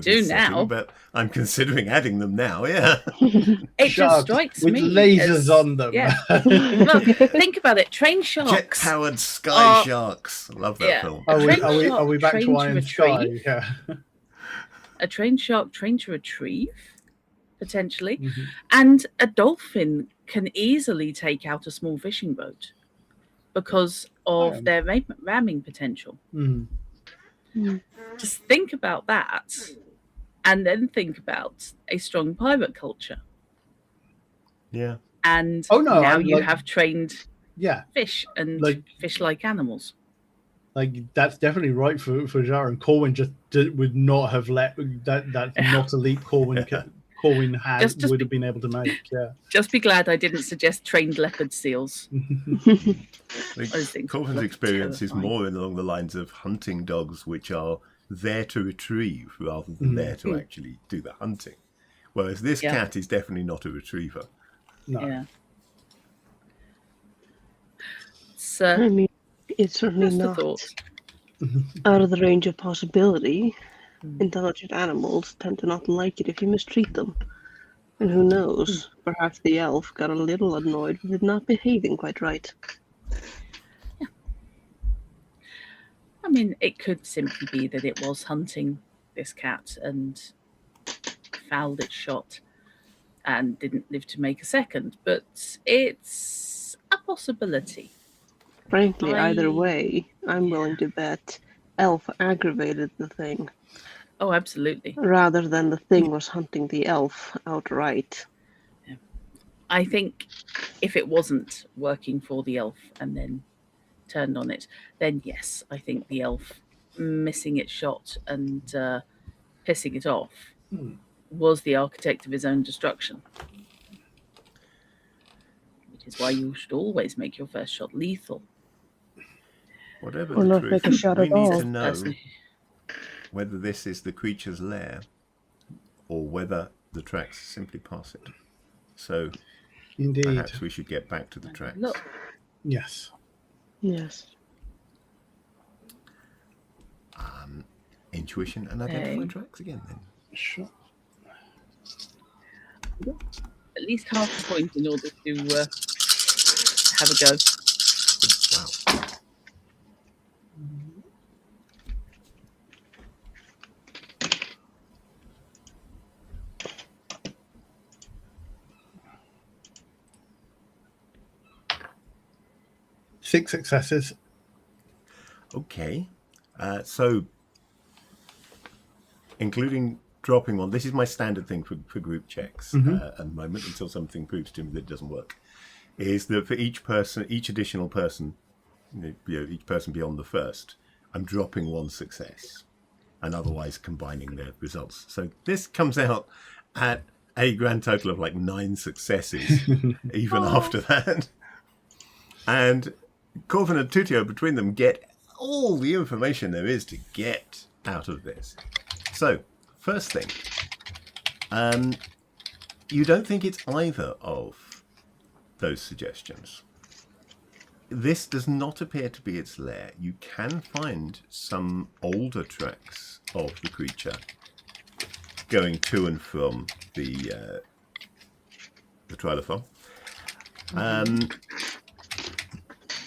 this setting, but I'm considering adding them now. Yeah, it just strikes with me lasers on them. Yeah. Well, think about it. Trained sharks, jet-powered sky sharks. I love that film. Are we back to Iron Sky? Yeah. A trained shark trained to retrieve, potentially, and a dolphin can easily take out a small fishing boat because of their ramming potential. Just think about that, and then think about a strong pirate culture. Yeah. And now you have trained fish and fish-like animals. Like that's definitely right for Jar, and Corwin just would not have let that. That's not a leap Corwin would have been able to make. Yeah. Just be glad I didn't suggest trained leopard seals. Corwin's experience is more along the lines of hunting dogs, which are there to retrieve rather than there to actually do the hunting. Whereas this cat is definitely not a retriever. No. Yeah. I mean, it's certainly not out of the range of possibility. Intelligent animals tend to not like it if you mistreat them. And who knows, perhaps the elf got a little annoyed with it not behaving quite right. Yeah. I mean, it could simply be that it was hunting this cat and fouled its shot and didn't live to make a second, but it's a possibility. Frankly, either way, I'm willing to bet elf aggravated the thing. Oh, absolutely. Rather than the thing was hunting the elf outright. Yeah. I think if it wasn't working for the elf and then turned on it, then yes, I think the elf missing its shot and pissing it off was the architect of his own destruction. Which is why you should always make your first shot lethal. Whatever or the not truth, make a shot we at need all. to know whether this is the creature's lair or whether the tracks simply pass it. So indeed, perhaps we should get back to the tracks. Look. Yes. Yes. Intuition and identify tracks again then. Sure. At least half a point in order to have a go. Wow. Six successes. Okay. So, including dropping one, this is my standard thing for group checks at the moment until something proves to me that it doesn't work, is that for each additional person, each person beyond the first, I'm dropping one success and otherwise combining their results. So this comes out at a grand total of like 9 successes even after that. And Corvin and Tutio between them get all the information there is to get out of this. So, first thing, you don't think it's either of those suggestions. This does not appear to be its lair. You can find some older tracks of the creature going to and from the trilithon.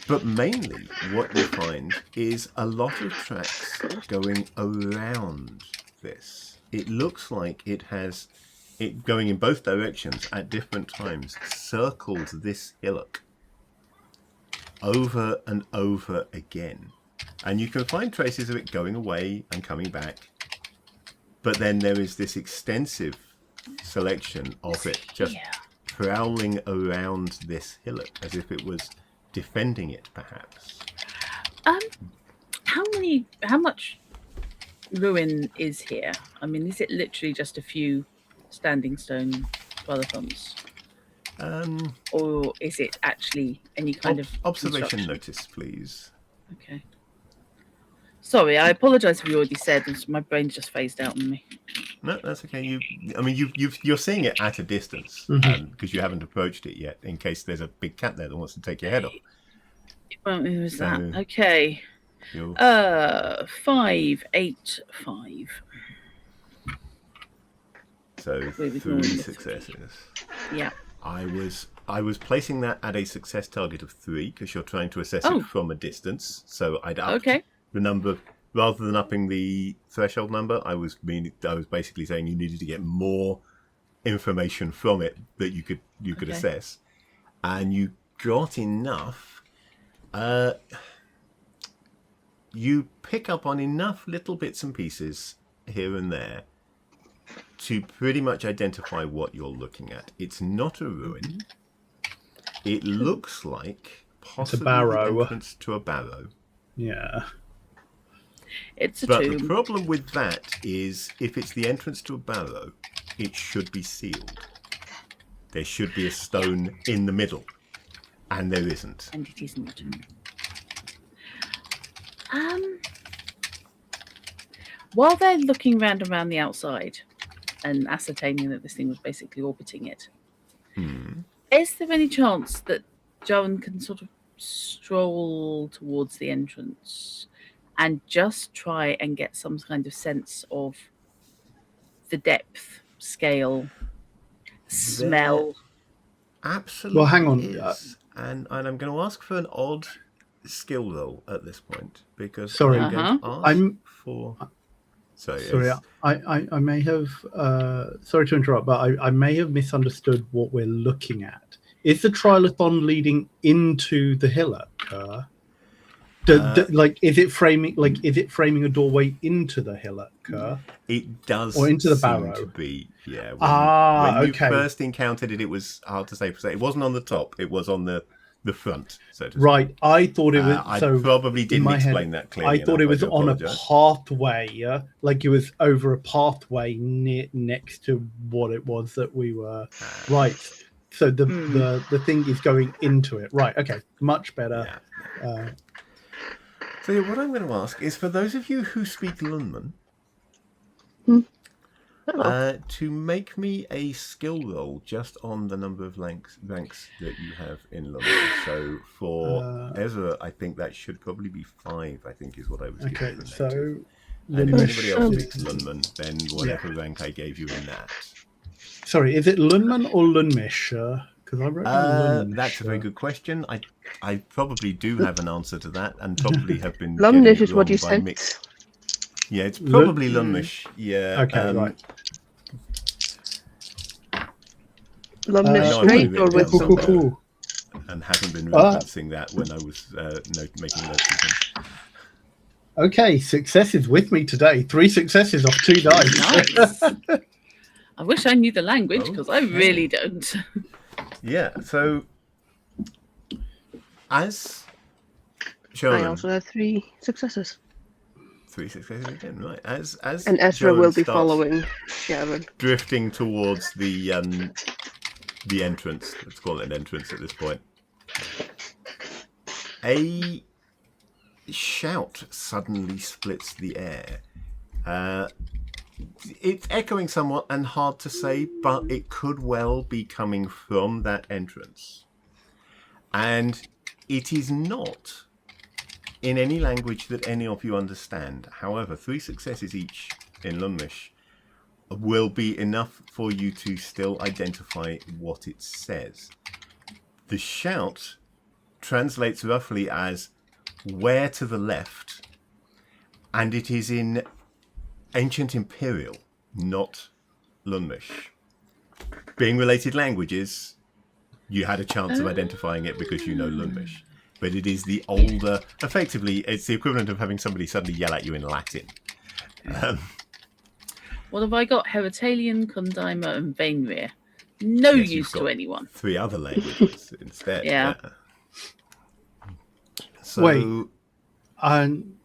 But mainly what you find is a lot of tracks going around this. It looks like it has it going in both directions at different times, circled this hillock over and over again. And you can find traces of it going away and coming back. But then there is this extensive selection of it just prowling around this hillock as if it was defending it, perhaps. How much ruin is here? I mean, is it literally just a few standing stone dwellers? Or is it actually any kind of observation notice, please? Okay. Sorry, I apologise if you already said. My brain's just phased out on me. No, that's okay. You're seeing it at a distance because you haven't approached it yet. In case there's a big cat there that wants to take your head off. Well, who was that? Okay. 5, 8, 5. So 3 successes. Yeah. I was placing that at a success target of 3 because you're trying to assess it from a distance. So I'd up the number rather than upping the threshold number. I was basically saying you needed to get more information from it that you could assess, and you got enough. You pick up on enough little bits and pieces here and there to pretty much identify what you're looking at. It's not a ruin. It looks like possibly the entrance to a barrow. Yeah. It's a tomb. But the problem with that is if it's the entrance to a barrow, it should be sealed. There should be a stone in the middle. And there isn't. And it isn't. While they're looking around the outside and ascertaining that this thing was basically orbiting it, is there any chance that Joan can sort of stroll towards the entrance and just try and get some kind of sense of the depth, scale, smell? Absolutely. Well, hang on. And I'm going to ask for an odd skill roll at this point because sorry, I'm going to ask for. Sorry, I may have. Sorry to interrupt, but I may have misunderstood what we're looking at. Is the trilithon leading into the hillock? Is it framing a doorway into the hillock? It does, or into the seem barrow. To be, yeah. When you first encountered it, it was hard to say. It wasn't on the top; it was on the front. So to right, speak. I thought it was. I probably didn't explain that clearly. I thought it was on a pathway, like it was over a pathway next to what it was that we were. Right. So the thing is going into it. Right. Okay. Much better. Yeah. So what I'm going to ask is for those of you who speak Lunman, to make me a skill roll just on the number of ranks that you have in Lunman. So for Ezra, I think that should probably be 5. I think is what I was. Okay. So, and if anybody else speaks Lunman, then whatever rank I gave you in that. Sorry, is it Lunman or Lunmish? Because I wrote Lunmish. That's a very good question. I probably do have an answer to that, and probably have been. Lunmish is what you said. Mix. Yeah, it's probably Lunmish. Yeah. Okay, right. Lunmish straight or with something? And haven't been referencing that when I was making notes of things. Okay, successes with me today. 3 successes off 2 dice. Nice. I wish I knew the language because I really don't. Yeah, so as shown, I also have 3 successes. 3 successes again, right? As and Ezra will be starts following Sharon, drifting towards the entrance. Let's call it an entrance at this point. A shout suddenly splits the air. It's echoing somewhat and hard to say, but it could well be coming from that entrance. And it is not in any language that any of you understand. However, 3 successes each in Lunmish will be enough for you to still identify what it says. The shout translates roughly as "where to the left," and it is in Ancient Imperial, not Lunmish. Being related languages, you had a chance of identifying it because you know Lunmish. but it is the older. Effectively, it's the equivalent of having somebody suddenly yell at you in Latin. What have I got? Heritalian, Condyma, and Vainrear. No Yes, you've use to got anyone. 3 other languages instead. Yeah. So, wait, and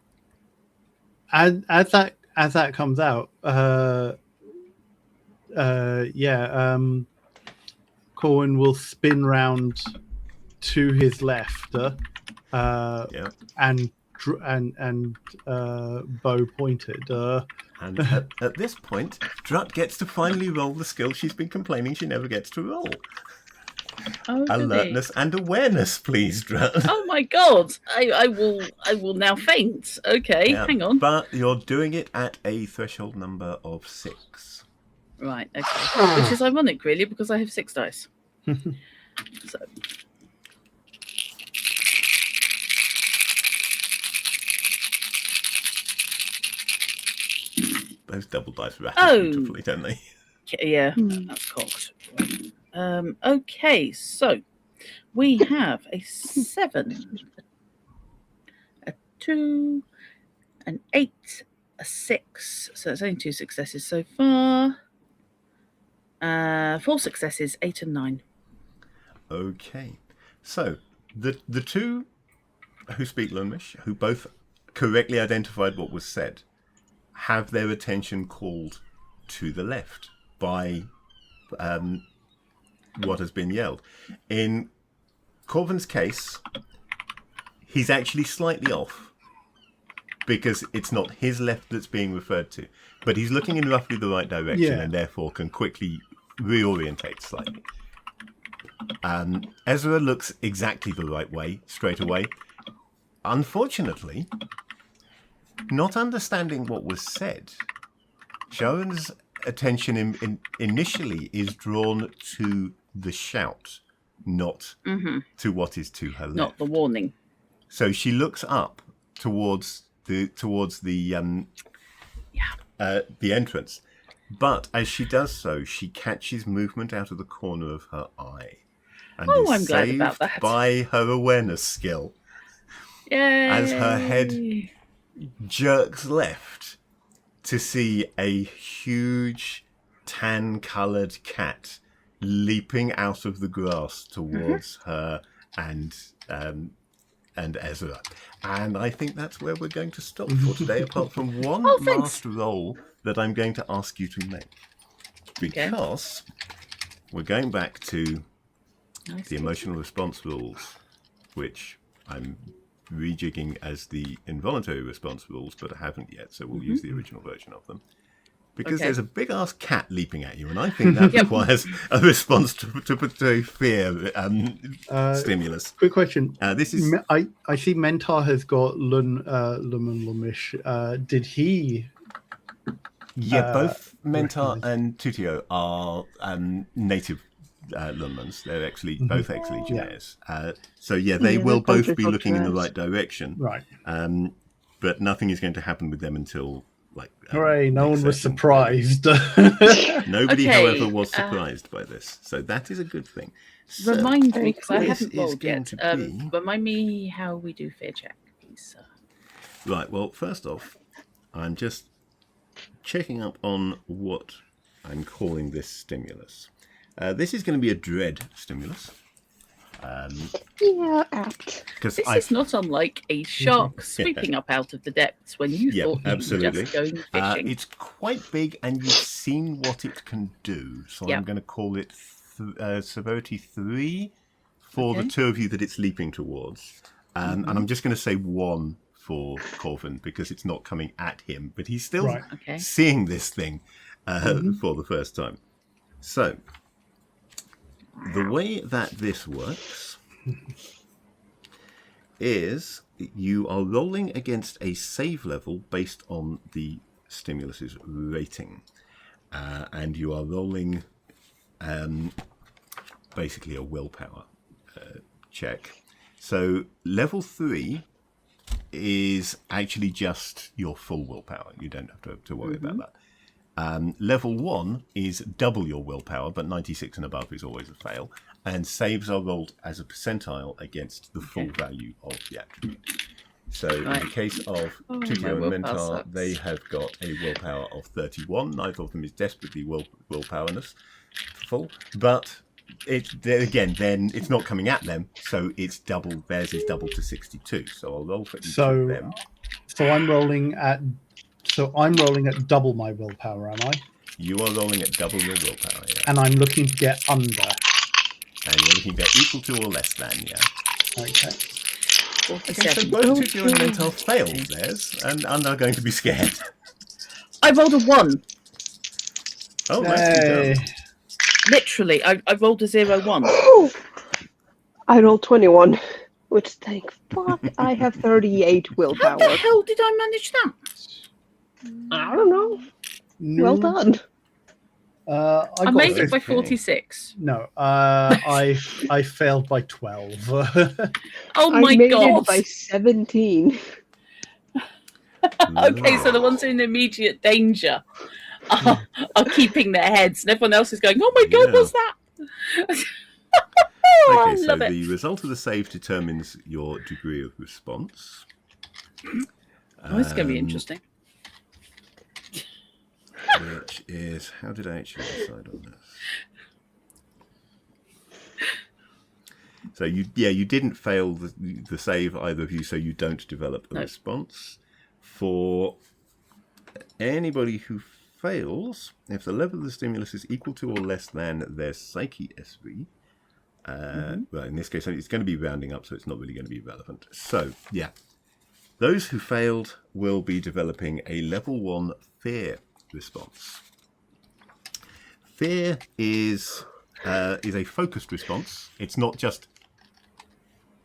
as that comes out, Corwin will spin round to his left, and bow pointed. And at this point, Drut gets to finally roll the skill she's been complaining she never gets to roll. Oh, Alertness and awareness, please, Drut. Oh my god! I will now faint. Okay, hang on. But you're doing it at a threshold number of 6. Right, okay. Which is ironic, really, because I have 6 dice. So. Those double dice rattle beautifully, don't they? Yeah, that's cocked. Okay, so we have a 7, a 2, an 8, a 6. So it's only 2 successes so far. 4 successes, 8 and 9. Okay, so the 2 who speak Lunmish, who both correctly identified what was said, have their attention called to the left by what has been yelled. In Corvin's case, he's actually slightly off because it's not his left that's being referred to, but he's looking in roughly the right direction and therefore can quickly reorientate slightly. Ezra looks exactly the right way straight away. Unfortunately, not understanding what was said, Sharon's attention initially is drawn to the shout, not to what is to her left. Not the warning. So she looks up towards the entrance, but as she does so, she catches movement out of the corner of her eye, and is I'm glad saved about that. by her awareness skill. Yay! As her head jerks left to see a huge tan-coloured cat leaping out of the grass towards her and Ezra. And I think that's where we're going to stop for today, apart from one last roll that I'm going to ask you to make. Because we're going back to the emotional response rules, which I'm rejigging as the involuntary response rules, but I haven't yet, so we'll use the original version of them. Because there's a big-ass cat leaping at you, and I think that requires a response to fear stimulus. Quick question. This is... I see Mentar has got Lumish. Did he... Yeah, both Mentar and Tutio are native Lunmans. They're actually both ex-legionnaires. So they will both be looking in the right direction. Right. But nothing is going to happen with them until hooray! No one was surprised. Nobody, however, was surprised by this. So that is a good thing. So, remind me, because I haven't rolled yet. Remind me how we do fear check, please, sir. Right. Well, first off, I'm just checking up on what I'm calling this stimulus. This is going to be a dread stimulus. Apt. This is not unlike a shark sweeping up out of the depths when you thought you were just going fishing. It's quite big, and you've seen what it can do. So I'm going to call it severity 3 for the 2 of you that it's leaping towards. And I'm just going to say 1 for Corvin because it's not coming at him, but he's still seeing this thing for the first time. So the way that this works is you are rolling against a save level based on the stimulus's rating. And you are rolling basically a willpower check. So level 3 is actually just your full willpower. You don't have to worry about that. Level 1 is double your willpower, but 96 and above is always a fail. and saves are rolled as a percentile against the full value of the attribute. So in the case of Tutio and Mentar, they have got a willpower of 31. Neither of them is desperately willpowerness full, but then it's not coming at them, so it's double. Theirs is double to 62. So I'll roll for each of them. So I'm rolling at double my willpower, am I? You are rolling at double your willpower, yeah. And I'm looking to get under. And you're looking to get equal to or less than, yeah. Okay. Okay, so both Tutio and Mentar failed theirs and are going to be scared. I rolled a 1. Oh, that's Literally, I rolled a 0-1. I rolled 21, which thank fuck I have 38 willpower. How the hell did I manage that? I don't know. Well done. I made it by 46. No, I failed by 12. Oh my I made god! it by 17. Okay, so the ones in immediate danger are keeping their heads, and everyone else is going, "Oh my god, what's that?" Okay, so the result of the save determines your degree of response. Oh, it's going to be interesting. Which is, how did I actually decide on this? So you didn't fail the save, either of you, so you don't develop a response. For anybody who fails, if the level of the stimulus is equal to or less than their psyche SV, well, in this case, it's going to be rounding up, so it's not really going to be relevant. So, yeah, those who failed will be developing a level 1 fear response. Fear is a focused response. It's not just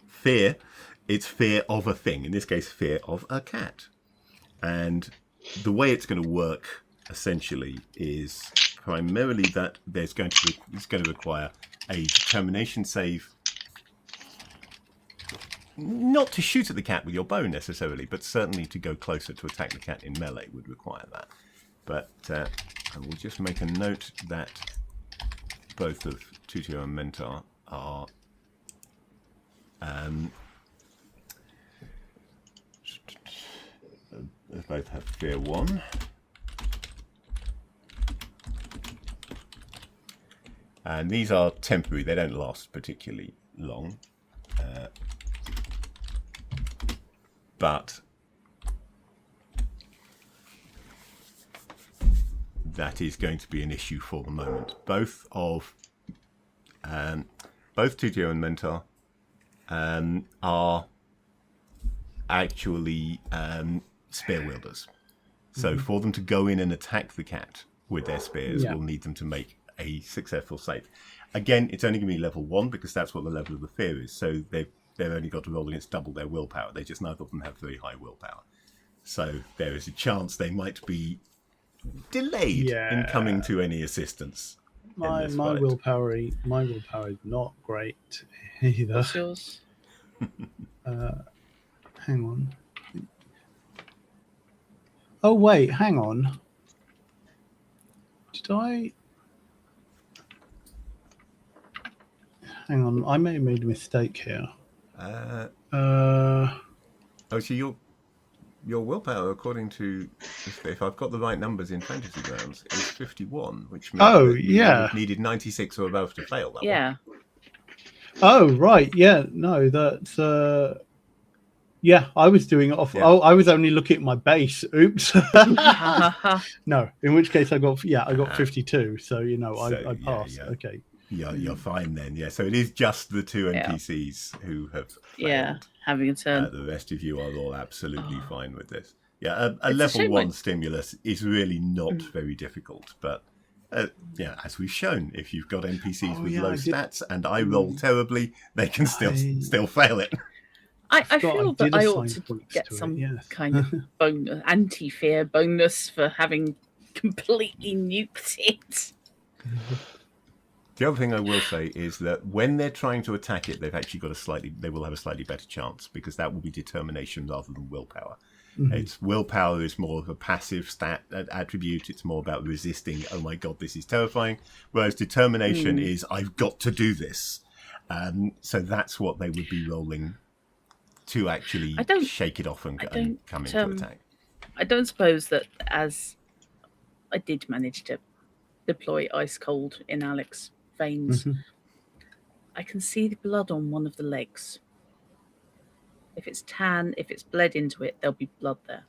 fear, it's fear of a thing. In this case, fear of a cat. And the way it's going to work, essentially, is primarily that it's going to require a determination save, not to shoot at the cat with your bow necessarily, but certainly to go closer to attack the cat in melee would require that. But I will just make a note that both of Tutio and Mentar are they both have fear 1. And these are temporary, they don't last particularly long. But that is going to be an issue for the moment. Both Tutio and Mentar are actually spear wielders. So for them to go in and attack the cat with their spears, we'll need them to make a successful save. Again, it's only going to be level 1 because that's what the level of the fear is. So they've only got to roll against double their willpower. They just neither of them have very high willpower. So there is a chance they might be delayed in coming to any assistance. My willpower is not great either. What's yours? Hang on. Oh wait, hang on. Did I? Hang on, I may have made a mistake here. So your willpower, according to, if I've got the right numbers in Fantasy Grounds, is 51, which means you needed 96 or above to fail that one. Oh, right. Yeah, no, that's... I was doing it off... Yeah. Oh, I was only looking at my base. Oops. No, in which case I got 52, so, I passed. Yeah. Okay. Yeah, you're fine then. Yeah, so it is just the 2 NPCs who have failed. Having a turn. The rest of you are all absolutely fine with this. Yeah, a level 1 stimulus is really not very difficult, but as we've shown, if you've got NPCs with low stats and I roll terribly, they can still fail it. I feel that I ought to get some kind of bonus, anti-fear bonus for having completely nuked it. The other thing I will say is that when they're trying to attack it, they will have a slightly better chance because that will be determination rather than willpower. It's willpower is more of a passive stat attribute. It's more about resisting. Oh my god, this is terrifying. Whereas determination is I've got to do this, So that's what they would be rolling to actually shake it off and come into attack. I don't suppose that, as I did manage to deploy Ice Cold in Alex's veins, I can see the blood on one of the legs. If it's tan, if it's bled into it, there'll be blood there.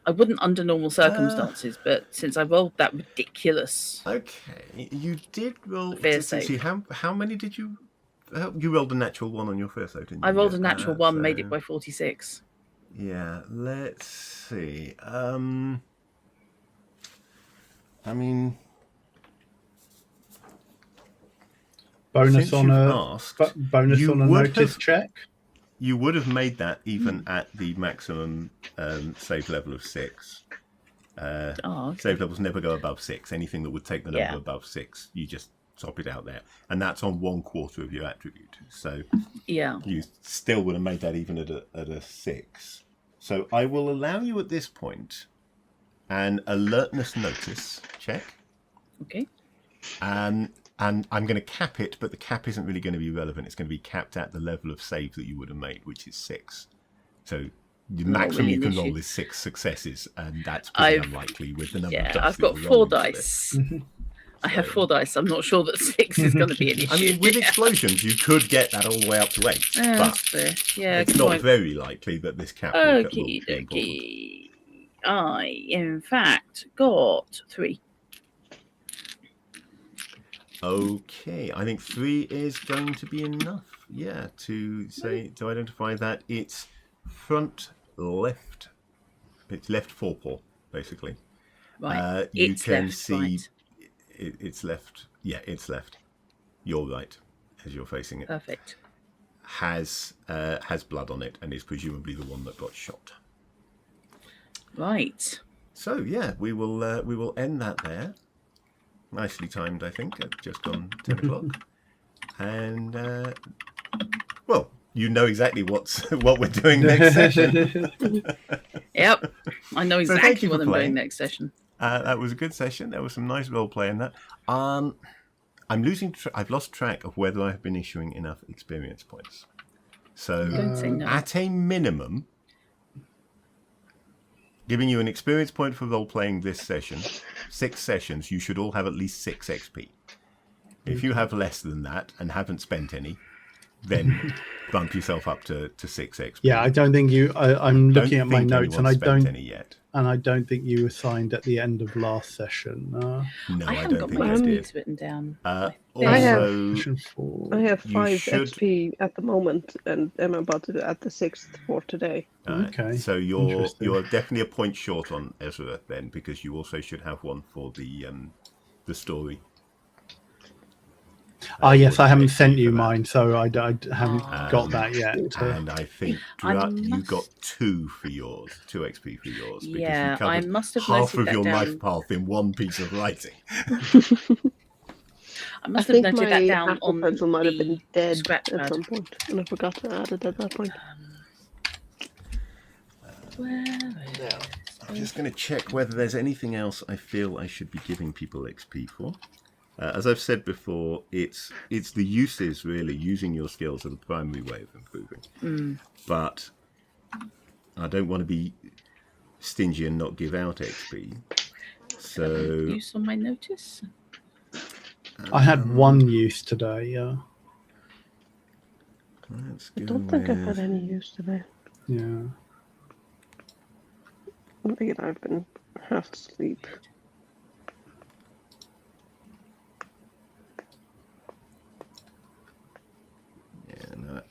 I wouldn't under normal circumstances, but since I rolled that ridiculous... Okay, you did roll... Fear save. How many did you... you rolled a natural 1 on your first save, didn't you? I rolled a natural 1, made it by 46. Yeah, let's see. I mean... Bonus on a notice check. You would have made that even at the maximum save level of 6. Okay. Save levels never go above 6. Anything that would take the number above 6, you just top it out there, and that's on 1/4 of your attribute. So you still would have made that even at a 6. So I will allow you at this point an alertness notice check. Okay. And I'm going to cap it, but the cap isn't really going to be relevant. It's going to be capped at the level of save that you would have made, which is 6. So the maximum really you can roll is 6 successes, and that's pretty unlikely with the number of dice. I've got 4 dice. I have 4 dice. I'm not sure that 6 is going to be an issue. I mean, with explosions, you could get that all the way up to 8. That's fair. Yeah, it's not very likely that this cap will be important. I, in fact, got 3. Okay, I think 3 is going to be enough. Yeah, to identify that it's front left. It's left forepaw, basically. Right. You it's can left, see right. It's left. Yeah, it's left. You're right, as you're facing it. Perfect. Has blood on it and is presumably the one that got shot. Right. So yeah, we will end that there. Nicely timed, I think, at just on 10 o'clock. And, well, you know exactly what we're doing next session. Yep, I know exactly what I'm doing next session. That was a good session. There was some nice role play in that. I've lost track of whether I have been issuing enough experience points. So, Don't say no. At a minimum, giving you an experience point for role-playing this session, 6 sessions, you should all have at least 6 XP. If you have less than that and haven't spent any, then bump yourself up to 6 XP. Yeah, I don't think you... I'm looking at my notes, and I don't... any yet. And I don't think you assigned at the end of last session. No, I haven't got my notes written down. Also, I have 5 should... XP at the moment, and I'm about to add the 6th for today. Okay. So you're definitely a point short on Ezra then, because you also should have one for the story. Yes, I haven't sent you mine, so I haven't got that yet. And I think you got 2 for yours, 2 XP for yours. Because Yeah, you I must have half noted of that your down. life path in one piece of writing. I must have noted that down Apple on Pencil might have been the dead scratch at pad. some point, and I forgot to add it at that point. I'm just going to check whether there's anything else I feel I should be giving people XP for. As I've said before, it's the uses, really. Using your skills are the primary way of improving. But I don't want to be stingy and not give out XP. So Use on my notice. I had 1 use today, yeah. Let's I go don't think I've with... had any use today. Yeah. Maybe I've been half asleep.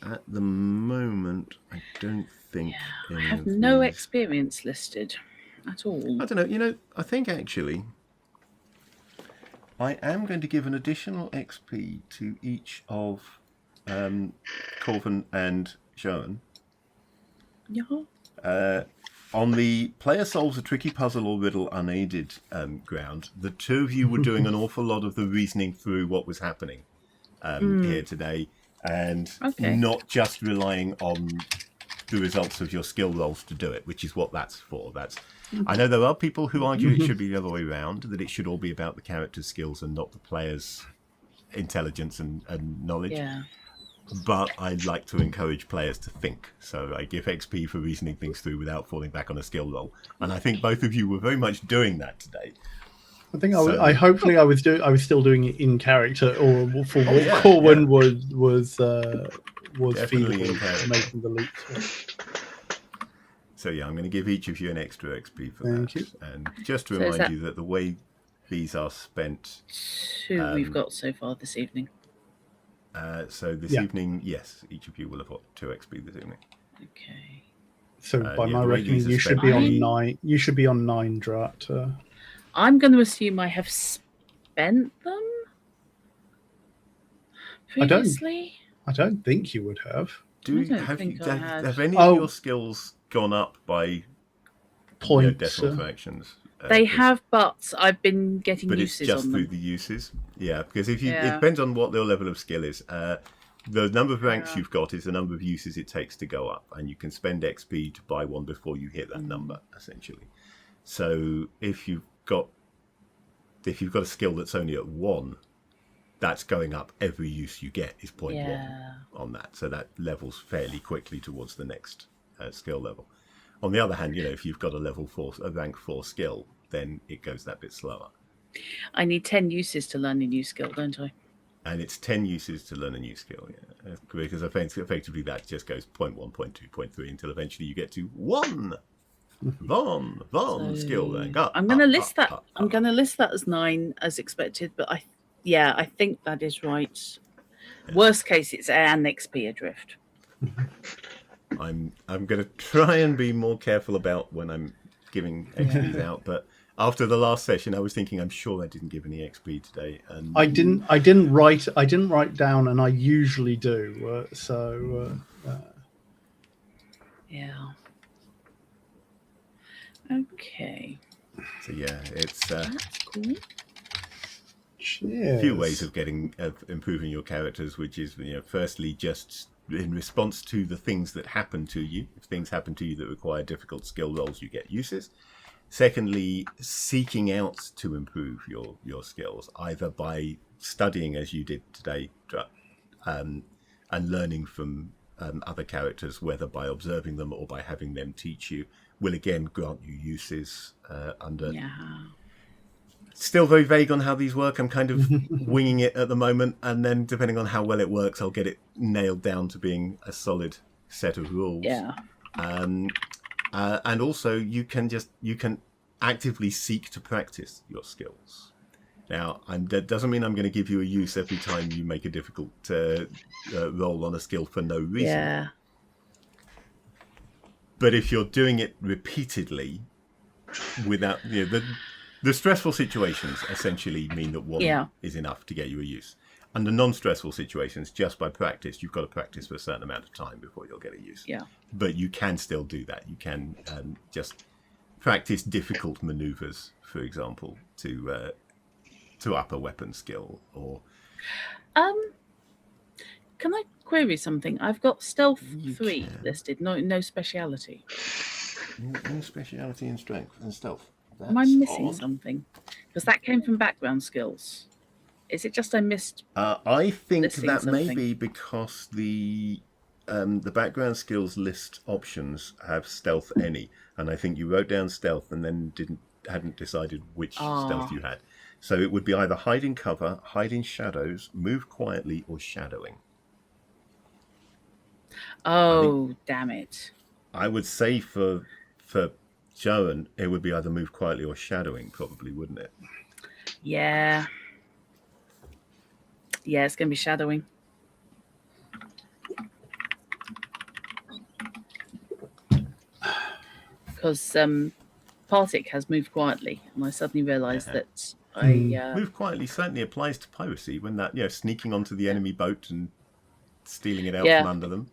At the moment, I don't think... I have no experience listed at all. I don't know. I think actually I am going to give an additional XP to each of Corvin and Sharon. Yeah. On the player solves a tricky puzzle or riddle unaided ground, the 2 of you were doing an awful lot of the reasoning through what was happening here today, and not just relying on the results of your skill rolls to do it, which is what that's for. I know there are people who argue it should be the other way around, that it should all be about the character's skills and not the player's intelligence and knowledge. Yeah. But I like to encourage players to think. So I give XP for reasoning things through without falling back on a skill roll. And I think both of you were very much doing that today. I think I hopefully I was still doing it in character, or for what Corwin was Definitely feasible in character. making the leaps. So yeah, I'm going to give each of you an extra XP for Thank that. you. And just to So is remind that- you that the way these are spent, 2 we've got so far this evening. so this evening, yes, each of you will have got 2 XP this evening. Okay. So by yeah, my the way reckoning, these are you should spent- be on 9. You should be on 9, Drat. I'm going to assume I have spent them previously. I don't think you would have Have any of your skills gone up by points. decimal fractions? They have, but I've been getting but it's uses just on through them. the uses. Yeah, because if you it depends on what your level of skill is. The number of ranks you've got is the number of uses it takes to go up, and you can spend XP to buy one before you hit that number, essentially. So if you've got a skill that's only at 1, that's going up every use you get is 0.1 on that. So that levels fairly quickly towards the next skill level. On the other hand, if you've got a rank 4 skill, then it goes that bit slower. I need 10 uses to learn a new skill, don't I? And it's 10 uses to learn a new skill, because effectively that just goes 0.1, 0.2, 0.3 until eventually you get to 1. One skill rank up. I'm going to list that. I'm going to list that as 9 as expected, but I think that is right. Yeah. Worst case, it's an XP adrift. I'm going to try and be more careful about when I'm giving XPs out, but after the last session, I was thinking I'm sure I didn't give any XP today. And I didn't write down, and I usually do. Yeah. Okay. So yeah, it's that's cool. A few ways of improving your characters, which is firstly just in response to the things that happen to you. If things happen to you that require difficult skill rolls, you get uses. Secondly, seeking out to improve your skills, either by studying as you did today, and learning from other characters, whether by observing them or by having them teach you, will again grant you uses under... Yeah. Still very vague on how these work. I'm kind of winging it at the moment, and then depending on how well it works, I'll get it nailed down to being a solid set of rules. Yeah. And also you can actively seek to practice your skills. Now, that doesn't mean I'm going to give you a use every time you make a difficult roll on a skill for no reason. Yeah. But if you're doing it repeatedly without the stressful situations essentially mean that 1 is enough to get you a use. Under non-stressful situations, just by practice, you've got to practice for a certain amount of time before you'll get a use. Yeah. But you can still do that. You can just practice difficult maneuvers, for example, to up a weapon skill. Or can I query something? I've got stealth 3 listed. No speciality. No speciality in strength and stealth. Am I missing something? Because that came from background skills. Is it just I missed? I think that something? may be because the background skills list options have stealth any, and I think you wrote down stealth and then hadn't decided which stealth you had. So it would be either hide in cover, hide in shadows, move quietly, or shadowing. Oh, damn it! I would say for Sharon, it would be either move quietly or shadowing, probably, wouldn't it? Yeah. Yeah, it's going to be shadowing. Because Partick has moved quietly, and I suddenly realised that move quietly certainly applies to piracy when that sneaking onto the enemy boat and stealing it out from under them.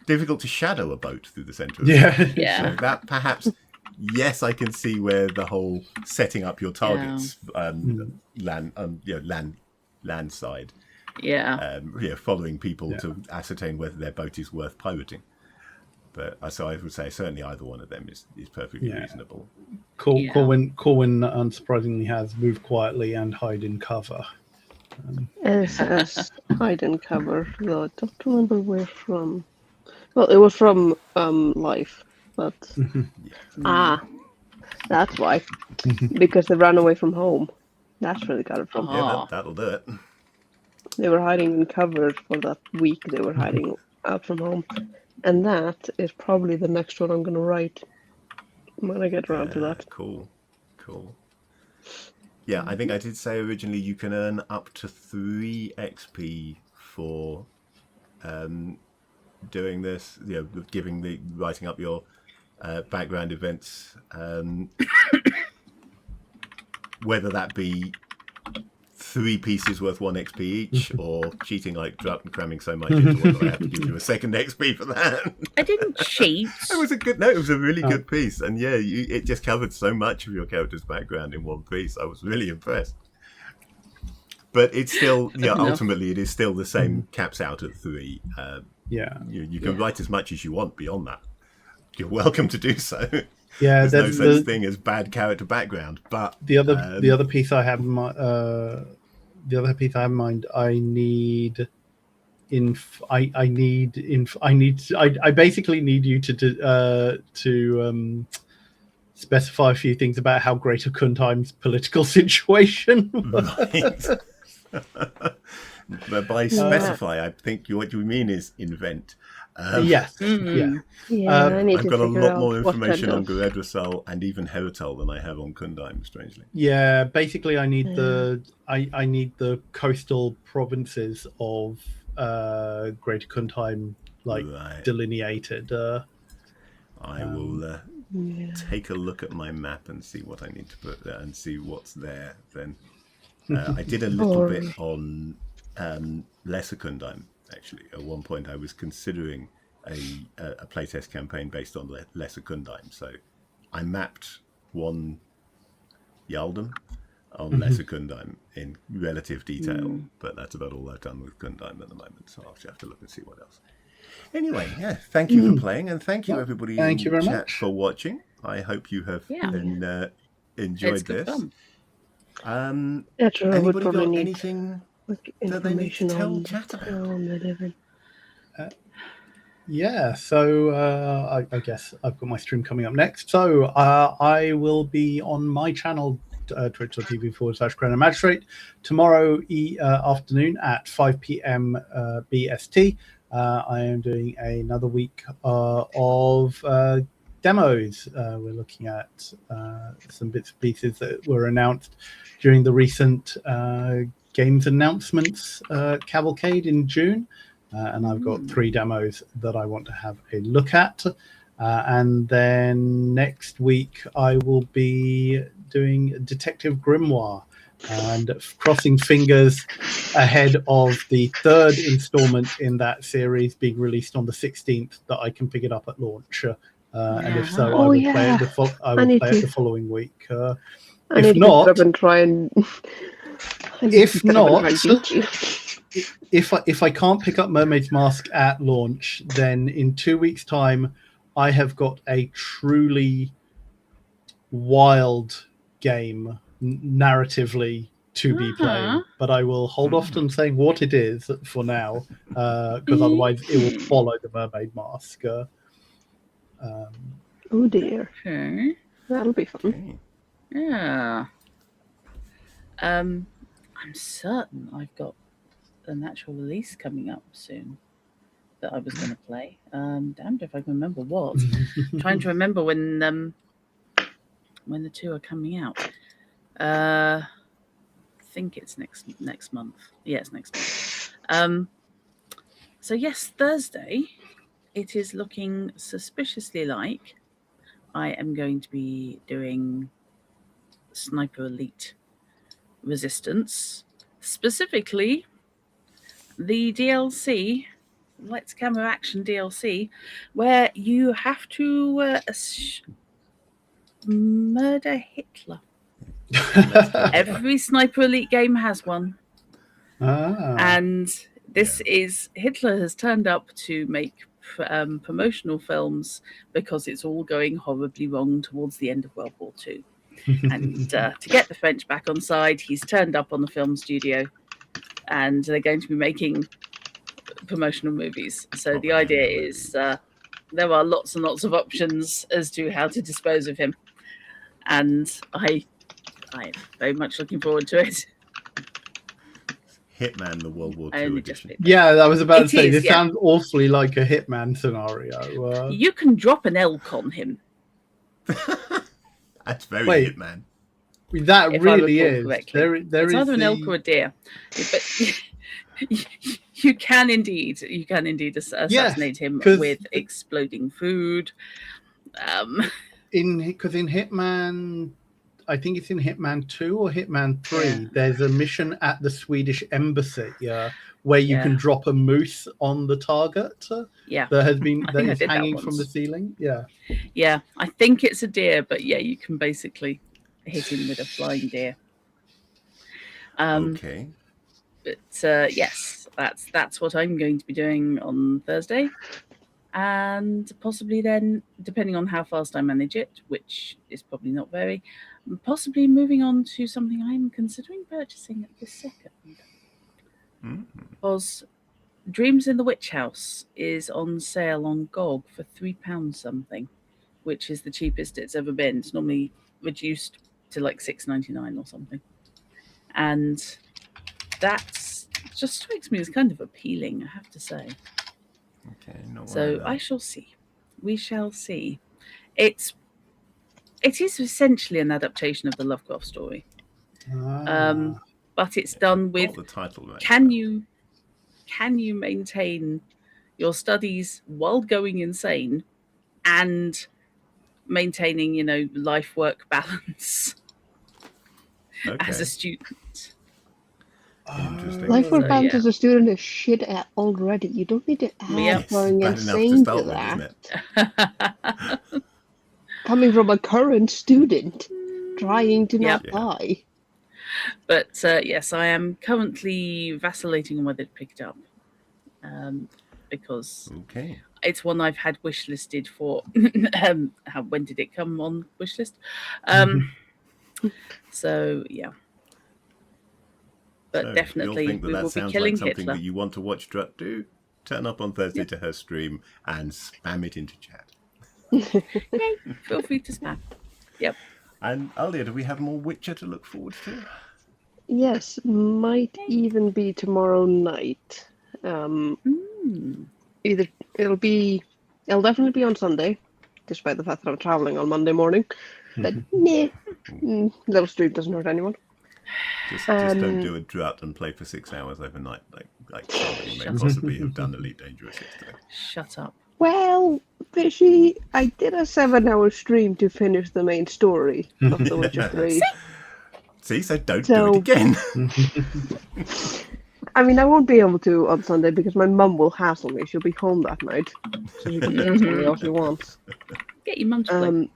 Difficult to shadow a boat through the centre of it. So that perhaps, yes, I can see where the whole setting up your targets land side. Yeah. Following people to ascertain whether their boat is worth pirating. But so I would say certainly either one of them is perfectly reasonable. Corwin unsurprisingly has move quietly and hide in cover. SS hide and cover, though I don't remember where from. Well, it was from Life, but that's why. Because they ran away from home. That's where they got it from. Yeah, Ah. that'll do it. They were hiding in cover for that week. They were hiding out from home, and that is probably the next one I'm going to write when I get around to that. Cool. Yeah, I think I did say originally you can earn up to 3 XP for doing this. You know, writing up your background events, whether that be 3 pieces worth 1 XP each, or cheating like cramming so much into one that I have to give you a second XP for that. I didn't cheat. It was a really good piece, and yeah, it just covered so much of your character's background in one piece. I was really impressed. But it's still, ultimately, it is still the same. Caps out at 3. You can write as much as you want beyond that. You're welcome to do so. Yeah, there's no such thing as bad character background. But the other piece I have in mind, I need. I basically need you to specify a few things about how Greater Kuntheim's political situation. Right. But by specify, I think what you mean is invent. Yes. Yeah, I need I've to got a figure lot out more what information on kind of- Guredrosal and even Herital than I have on Kuntheim, strangely. Yeah, basically, I need I need the coastal provinces of Greater Kuntheim delineated. I will take a look at my map and see what I need to put there and see what's there. Then I did a little bit on Lesser Kuntheim. Actually, at one point, I was considering a playtest campaign based on Lesser Kuntheim. So I mapped one Yaldum on Lesser Kuntheim in relative detail, but that's about all I've done with Kuntheim at the moment. So I'll just have to look and see what else. Anyway, thank you for playing, and thank you everybody in the chat for watching. I hope you have enjoyed this. Anybody got anything that they need to tell chat about? So I guess I've got my stream coming up next. So I will be on my channel, twitch.tv/Chrono Magistrate, tomorrow afternoon at 5 p.m. BST. I am doing another week of demos. We're looking at some bits and pieces that were announced during the recent games announcements cavalcade in June. And I've got 3 demos that I want to have a look at. And then next week, I will be doing Detective Grimoire and crossing fingers ahead of the 3rd installment in that series being released on the 16th that I can pick it up at launch. And if so, I will play it the following week. If not, if I can't pick up Mermaid's Mask at launch, then in 2 weeks' time, I have got a truly wild game narratively to be playing. But I will hold off on saying what it is for now, because otherwise it will follow the Mermaid Mask. Oh dear. Okay. That'll be fun. Yeah. I'm certain I've got an actual release coming up soon that I was going to play. Damned if I can remember what. Trying to remember when the 2 are coming out. I think it's next month. Yeah, it's next month. So yes, Thursday. It is looking suspiciously like I am going to be doing Sniper Elite Resistance, specifically the DLC, Lights Camera Action DLC, where you have to murder Hitler. Every Sniper Elite game has one. And this is Hitler has turned up to make promotional films because it's all going horribly wrong towards the end of World War II. And to get the French back on side, he's turned up on the film studio and they're going to be making promotional movies. So the idea is there are lots and lots of options as to how to dispose of him, and I'm very much looking forward to it. Hitman, the World War I II only edition. just Yeah, I was about to say, this yeah. sounds awfully like a Hitman scenario. You can drop an elk on him. That's very Wait. Hitman. That If I really recall is. correctly. There It's is either an elk or a deer, but you can indeed assassinate him 'cause with exploding food. Because in Hitman, I think it's in Hitman 2 or Hitman 3, Yeah. there's a mission at the Swedish embassy where you can drop a moose on the target Yeah, that has been I think I is did that hanging from the once. ceiling. Yeah. Yeah, I think it's a deer, but yeah, you can basically hit him with a flying deer. Okay. But yes, that's what I'm going to be doing on Thursday, and possibly then, depending on how fast I manage it, which is probably not very, possibly moving on to something I'm considering purchasing at this second. Because Dreams in the Witch House is on sale on GOG for £3 something, which is the cheapest it's ever been. It's normally reduced to like $6.99 or something, and that just strikes me as kind of appealing, I have to say. Okay. So I shall see. We shall see. It is essentially an adaptation of the Lovecraft story, but it's done with the title. Right? Can you maintain your studies while going insane and maintaining, life work balance as a student? Interesting. Life work balance yeah. as a student is shit at already. You don't need to add going bad enough to insane to start with, that. isn't it? Coming from a current student trying to not Yep. die. But yes, I am currently vacillating on whether to pick it up, because it's one I've had wishlisted for. When did it come on wishlist? So yeah. But definitely, think we will be sounds killing like something Hitler. that you want to watch Drut do? Turn up on Thursday to her stream and spam it into chat. Yay, feel free to spam. Yep. And Alia, do we have more Witcher to look forward to? Yes, might even be tomorrow night. It'll definitely be on Sunday, despite the fact that I'm traveling on Monday morning. But little stream doesn't hurt anyone. Just don't do a drought and play for 6 hours overnight, like somebody may possibly have done Elite Dangerous yesterday. Shut up. Well, Fishy, I did a 7-hour stream to finish the main story of The Witcher 3. See, so don't do it again. I mean, I won't be able to on Sunday because my mum will hassle me. She'll be home that night, so she can text me all she wants. Get your mum to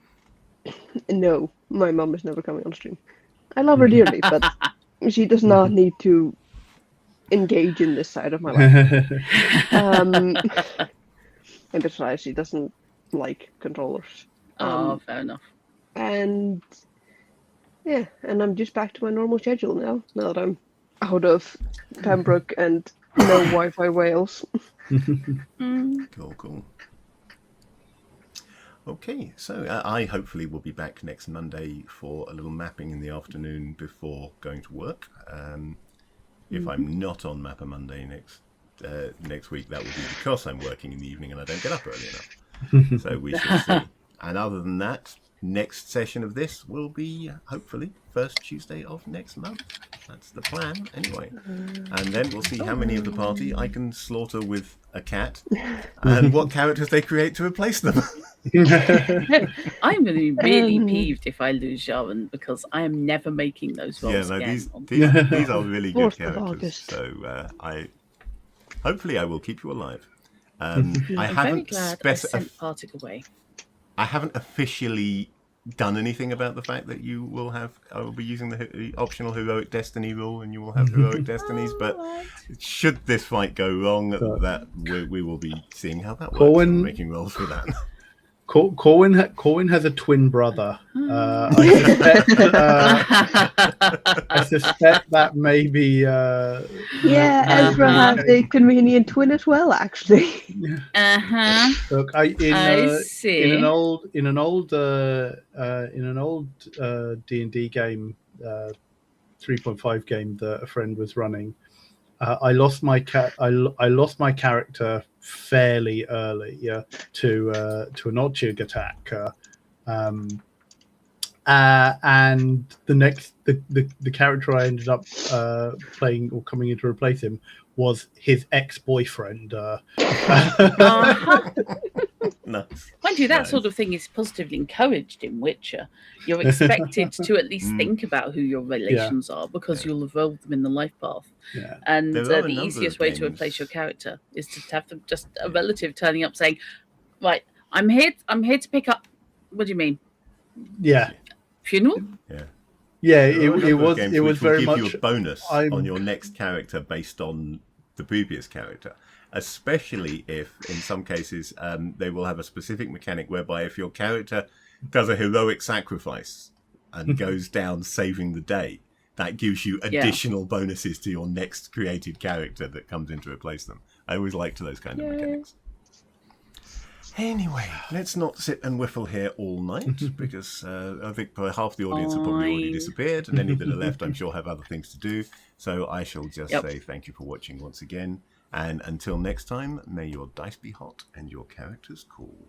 play. No, my mum is never coming on stream. I love her dearly, but she does not need to engage in this side of my life. And besides, she doesn't like controllers. Fair enough. And yeah, and I'm just back to my normal schedule now that I'm out of Pembroke and no Wi-Fi Wales. Cool. Okay, so I hopefully will be back next Monday for a little mapping in the afternoon before going to work. If I'm not on Mapper Monday next week, that will be because I'm working in the evening and I don't get up early enough. So we shall see. And other than that, next session of this will be hopefully first Tuesday of next month. That's the plan, anyway. And then we'll see how many of the party I can slaughter with a cat and what characters they create to replace them. I'm going to be really peeved if I lose Sharon because I am never making those rolls again. These are really good 4th of characters. August. So hopefully I will keep you alive. I I'm haven't very glad I sent Particle away. I haven't officially done anything about the fact that I will be using the optional heroic destiny rule, and you will have heroic destinies. But should this fight go wrong, that we will be seeing how that works. And making rolls for that. Corwin has a twin brother. I suspect that maybe. Yeah, Ezra has a convenient twin as well, actually. Look, see. in an old D&D game, 3.5 game that a friend was running. I lost my character fairly early, to an Otyugh attack, and the character I ended up playing or coming in to replace him was his ex-boyfriend. Nice. Mind you, that sort of thing is positively encouraged in Witcher. You're expected to at least think about who your relations are because you'll evolve them in the life path. Yeah. And There are a the number easiest of way to games. replace your character is to have them just a relative turning up saying, "Right, I'm here to pick up." What do you mean? Yeah. Funeral? Yeah. Yeah, There are a number of games it which was will very give much you a bonus on your next character based on the previous character, especially if, in some cases, they will have a specific mechanic whereby if your character does a heroic sacrifice and goes down saving the day, that gives you additional bonuses to your next created character that comes in to replace them. I always liked those kind of mechanics. Anyway, let's not sit and whiffle here all night because I think probably half the audience have probably already disappeared, and any that are left, I'm sure, have other things to do. So I shall just say thank you for watching once again, and until next time, may your dice be hot and your characters cool.